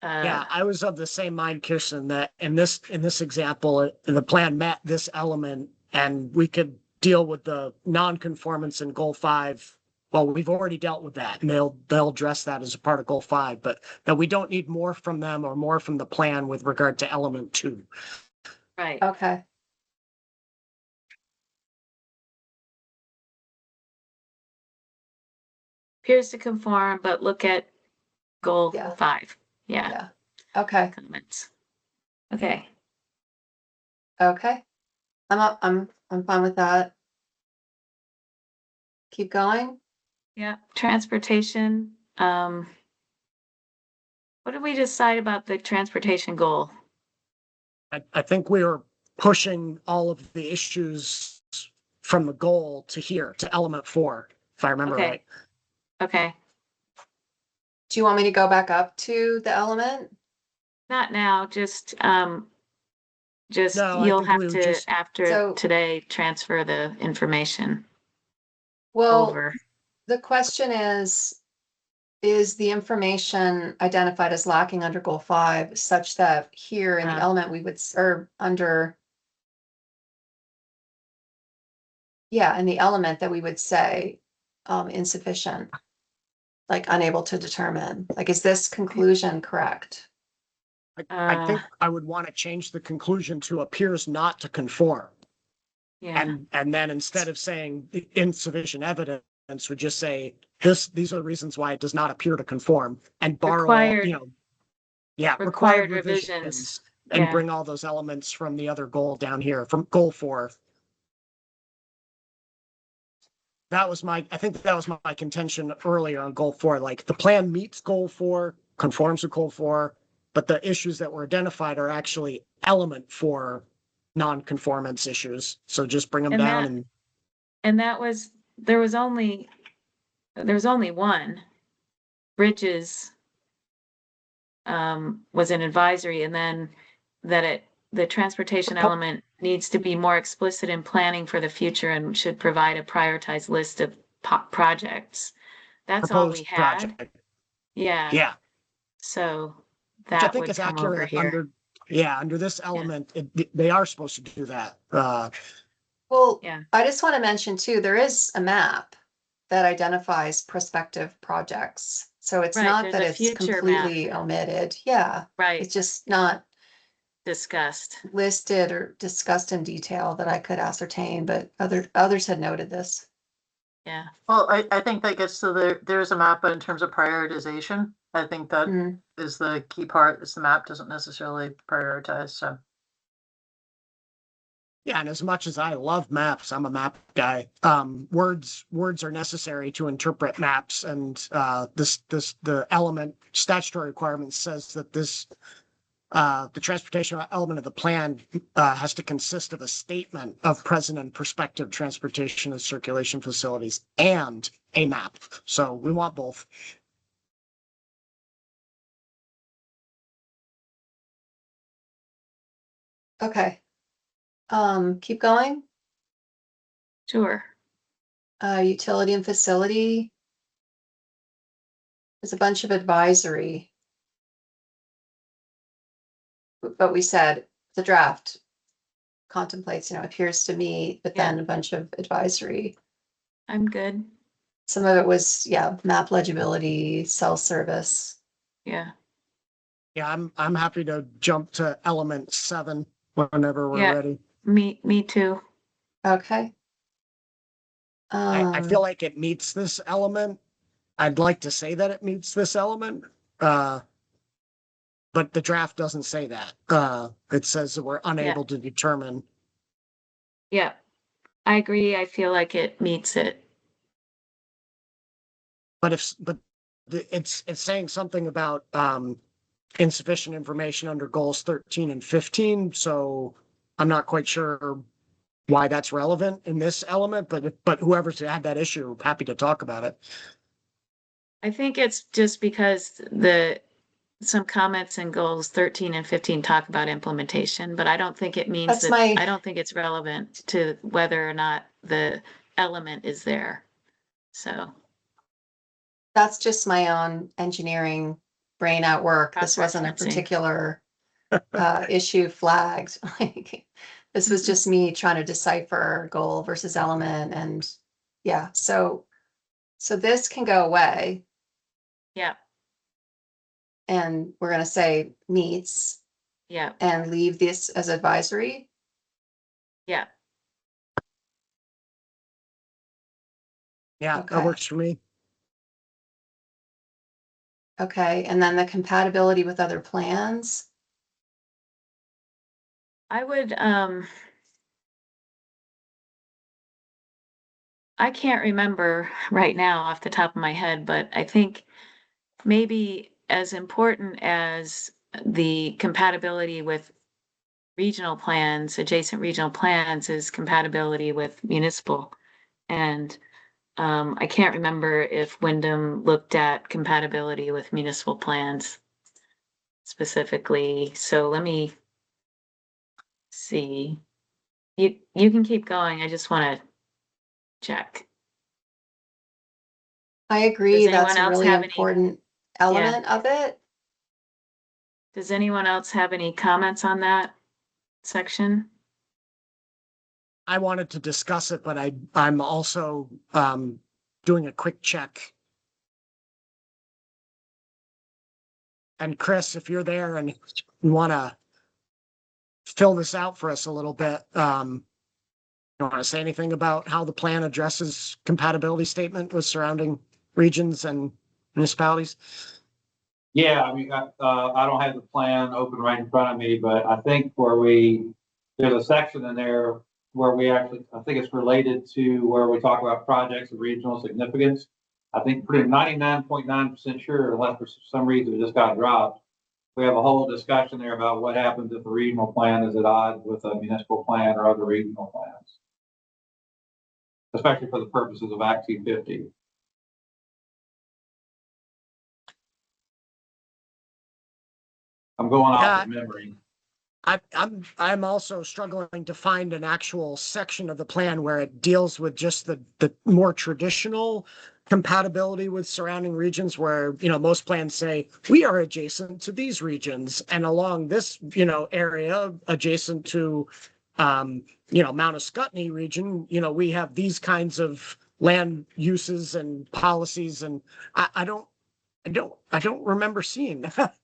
[SPEAKER 6] Yeah, I was of the same mind, Kirsten, that in this example, the plan met this element, and we could deal with the non-conformance in goal 5. Well, we've already dealt with that, and they'll address that as a part of goal 5, but that we don't need more from them or more from the plan with regard to element 2.
[SPEAKER 4] Right.
[SPEAKER 3] Okay.
[SPEAKER 4] Appears to conform, but look at goal
[SPEAKER 3] Yeah.
[SPEAKER 4] 5. Yeah.
[SPEAKER 3] Yeah. Okay.
[SPEAKER 4] Comments. Okay.
[SPEAKER 3] Okay. I'm fine with that. Keep going.
[SPEAKER 4] Yeah. Transportation. What did we decide about the transportation goal?
[SPEAKER 6] I think we were pushing all of the issues from the goal to here, to element 4, if I remember
[SPEAKER 4] Okay.
[SPEAKER 6] right.
[SPEAKER 4] Okay.
[SPEAKER 3] Do you want me to go back up to the element?
[SPEAKER 4] Not now, just
[SPEAKER 6] No, I
[SPEAKER 4] you'll
[SPEAKER 6] think
[SPEAKER 4] have
[SPEAKER 6] we would
[SPEAKER 4] to,
[SPEAKER 6] just-
[SPEAKER 4] after
[SPEAKER 3] So-
[SPEAKER 4] today, transfer the information
[SPEAKER 3] Well,
[SPEAKER 4] over.
[SPEAKER 3] the question is the information identified as lacking under goal 5 such that here in the element we would, or under, yeah, in the element that we would say insufficient? Like unable to determine, like, is this conclusion correct?
[SPEAKER 6] I think I would want to change the conclusion to appears not to conform.
[SPEAKER 4] Yeah,
[SPEAKER 6] And then instead of saying insufficient evidence, would just say these are the reasons why it does not appear to conform and borrow,
[SPEAKER 4] Required-
[SPEAKER 6] you know. Yeah,
[SPEAKER 4] required revisions.
[SPEAKER 6] And
[SPEAKER 4] Yeah.
[SPEAKER 6] bring all those elements from the other goal down here, from goal 4. I think that was my contention earlier on goal 4, like the plan meets goal 4, conforms with goal 4, but the issues that were identified are actually element 4 non-conformance issues. So just bring them
[SPEAKER 4] And
[SPEAKER 6] down
[SPEAKER 4] that-
[SPEAKER 6] and
[SPEAKER 4] And there was only one. Bridges was an advisory, and then the transportation element needs to be more explicit in planning for the future and should provide a prioritized list of projects. That's all we
[SPEAKER 6] proposed
[SPEAKER 4] had.
[SPEAKER 6] project.
[SPEAKER 4] Yeah,
[SPEAKER 6] Yeah,
[SPEAKER 4] so
[SPEAKER 6] which I
[SPEAKER 4] that
[SPEAKER 6] think
[SPEAKER 4] would
[SPEAKER 6] is
[SPEAKER 4] come over
[SPEAKER 6] accurate
[SPEAKER 4] here.
[SPEAKER 6] under this element, they are supposed to do that.
[SPEAKER 3] Well,
[SPEAKER 4] Yeah.
[SPEAKER 3] I just want to mention too, there is a map that identifies prospective projects. So it's
[SPEAKER 4] Right,
[SPEAKER 3] not
[SPEAKER 4] there's
[SPEAKER 3] that
[SPEAKER 4] a
[SPEAKER 3] it's
[SPEAKER 4] future map.
[SPEAKER 3] completely omitted. Yeah,
[SPEAKER 4] Right,
[SPEAKER 3] it's just not
[SPEAKER 4] discussed.
[SPEAKER 3] listed or discussed in detail that I could ascertain, but others had noted this.
[SPEAKER 4] Yeah,
[SPEAKER 7] Well, I think that gets to there's a map, but in terms of prioritization, I think that
[SPEAKER 3] Mm.
[SPEAKER 7] is the key part, is the map doesn't necessarily prioritize, so.
[SPEAKER 6] Yeah, and as much as I love maps, I'm a map guy. Words are necessary to interpret maps, and the element statutory requirement says that the transportation element of the plan has to consist of a statement of present and prospective transportation and circulation facilities and a map. So we want both.
[SPEAKER 3] Okay. Keep going.
[SPEAKER 4] sure.
[SPEAKER 3] Utility and facility. There's a bunch of advisory. But we said the draft contemplates, appears to me, but
[SPEAKER 4] Yeah.
[SPEAKER 3] then a bunch of advisory.
[SPEAKER 4] I'm good.
[SPEAKER 3] Some of it was, map legibility, cell service.
[SPEAKER 4] Yeah,
[SPEAKER 6] Yeah, I'm happy to jump to element 7 whenever we're
[SPEAKER 4] Yeah.
[SPEAKER 6] ready.
[SPEAKER 4] me too.
[SPEAKER 3] Okay.
[SPEAKER 6] I feel like it meets this element. I'd like to say that it meets this element. But the draft doesn't say that. It says that we're unable to determine.
[SPEAKER 4] Yeah, I agree. I feel like it meets it.
[SPEAKER 6] But it's saying something about insufficient information under goals 13 and 15. So I'm not quite sure why that's relevant in this element, but whoever's had that issue, happy to talk about it.
[SPEAKER 4] I think it's just because some comments in goals 13 and 15 talk about implementation, but I don't think it means
[SPEAKER 3] That's
[SPEAKER 4] that,
[SPEAKER 3] my-
[SPEAKER 4] I don't think it's relevant to whether or not the element is there. So,
[SPEAKER 3] That's just my own engineering brain at work. This wasn't a
[SPEAKER 4] Cross-referencing.
[SPEAKER 3] particular issue flagged. Like, this was just me trying to decipher goal versus element, and so this can go away,
[SPEAKER 4] yeah,
[SPEAKER 3] and we're gonna say meets
[SPEAKER 4] yeah,
[SPEAKER 3] and leave this as advisory.
[SPEAKER 4] yeah.
[SPEAKER 6] Yeah,
[SPEAKER 3] Okay.
[SPEAKER 6] that works for me.
[SPEAKER 3] Okay, and then the compatibility with other plans.
[SPEAKER 4] I would, I can't remember right now off the top of my head, but I think maybe as important as the compatibility with regional plans, adjacent regional plans, is compatibility with municipal. And I can't remember if Wyndham looked at compatibility with municipal plans specifically. So let me see. You can keep going. I just want to check.
[SPEAKER 3] I agree,
[SPEAKER 4] Does anyone
[SPEAKER 3] that's a
[SPEAKER 4] else
[SPEAKER 3] really
[SPEAKER 4] have any-
[SPEAKER 3] important element of it.
[SPEAKER 4] Does anyone else have any comments on that section?
[SPEAKER 6] I wanted to discuss it, but I'm also doing a quick check. And Chris, if you're there and you want to fill this out for us a little bit, you want to say anything about how the plan addresses compatibility statement with surrounding regions and municipalities?
[SPEAKER 11] Yeah, I mean, I don't have the plan open right in front of me, but I think there's a section in there where we actually, I think it's related to where we talk about projects of regional significance. I think pretty 99.9% sure, unless for some reason it just got dropped. We have a whole discussion there about what happens if a regional plan is at odds with a municipal plan or other regional plans, especially for the purposes of Act 250. I'm going off of memory.
[SPEAKER 6] I'm also struggling to find an actual section of the plan where it deals with just the more traditional compatibility with surrounding regions where, most plans say we are adjacent to these regions and along this, area adjacent to, Mount Escutney region, we have these kinds of land uses and policies. And I don't remember seeing that.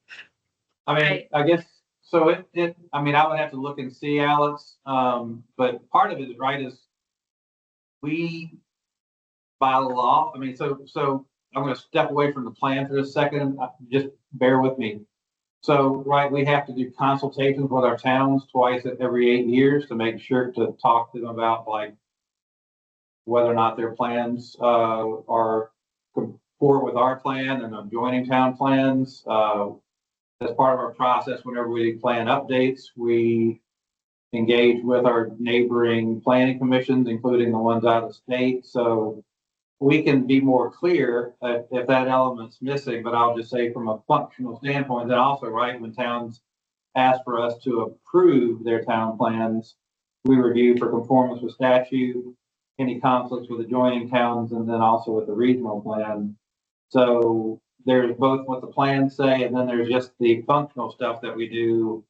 [SPEAKER 11] I mean, I guess, so I would have to look and see, Alex. But part of it is right is we, by law, so I'm going to step away from the plan for a second. Just bear with me. So, right, we have to do consultations with our towns twice every 8 years to make sure to talk to them about like whether or not their plans are comport with our plan and adjoining town plans. As part of our process, whenever we plan updates, we engage with our neighboring planning commissions, including the ones out of state. So we can be more clear if that element's missing, but I'll just say from a functional standpoint, then also, right, when towns ask for us to approve their town plans, we review for conformance with statute, any conflicts with adjoining towns, and then also with the regional plan. So there's both what the plans say, and then there's just the functional stuff that we do,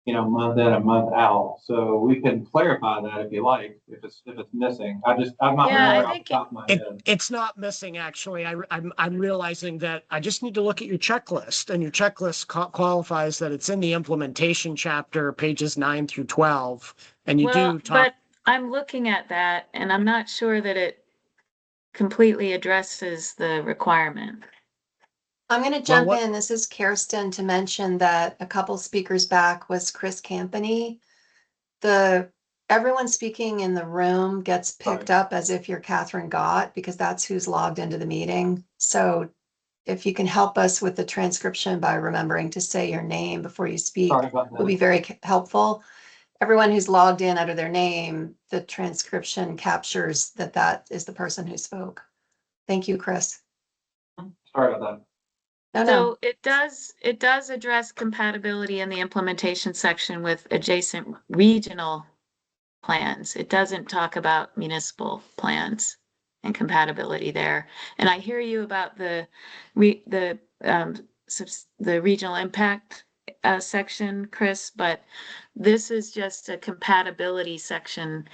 [SPEAKER 11] month in and month out. So we can clarify that if you like, if it's missing. I'm not
[SPEAKER 4] Yeah,
[SPEAKER 11] remembering off the top of my head.
[SPEAKER 6] It's not missing, actually. I'm realizing that I just need to look at your checklist, and your checklist qualifies that it's in the implementation chapter, pages 9 through 12. And you do talk.
[SPEAKER 4] But I'm looking at that and I'm not sure that it completely addresses the requirement.
[SPEAKER 3] I'm going to jump in. This is Kirsten to mention that a couple speakers back was Chris Campany. Everyone speaking in the room gets picked up as if you're Catherine Gott because that's who's logged into the meeting. So if you can help us with the transcription by remembering to say your name before you speak, will be very helpful. Everyone who's logged in under their name, the transcription captures that is the person who spoke. Thank you, Chris.
[SPEAKER 11] Sorry about that.
[SPEAKER 4] So it does address compatibility in the implementation section with adjacent regional plans. It doesn't talk about municipal plans and compatibility there. And I hear you about the regional impact section, Chris, but this is just a compatibility section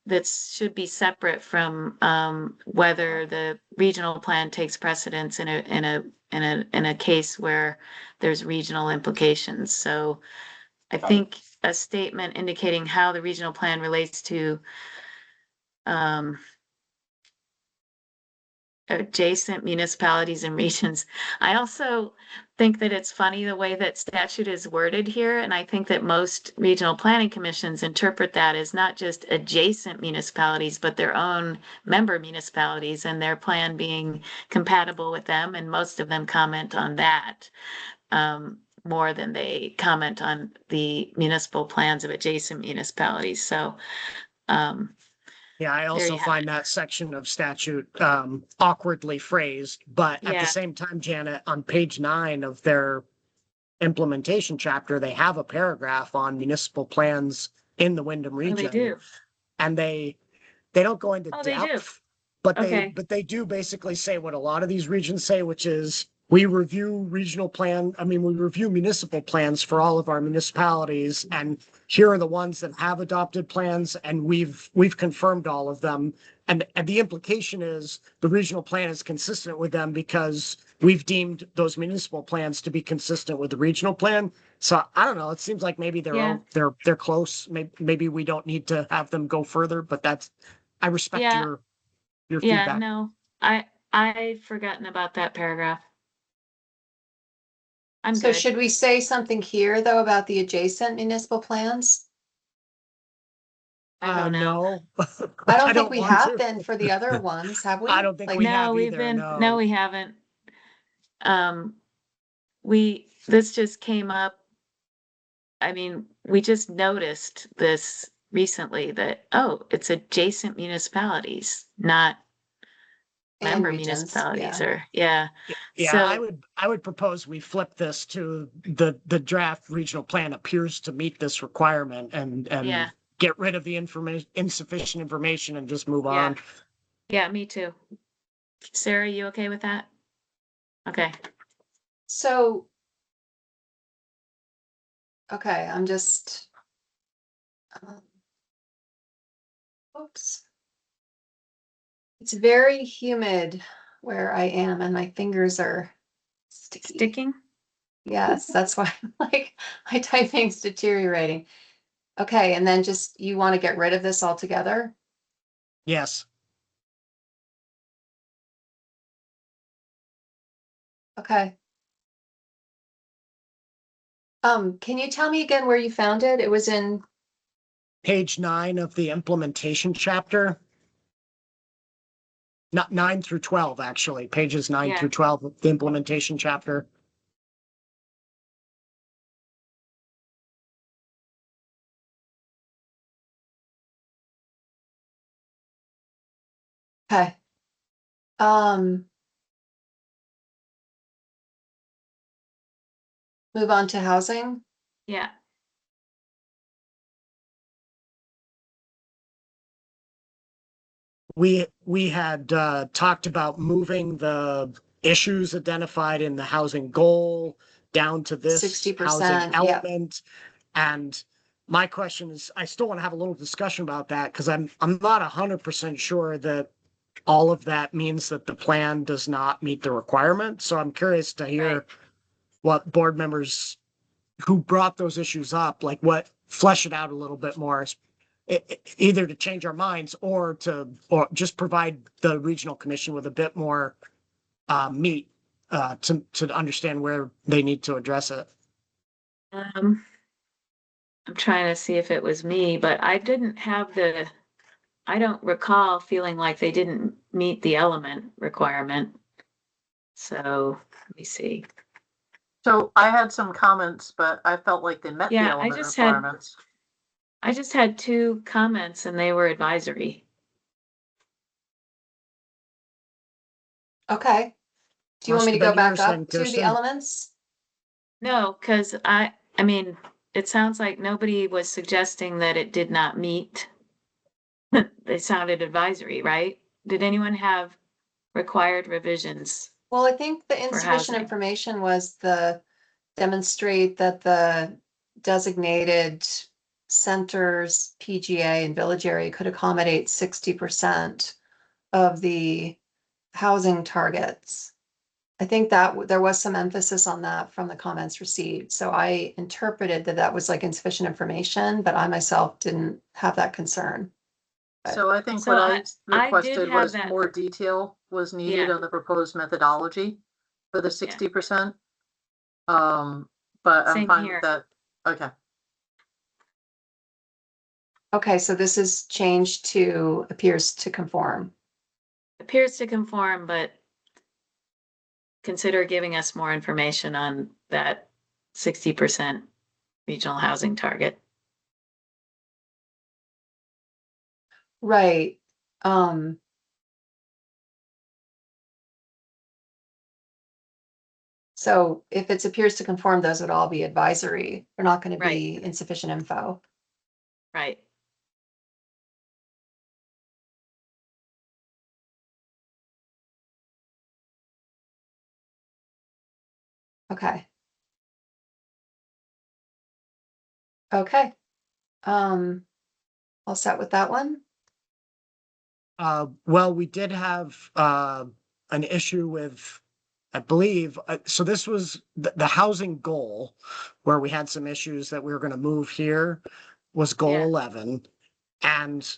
[SPEAKER 4] that should be separate from whether the regional plan takes precedence in a case where there's regional implications. So I think a statement indicating how the regional plan relates to adjacent municipalities and regions. I also think that it's funny the way that statute is worded here. And I think that most regional planning commissions interpret that as not just adjacent municipalities, but their own member municipalities and their plan being compatible with them. And most of them comment on that more than they comment on the municipal plans of adjacent municipalities. So,
[SPEAKER 6] yeah, I also find that section of statute awkwardly phrased, but at the same time, Janet, on page 9 of their implementation chapter, they have a paragraph on municipal plans in the Windham region.
[SPEAKER 4] They do.
[SPEAKER 6] And they don't go into depth, but they do basically say what a lot of these regions say, which is we review we review municipal plans for all of our municipalities, and here are the ones that have adopted plans, and we've confirmed all of them, and the implication is the regional plan is consistent with them because we've deemed those municipal plans to be consistent with the regional plan. So I don't know, it seems like maybe
[SPEAKER 4] Yeah.
[SPEAKER 6] they're close. Maybe we don't need to have them go further, but I respect
[SPEAKER 4] Yeah.
[SPEAKER 6] your
[SPEAKER 4] Yeah,
[SPEAKER 6] feedback.
[SPEAKER 4] no, I've forgotten about that paragraph. I'm
[SPEAKER 3] So
[SPEAKER 4] good.
[SPEAKER 3] should we say something here, though, about the adjacent municipal plans?
[SPEAKER 4] I don't know.
[SPEAKER 6] No.
[SPEAKER 3] I don't think we
[SPEAKER 6] want
[SPEAKER 3] have
[SPEAKER 6] to.
[SPEAKER 3] been for the other ones, have we?
[SPEAKER 6] I don't think
[SPEAKER 3] Like,
[SPEAKER 6] we
[SPEAKER 4] No,
[SPEAKER 6] have
[SPEAKER 4] we've
[SPEAKER 6] either,
[SPEAKER 4] been,
[SPEAKER 6] no.
[SPEAKER 4] no, we haven't. This just came up. I mean, we just noticed this recently that, oh, it's adjacent municipalities, not
[SPEAKER 3] and
[SPEAKER 4] member
[SPEAKER 3] regions,
[SPEAKER 4] municipalities
[SPEAKER 3] yeah.
[SPEAKER 4] or, yeah.
[SPEAKER 6] Yeah,
[SPEAKER 4] So,
[SPEAKER 6] I would propose we flip this to the draft regional plan appears to meet this requirement and
[SPEAKER 4] yeah,
[SPEAKER 6] get rid of the insufficient information and just move
[SPEAKER 4] Yeah.
[SPEAKER 6] on.
[SPEAKER 4] yeah, me too. Sarah, you okay with that? Okay,
[SPEAKER 3] So. Okay, I'm just. Oops. It's very humid where I am and my fingers are sticky.
[SPEAKER 4] sticking?
[SPEAKER 3] Yes, that's why like my typing's deteriorating. Okay, and then just you want to get rid of this altogether?
[SPEAKER 6] Yes.
[SPEAKER 3] Okay. Can you tell me again where you found it? It was in,
[SPEAKER 6] Page 9 of the implementation chapter. Not 9 through 12, actually, pages 9
[SPEAKER 4] Yeah.
[SPEAKER 6] through 12 of the implementation chapter.
[SPEAKER 3] okay. Move on to housing.
[SPEAKER 4] Yeah,
[SPEAKER 6] We had talked about moving the issues identified in the housing goal down to this
[SPEAKER 3] 60%,
[SPEAKER 6] housing
[SPEAKER 3] yeah.
[SPEAKER 6] element. And my question is, I still want to have a little discussion about that because I'm not 100% sure that all of that means that the plan does not meet the requirement. So I'm curious to hear
[SPEAKER 4] Right.
[SPEAKER 6] what board members who brought those issues up, like what, flesh it out a little bit more, either to change our minds or just provide the regional commission with a bit more meat to understand where they need to address it.
[SPEAKER 4] I'm trying to see if it was me, but I don't recall feeling like they didn't meet the element requirement. So, let me see.
[SPEAKER 7] So I had some comments, but I felt like they met the
[SPEAKER 4] Yeah,
[SPEAKER 7] element requirements.
[SPEAKER 4] I just had 2 comments and they were advisory.
[SPEAKER 3] Okay. Do you want
[SPEAKER 6] Must
[SPEAKER 3] me to
[SPEAKER 6] have
[SPEAKER 3] go
[SPEAKER 6] been
[SPEAKER 3] back
[SPEAKER 6] yours then,
[SPEAKER 3] up to the
[SPEAKER 6] Kirsten.
[SPEAKER 3] elements?
[SPEAKER 4] No, because I mean, it sounds like nobody was suggesting that it did not meet. They sounded advisory, right? Did anyone have required revisions?
[SPEAKER 3] Well, I think the insufficient
[SPEAKER 4] housing.
[SPEAKER 3] information was demonstrate that the designated centers, PGA and village area could accommodate 60% of the housing targets. I think that there was some emphasis on that from the comments received. So I interpreted that was like insufficient information, but I myself didn't have that concern.
[SPEAKER 7] So I think
[SPEAKER 4] So
[SPEAKER 7] what
[SPEAKER 4] I
[SPEAKER 7] I
[SPEAKER 4] did
[SPEAKER 7] requested
[SPEAKER 4] have
[SPEAKER 7] was
[SPEAKER 4] that.
[SPEAKER 7] more detail was needed
[SPEAKER 4] Yeah.
[SPEAKER 7] on the proposed methodology for the 60%. But I'm
[SPEAKER 4] Same
[SPEAKER 7] fine
[SPEAKER 4] here.
[SPEAKER 7] with that. Okay.
[SPEAKER 3] Okay, so this is changed to appears to conform.
[SPEAKER 4] Appears to conform, but consider giving us more information on that 60% regional housing target.
[SPEAKER 3] Right. So if it appears to conform, those would all be advisory. They're not going to be insufficient info.
[SPEAKER 4] Right.
[SPEAKER 3] Okay. Okay. All set with that one?
[SPEAKER 6] Well, we did have, an issue with, I believe, so this was the housing goal where we had some issues that we were gonna move here was goal
[SPEAKER 4] Yeah.
[SPEAKER 6] 11. And,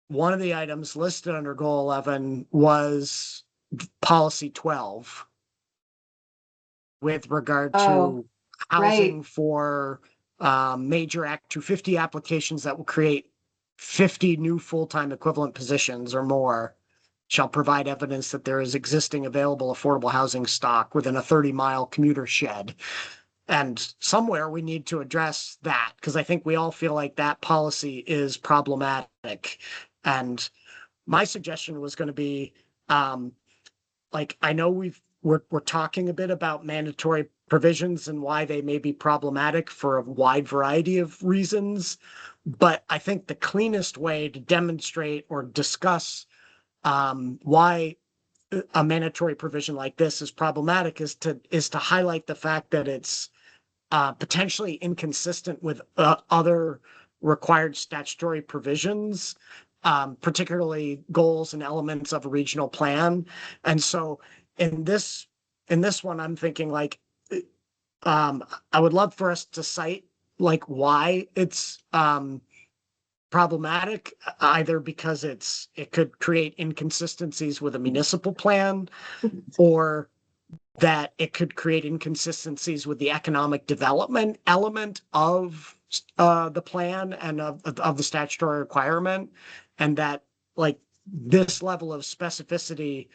[SPEAKER 6] one of the items listed under goal 11 was policy 12 with regard
[SPEAKER 3] Oh,
[SPEAKER 6] to housing for, major Act 250 applications that will create 50 new full-time equivalent positions or more shall provide evidence that there is existing available affordable housing stock within a 30-mile commuter shed. And somewhere we need to address that because I think we all feel like that policy is problematic. And my suggestion was going to be, like, I know we're talking a bit about mandatory provisions and why they may be problematic for a wide variety of reasons. But I think the cleanest way to demonstrate or discuss why a mandatory provision like this is problematic is to highlight the fact that it's potentially inconsistent with other required statutory provisions, particularly goals and elements of a regional plan. And so in this one, I'm thinking like, I would love for us to cite like why it's problematic, either because it could create inconsistencies with a municipal plan, or that it could create inconsistencies with the economic development element of the plan and of the statutory requirement, and that like this level of specificity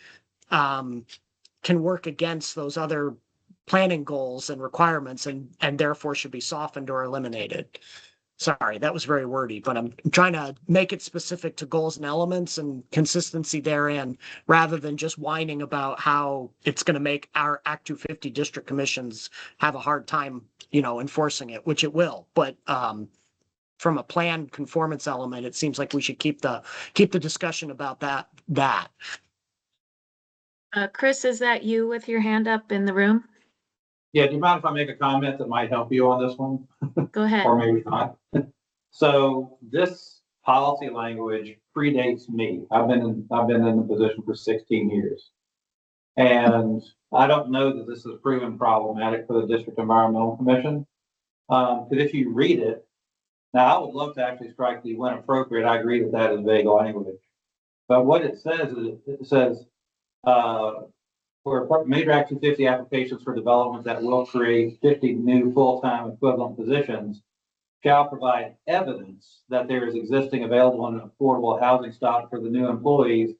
[SPEAKER 6] can work against those other planning goals and requirements and therefore should be softened or eliminated. Sorry, that was very wordy, but I'm trying to make it specific to goals and elements and consistency therein, rather than just whining about how it's going to make our Act 250 district commissions have a hard time, enforcing it, which it will. But from a plan conformance element, it seems like we should keep the discussion about that.
[SPEAKER 4] Chris, is that you with your hand up in the room?
[SPEAKER 11] Yeah, do you mind if I make a comment that might help you on this one?
[SPEAKER 4] Go ahead.
[SPEAKER 11] Or maybe not. So this policy language predates me. I've been in the position for 16 years. And I don't know that this has proven problematic for the District Environmental Commission. Because if you read it, now I would love to actually strike the when appropriate. I agree that that is vague language. But what it says is it says, for major Act 250 applications for development that will create 50 new full-time equivalent positions shall provide evidence that there is existing available and affordable housing stock for the new employees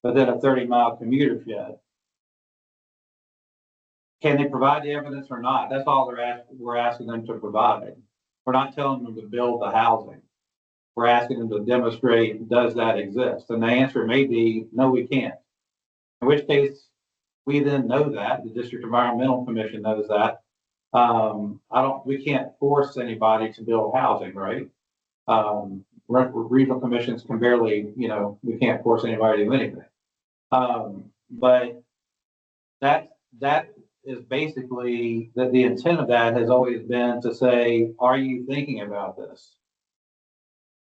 [SPEAKER 11] within a 30-mile commuter shed. Can they provide the evidence or not? That's all we're asking them to provide. We're not telling them to build the housing. We're asking them to demonstrate, does that exist? And the answer may be, no, we can't. In which case, we then know that, the District Environmental Commission knows that. We can't force anybody to build housing, right? Regional commissions can barely, we can't force anybody to do anything. But that is basically the intent of that has always been to say, are you thinking about this?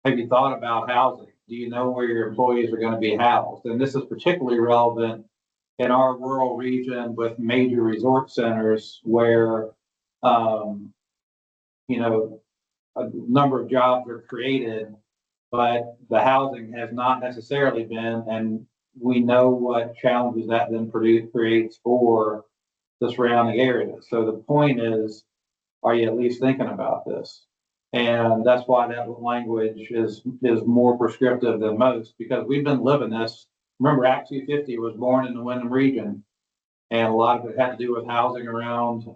[SPEAKER 11] Have you thought about housing? Do you know where your employees are going to be housed? And this is particularly relevant in our rural region with major resort centers where, a number of jobs are created, but the housing has not necessarily been, and we know what challenges that then creates for the surrounding areas. So the point is, are you at least thinking about this? And that's why that language is more prescriptive than most, because we've been living this. Remember, Act 250 was born in the Wyndham region, and a lot of it had to do with housing around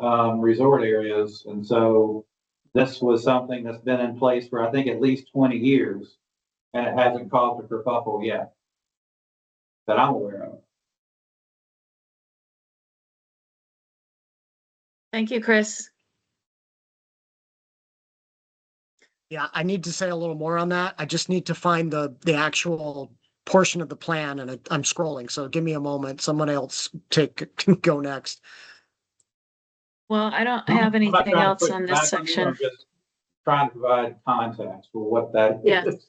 [SPEAKER 11] resort areas. And so this was something that's been in place for, I think, at least 20 years, and it hasn't caused a kerfuffle yet that I'm aware of.
[SPEAKER 4] Thank you, Chris.
[SPEAKER 6] Yeah, I need to say a little more on that. I just need to find the actual portion of the plan, and I'm scrolling, so give me a moment. Someone else can go next.
[SPEAKER 4] Well, I don't have anything else on this
[SPEAKER 11] I'm
[SPEAKER 4] section.
[SPEAKER 11] just trying to provide context for what that
[SPEAKER 4] Yeah.
[SPEAKER 11] is.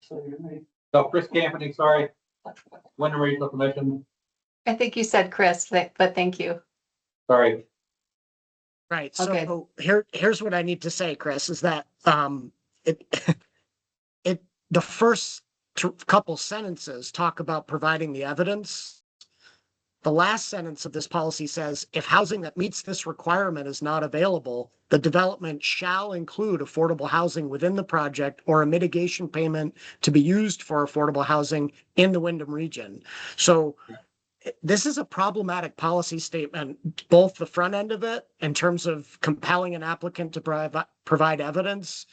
[SPEAKER 11] So Chris Campany, sorry, Wyndham Regional Commission,
[SPEAKER 3] I think you said Chris, but thank you.
[SPEAKER 11] sorry.
[SPEAKER 6] Right,
[SPEAKER 3] Okay.
[SPEAKER 6] so here's what I need to say, Chris, is that, it, the first couple sentences talk about providing the evidence. The last sentence of this policy says, if housing that meets this requirement is not available, the development shall include affordable housing within the project or a mitigation payment to be used for affordable housing in the Wyndham region. So this is a problematic policy statement, both the front end of it in terms of compelling an applicant to provide evidence,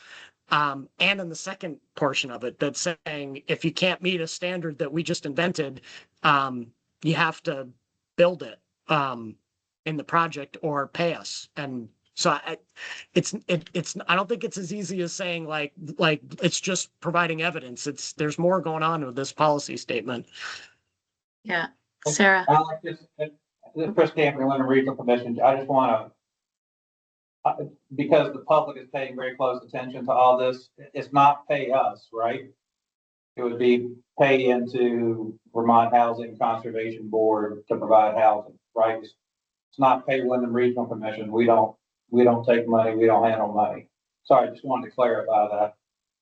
[SPEAKER 6] and in the second portion of it, that's saying if you can't meet a standard that we just invented, you have to build it in the project or pay us. And so I don't think it's as easy as saying like it's just providing evidence. There's more going on with this policy statement.
[SPEAKER 4] Yeah, Sarah.
[SPEAKER 11] Alex, this is Chris Campany, Wyndham Regional Commission. I just want to, because the public is paying very close attention to all this, it's not pay us, right? It would be pay into Vermont Housing Conservation Board to provide housing, right? It's not pay Wyndham Regional Commission. We don't take money. We don't handle money. Sorry, I just wanted to clarify that.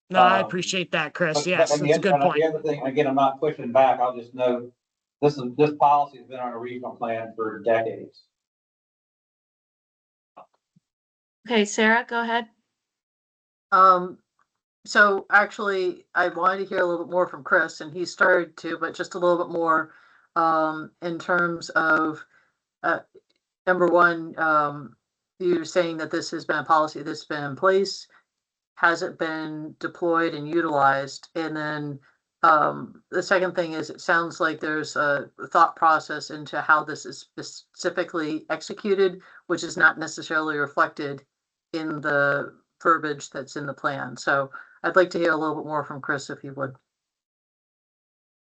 [SPEAKER 6] No, I appreciate that, Chris. Yes, that's a good point.
[SPEAKER 11] The other thing, again, I'm not pushing back. I'll just note this policy has been on a regional plan for decades.
[SPEAKER 4] Okay, Sarah, go ahead.
[SPEAKER 7] So actually, I wanted to hear a little bit more from Chris, and he started to, but just a little bit more in terms of number one, you're saying that this has been a policy that's been in place. Has it been deployed and utilized? And then the second thing is, it sounds like there's a thought process into how this is specifically executed, which is not necessarily reflected in the verbiage that's in the plan. So I'd like to hear a little bit more from Chris, if you would.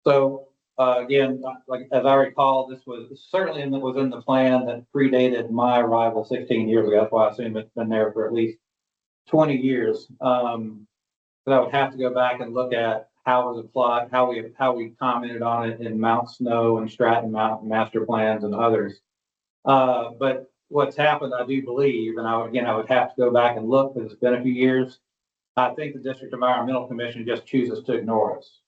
[SPEAKER 11] So again, like as I recall, this was certainly within the plan that predated my arrival 16 years ago. That's why I assume it's been there for at least 20 years. But I would have to go back and look at how it was applied, how we commented on it in Mount Snow and Stratton Mountain master plans and others. But what's happened, I do believe, and I would have to go back and look because it's been a few years. I think the District Environmental Commission just chooses to ignore us.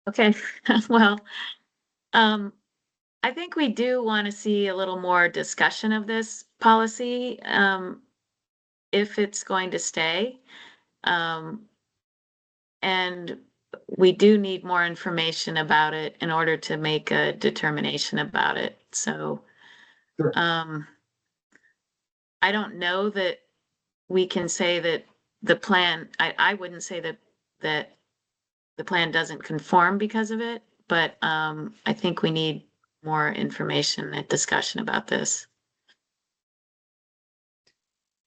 [SPEAKER 4] Okay, well, I think we do want to see a little more discussion of this policy, if it's going to stay. And we do need more information about it in order to make a determination about it. So,
[SPEAKER 11] Sure.
[SPEAKER 4] I don't know that we can say that the plan, I wouldn't say that the plan doesn't conform because of it, but I think we need more information and discussion about this.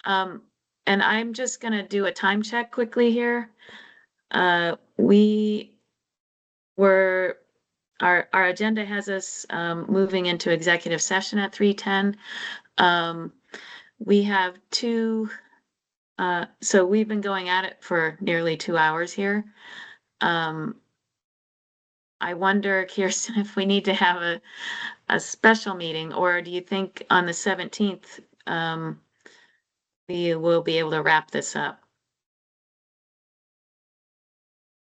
[SPEAKER 4] And I'm just gonna do a time check quickly here. Our agenda has us moving into executive session at 3:10. We have so we've been going at it for nearly 2 hours here. I wonder, Kirsten, if we need to have a special meeting, or do you think on the 17th, we will be able to wrap this up?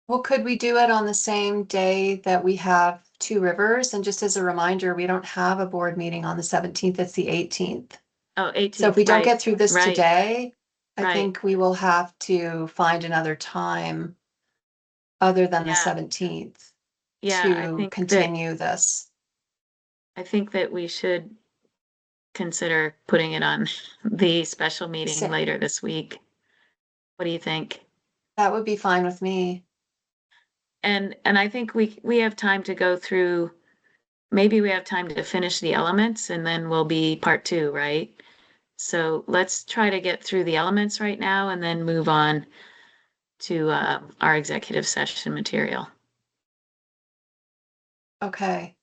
[SPEAKER 3] Well, could we do it on the same day that we have Two Rivers? And just as a reminder, we don't have a board meeting on the 17th, it's the 18th.
[SPEAKER 4] Oh, 18th.
[SPEAKER 3] So if we don't
[SPEAKER 4] right,
[SPEAKER 3] get through this
[SPEAKER 4] right,
[SPEAKER 3] today, I
[SPEAKER 4] right.
[SPEAKER 3] think we will have to find another time other than the
[SPEAKER 4] Yeah.
[SPEAKER 3] 17th
[SPEAKER 4] Yeah, I
[SPEAKER 3] to
[SPEAKER 4] think
[SPEAKER 3] continue this.
[SPEAKER 4] I think that we should consider putting it on the special meeting
[SPEAKER 3] So-
[SPEAKER 4] later this week. What do you think?
[SPEAKER 3] That would be fine with me.
[SPEAKER 4] And I think we have time to go through, maybe we have time to finish the elements and then will be part 2, right? So let's try to get through the elements right now and then move on to our executive session material.
[SPEAKER 3] Okay.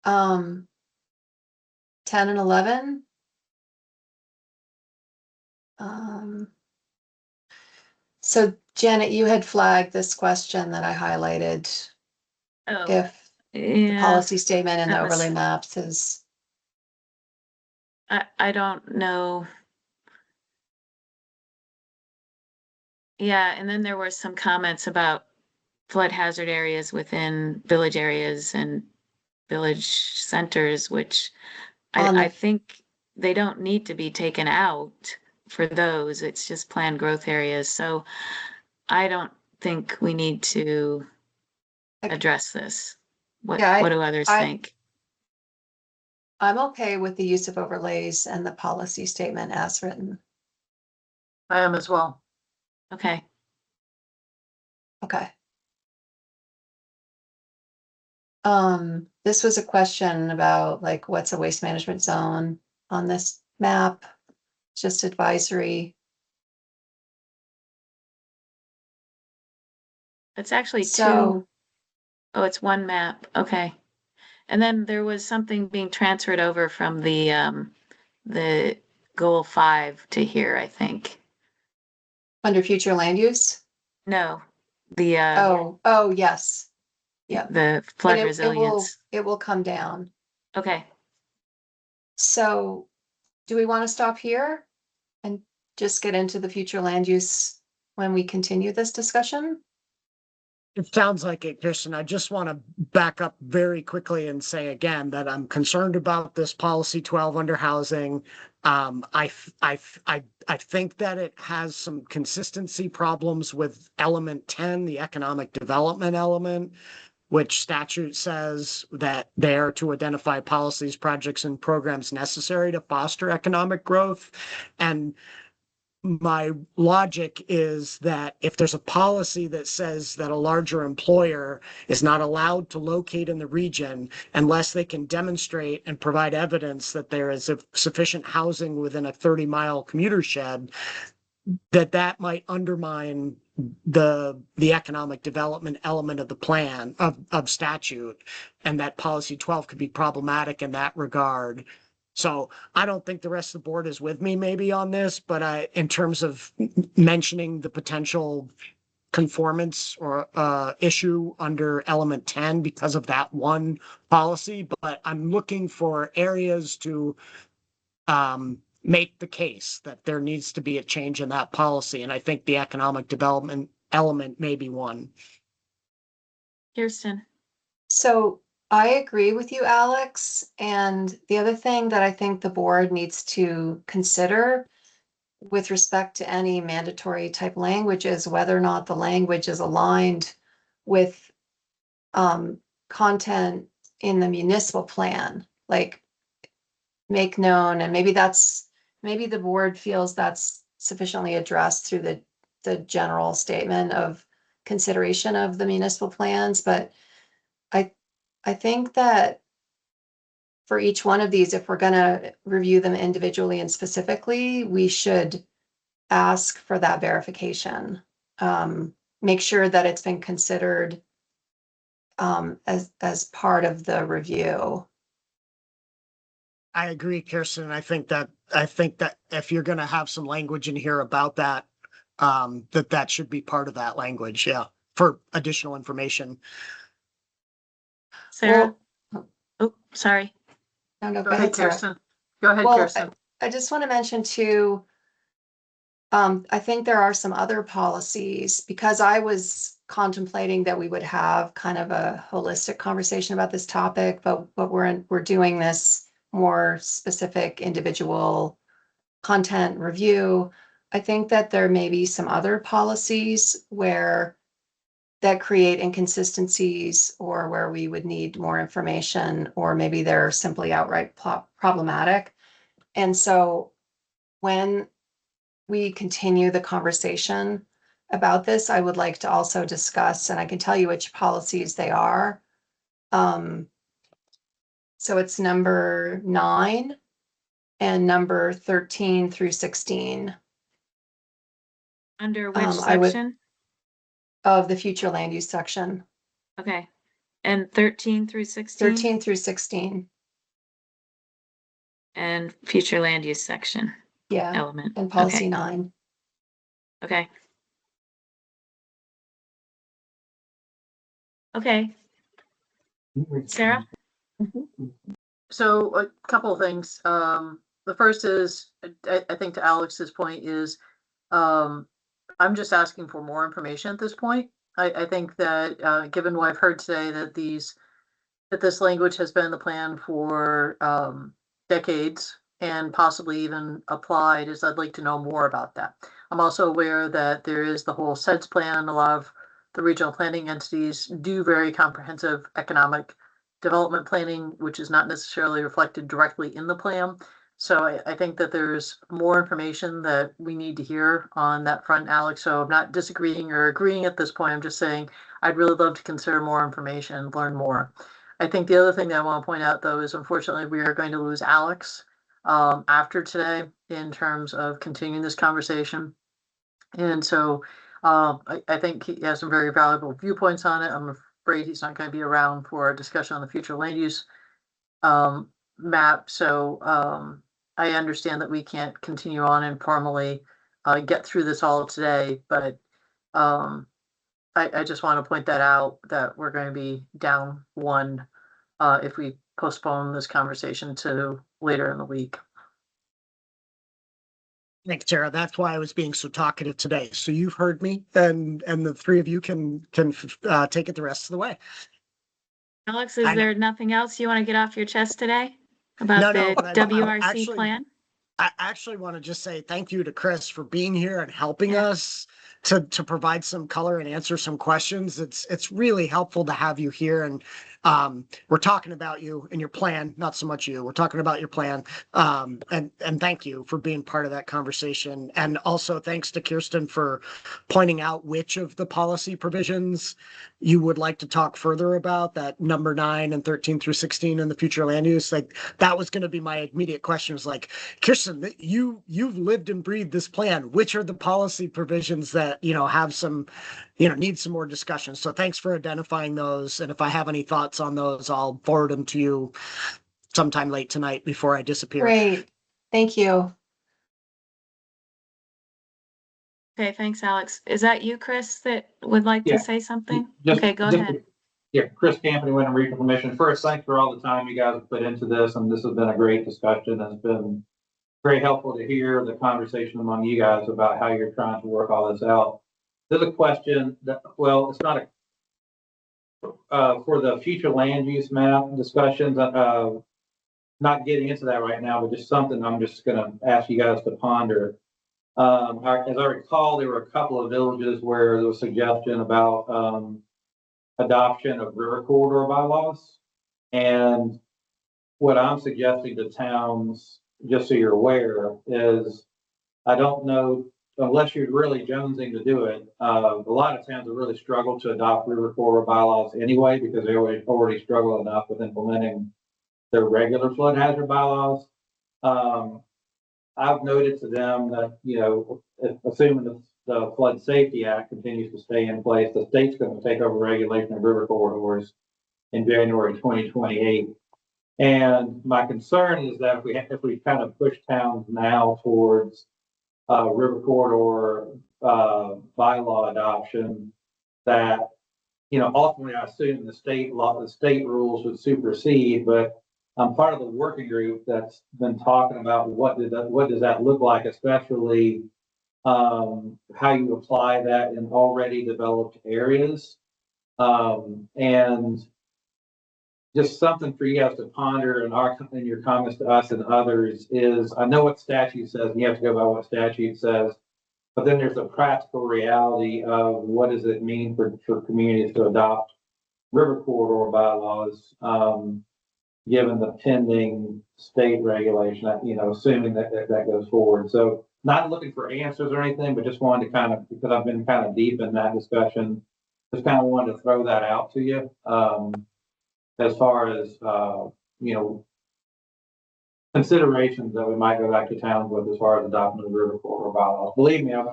[SPEAKER 3] 10 and 11. So Janet, you had flagged this question that I highlighted,
[SPEAKER 4] Oh,
[SPEAKER 3] if the
[SPEAKER 4] yeah,
[SPEAKER 3] policy statement and the
[SPEAKER 4] that was-
[SPEAKER 3] overlay maps is,
[SPEAKER 4] I don't know. Yeah, and then there were some comments about flood hazard areas within village areas and village centers, which
[SPEAKER 3] On
[SPEAKER 4] I
[SPEAKER 3] the-
[SPEAKER 4] think they don't need to be taken out for those. It's just planned growth areas. So I don't think we need to address this.
[SPEAKER 3] Yeah,
[SPEAKER 4] What do others
[SPEAKER 3] I-
[SPEAKER 4] think?
[SPEAKER 3] I'm okay with the use of overlays and the policy statement as written.
[SPEAKER 7] I am as well.
[SPEAKER 4] Okay.
[SPEAKER 3] Okay. This was a question about like, what's a waste management zone on this map? Just advisory.
[SPEAKER 4] It's actually two.
[SPEAKER 3] So,
[SPEAKER 4] Oh, it's one map. Okay. And then there was something being transferred over from the goal 5 to here, I think.
[SPEAKER 3] under future land use?
[SPEAKER 4] No, the
[SPEAKER 3] Oh, yes. Yeah.
[SPEAKER 4] the flood
[SPEAKER 3] And
[SPEAKER 4] resilience.
[SPEAKER 3] it will come down.
[SPEAKER 4] Okay.
[SPEAKER 3] So do we want to stop here and just get into the future land use when we continue this discussion?
[SPEAKER 6] It sounds like it, Kirsten. I just want to back up very quickly and say again that I'm concerned about this policy 12 under housing. I think that it has some consistency problems with element 10, the economic development element, which statute says that they are to identify policies, projects, and programs necessary to foster economic growth. And my logic is that if there's a policy that says that a larger employer is not allowed to locate in the region unless they can demonstrate and provide evidence that there is sufficient housing within a 30-mile commuter shed, that might undermine the economic development element of the plan of statute, and that policy 12 could be problematic in that regard. So I don't think the rest of the board is with me maybe on this, but in terms of mentioning the potential conformance or issue under element 10 because of that one policy, but I'm looking for areas to make the case that there needs to be a change in that policy. And I think the economic development element may be one.
[SPEAKER 4] Kirsten.
[SPEAKER 3] So I agree with you, Alex. And the other thing that I think the board needs to consider with respect to any mandatory type language is whether or not the language is aligned with content in the municipal plan, like make known, and maybe the board feels that's sufficiently addressed through the general statement of consideration of the municipal plans, but I think that for each one of these, if we're gonna review them individually and specifically, we should ask for that verification. Make sure that it's been considered as part of the review.
[SPEAKER 6] I agree, Kirsten. I think that if you're going to have some language in here about that, that should be part of that language. Yeah, for additional information.
[SPEAKER 4] Sarah.
[SPEAKER 3] Well,
[SPEAKER 4] Oh, sorry.
[SPEAKER 3] no,
[SPEAKER 7] Go ahead,
[SPEAKER 3] Sarah.
[SPEAKER 7] Kirsten. Go ahead,
[SPEAKER 3] Well,
[SPEAKER 7] Kirsten.
[SPEAKER 3] I just want to mention too, I think there are some other policies, because I was contemplating that we would have kind of a holistic conversation about this topic, but we're doing this more specific individual content review. I think that there may be some other policies that create inconsistencies, or where we would need more information, or maybe they're simply outright problematic. And so when we continue the conversation about this, I would like to also discuss, and I can tell you which policies they are. So it's number 9 and number 13 through 16
[SPEAKER 4] Under which
[SPEAKER 3] I would-
[SPEAKER 4] section?
[SPEAKER 3] of the future land use section,
[SPEAKER 4] Okay. And 13 through 16?
[SPEAKER 3] 13 through 16.
[SPEAKER 4] And future land use section.
[SPEAKER 3] Yeah,
[SPEAKER 4] element.
[SPEAKER 3] and policy
[SPEAKER 4] Okay.
[SPEAKER 3] 9.
[SPEAKER 4] Okay. Okay, Sarah?
[SPEAKER 7] So a couple of things. The first is, I think to Alex's point is, I'm just asking for more information at this point. I think that, given what I've heard today, that this language has been in the plan for, decades and possibly even applied, is I'd like to know more about that. I'm also aware that there is the whole SEDS plan. A lot of the regional planning entities do very comprehensive economic development planning, which is not necessarily reflected directly in the plan. So I think that there's more information that we need to hear on that front, Alex. So I'm not disagreeing or agreeing at this point. I'm just saying I'd really love to consider more information, learn more. I think the other thing that I want to point out, though, is unfortunately we are going to lose Alex after today in terms of continuing this conversation. And so I think he has some very valuable viewpoints on it. I'm afraid he's not going to be around for a discussion on the future land use map. So I understand that we can't continue on and formally get through this all today, but I just want to point that out, that we're going to be down one if we postpone this conversation to later in the week.
[SPEAKER 6] Thanks, Sarah. That's why I was being so talkative today. So you've heard me, and the three of you can take it the rest of the way.
[SPEAKER 4] Alex, is
[SPEAKER 6] I-
[SPEAKER 4] there nothing else you want to get off your chest today about
[SPEAKER 6] No,
[SPEAKER 4] the
[SPEAKER 6] but I
[SPEAKER 4] WRC
[SPEAKER 6] actually-
[SPEAKER 4] plan?
[SPEAKER 6] I actually want to just say thank you to Chris for being here and helping
[SPEAKER 4] Yeah.
[SPEAKER 6] us to provide some color and answer some questions. It's really helpful to have you here, and we're talking about you and your plan, not so much you. We're talking about your plan, and thank you for being part of that conversation. And also thanks to Kirsten for pointing out which of the policy provisions you would like to talk further about, that number 9 and 13 through 16 in the future land use. Like, that was going to be my immediate question, was like, Kirsten, you've lived and breathed this plan. Which are the policy provisions that, have some, need some more discussion? So thanks for identifying those. And if I have any thoughts on those, I'll forward them to you sometime late tonight before I disappear.
[SPEAKER 3] Great. Thank you.
[SPEAKER 4] Okay, thanks, Alex. Is that you, Chris, that would like
[SPEAKER 11] Yeah.
[SPEAKER 4] to say something?
[SPEAKER 11] Just-
[SPEAKER 4] Okay, go
[SPEAKER 11] just-
[SPEAKER 4] ahead.
[SPEAKER 11] Yeah, Chris Campany, Winter Regional Commission. First, thanks for all the time you guys have put into this, and this has been a great discussion. It's been very helpful to hear the conversation among you guys about how you're trying to work all this out. There's a question that, well, it's not for the future land use map discussions, not getting into that right now, but just something I'm just gonna ask you guys to ponder. As I recall, there were a couple of villages where there was suggestion about adoption of river corridor bylaws. And what I'm suggesting to towns, just so you're aware, is I don't know, unless you're really jonesing to do it, a lot of towns have really struggled to adopt river corridor bylaws anyway, because they already struggle enough with implementing their regular flood hazard bylaws. I've noted to them that, assuming the Flood Safety Act continues to stay in place, the state's going to take over regulation of river corridors in January 2028. And my concern is that if we kind of push towns now towards river corridor bylaw adoption, that ultimately I assume the state rules would supersede. But I'm part of the working group that's been talking about what does that look like, especially how you apply that in already developed areas. And just something for you guys to ponder in your comments to us and others is, I know what statute says, and you have to go by what statute says, but then there's a practical reality of what does it mean for communities to adopt river corridor bylaws, given the pending state regulation, assuming that goes forward. So not looking for answers or anything, but just wanted to because I've been kind of deep in that discussion, just kind of wanted to throw that out to you. As far as, considerations that we might go back to towns with as far as adopting the river corridor bylaws. Believe me, I'm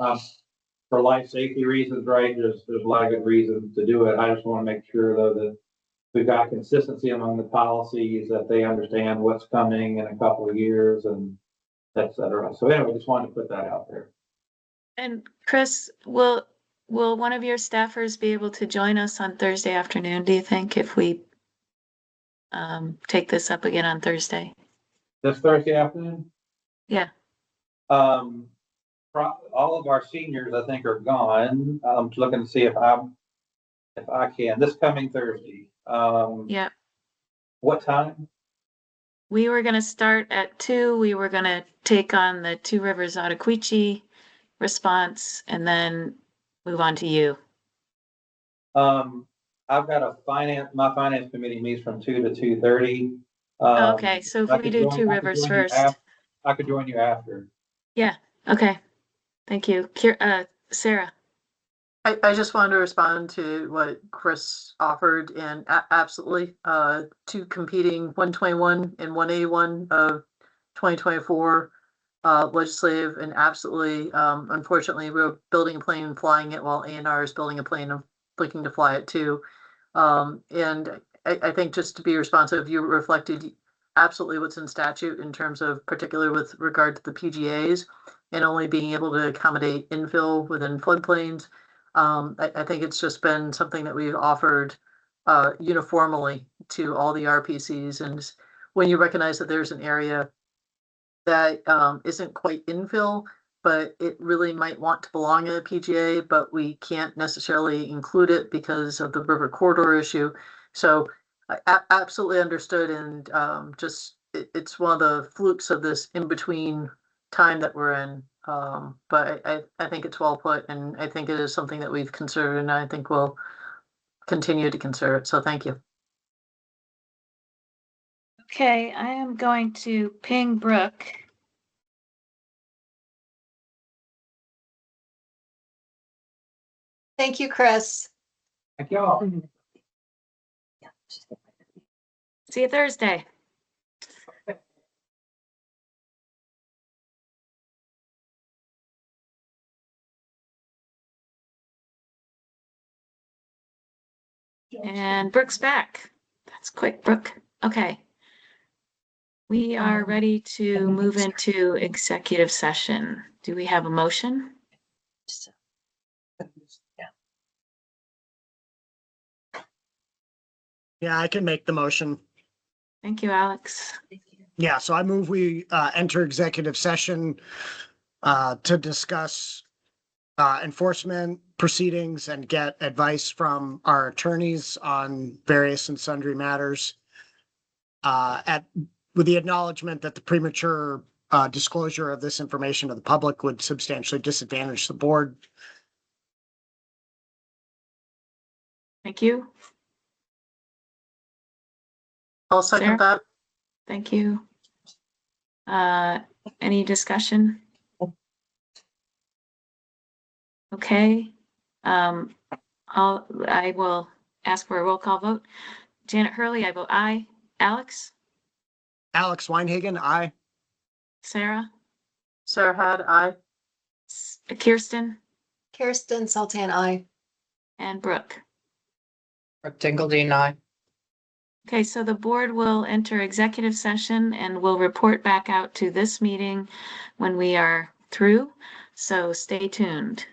[SPEAKER 11] for life safety reasons, right? There's a lot of good reasons to do it. I just want to make sure though that we've got consistency among the policies, that they understand what's coming in a couple of years, and et cetera. So anyway, just wanted to put that out there.
[SPEAKER 4] And Chris, will one of your staffers be able to join us on Thursday afternoon, do you think, if we take this up again on Thursday?
[SPEAKER 11] This Thursday afternoon?
[SPEAKER 4] Yeah.
[SPEAKER 11] All of our seniors, I think, are gone. I'm looking to see if I can, this coming Thursday.
[SPEAKER 4] Yeah.
[SPEAKER 11] What time?
[SPEAKER 4] We were gonna start at 2. We were gonna take on the Two Rivers Ottaquiche response and then move on to you.
[SPEAKER 11] I've got my finance committee meets from 2 to 2:30.
[SPEAKER 4] Okay, so if
[SPEAKER 11] I
[SPEAKER 4] we
[SPEAKER 11] could
[SPEAKER 4] do
[SPEAKER 11] join-
[SPEAKER 4] Two
[SPEAKER 11] I could
[SPEAKER 4] Rivers
[SPEAKER 11] join you
[SPEAKER 4] first.
[SPEAKER 11] I could join you after.
[SPEAKER 4] Yeah, okay. Thank you. Sarah.
[SPEAKER 7] I just wanted to respond to what Chris offered, and absolutely, two competing 121 and 181 of 2024 legislative, and absolutely, unfortunately, we're building a plane and flying it while A&R is building a plane and looking to fly it too. And I think just to be responsive, you reflected absolutely what's in statute in terms of particularly with regard to the PGAs and only being able to accommodate infill within floodplains. I think it's just been something that we've offered uniformly to all the RPCs. And when you recognize that there's an area that isn't quite infill, but it really might want to belong in a PGA, but we can't necessarily include it because of the river corridor issue. So I absolutely understood, and it's one of the flukes of this in-between time that we're in. But I think it's well put, and I think it is something that we've considered, and I think we'll continue to consider it. So thank you.
[SPEAKER 4] Okay, I am going to ping Brooke.
[SPEAKER 3] Thank you, Chris.
[SPEAKER 11] Thank y'all.
[SPEAKER 4] See you Thursday. And Brooke's back. That's quick, Brooke. Okay. We are ready to move into executive session. Do we have a motion?
[SPEAKER 6] Yeah, I can make the motion.
[SPEAKER 4] Thank you, Alex.
[SPEAKER 6] Yeah, so I move we enter executive session to discuss enforcement proceedings and get advice from our attorneys on various and sundry matters. With the acknowledgement that the premature disclosure of this information to the public would substantially disadvantage the board.
[SPEAKER 4] Thank you.
[SPEAKER 7] I'll second that.
[SPEAKER 4] Thank you. Any discussion? Okay. I will ask for a roll call vote. Janet Hurley, I vote aye. Alex?
[SPEAKER 6] Alex Weinhagen, aye.
[SPEAKER 4] Sarah?
[SPEAKER 7] Sarah had aye.
[SPEAKER 4] Kirsten?
[SPEAKER 3] Kirsten Sultan, aye.
[SPEAKER 4] And Brooke?
[SPEAKER 5] Brooke Dingeldine, aye.
[SPEAKER 4] Okay, so the board will enter executive session and will report back out to this meeting when we are through. So stay tuned.